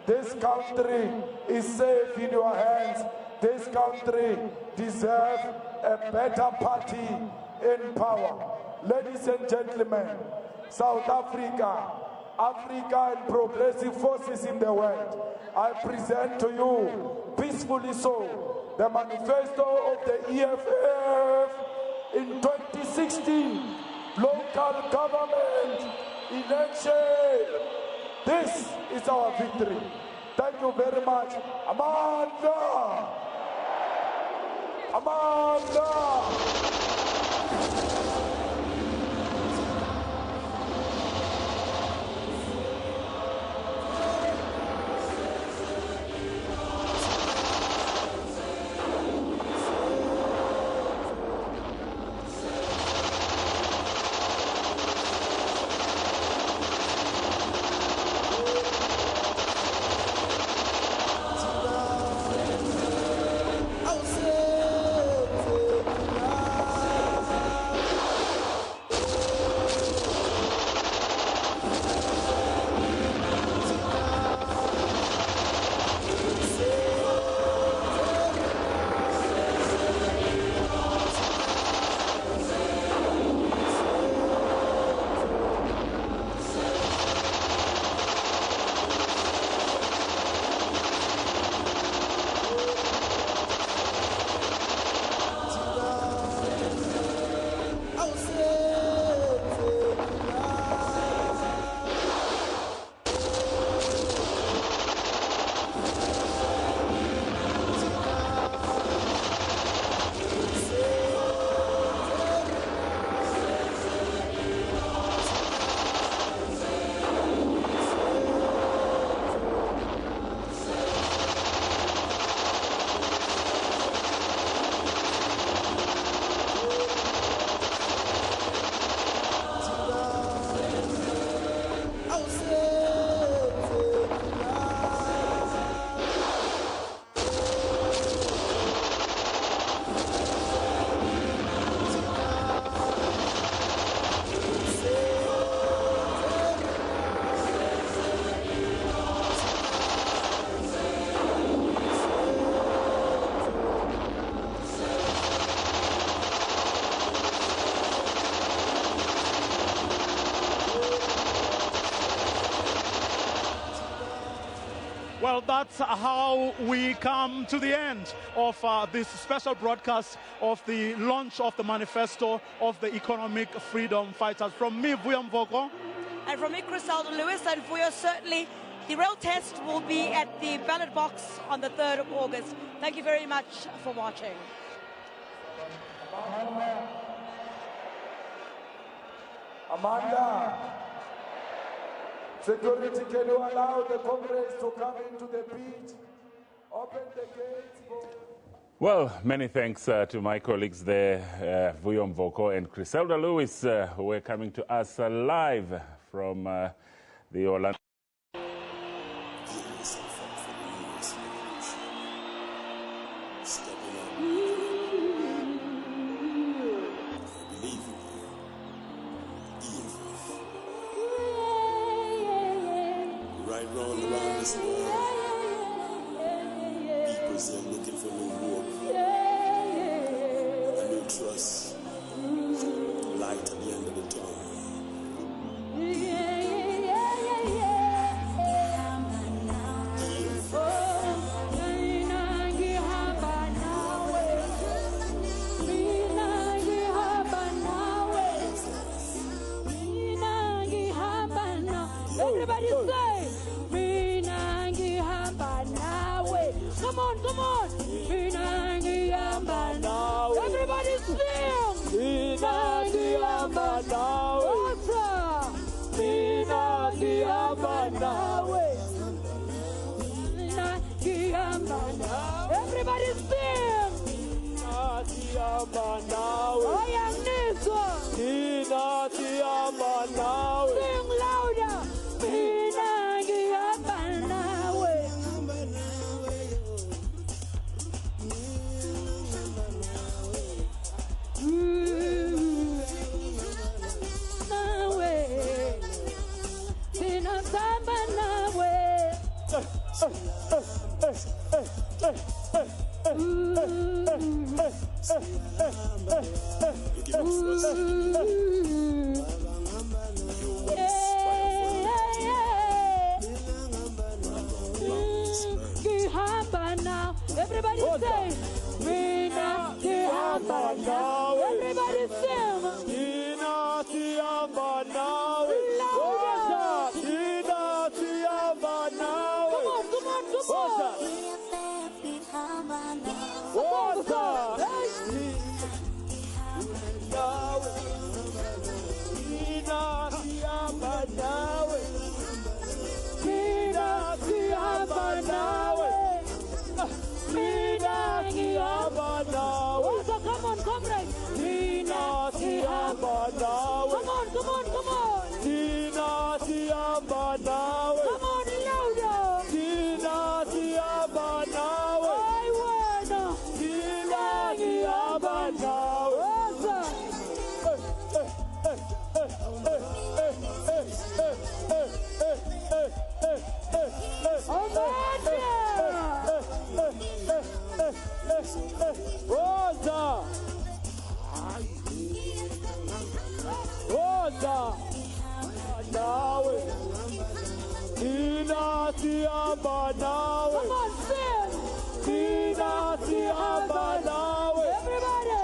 This country is safe in your hands. This country deserves a better party in power. Ladies and gentlemen, South Africa, Africa and progressive forces in the world, I present to you, peacefully so, the manifesto of the EFF in 2016 local government election. This is our victory. Thank you very much. Amanda! Amanda! Well, that's how we come to the end of this special broadcast of the launch of the manifesto of the economic freedom fighters. From me, Vuyo Mvoko. And from me, Griselda Lewis, and Vuyo, certainly the real test will be at the ballot box on the 3rd of August. Thank you very much for watching. Amanda, security, can you allow the comrades to come into the pit? Open the gates for... Well, many thanks to my colleagues there, Vuyo Mvoko and Griselda Lewis, who were coming to us live from the Orlando. Light at the end of the tunnel. Everybody sing. Sing louder. Everybody say, Mina Tihamba now. Everybody sing. Mina Tihamba now. Louder. Mina Tihamba now. Come on, come on, come on. What's up? Mina Tihamba now. Mina Tihamba now. Also, come on, comrades. Come on, come on, come on. Come on, louder. I wanna. Come on, sing. Everybody.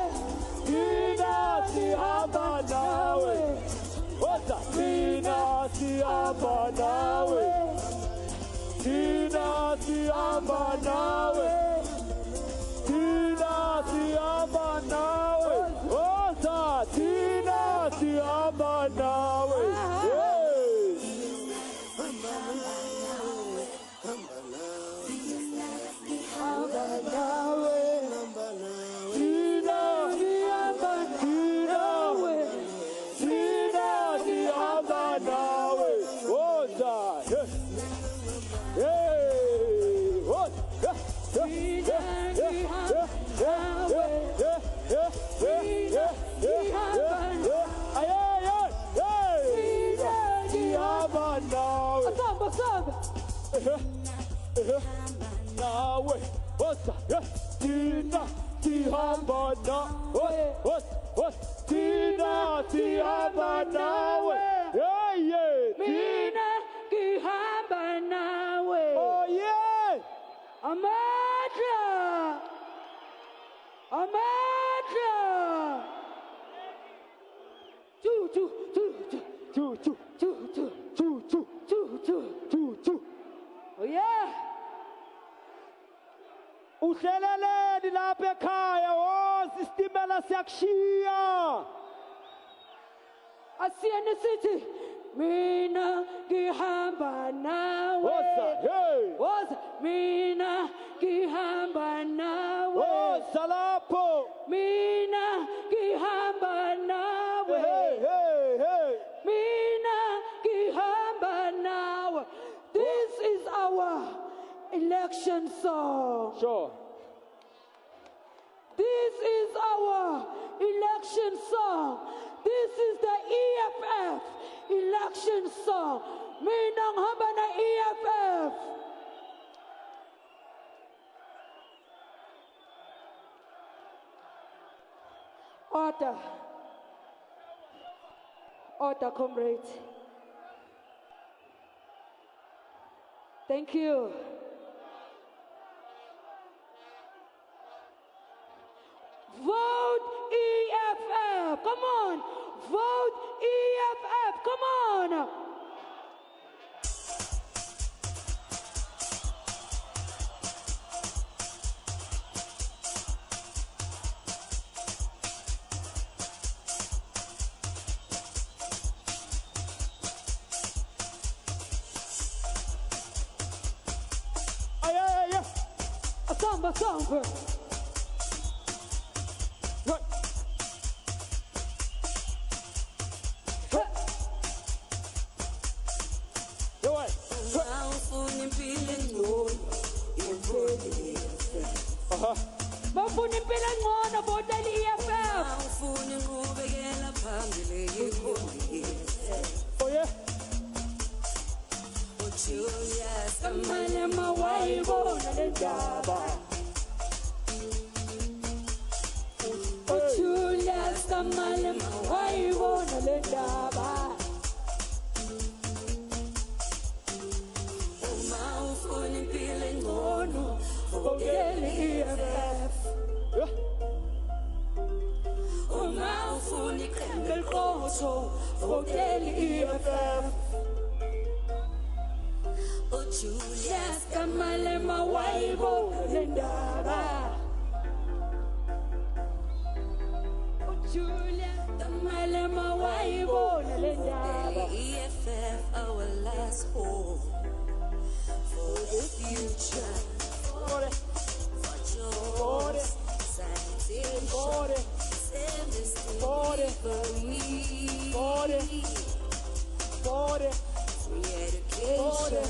What's up? Oh yeah! Amatra! Oh yeah! Uhleleleni lapha ekhaya isitimela siyakushiya. Asiyeni sithi mina ngihamba nawe. Woza mina ngihamba nawe. Woza lapho mina ngihamba nawe. Mina ngihamba nawe. This is our election song. Sure. This is our election song. This is the EFF election song. Mina ngihamba na EFF. Order, comrades. Thank you. Vote EFF. Come on. Vote EFF. Come on. Samba Samba. Bafuna impilo engcono votela i-EFF. Oh yeah. Kamalema wayibona le ndaba. Julius Kamalema wayibona le ndaba. Uma ufuna impilo engcono votela i-EFF. Uma ufuna iqembu eliqotho votela i-EFF. Julius Kamalema wayibona le ndaba. Julius Kamalema wayibona le ndaba. EFF our last hope for the future. For jobs, sanitation, free education,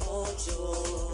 all joy.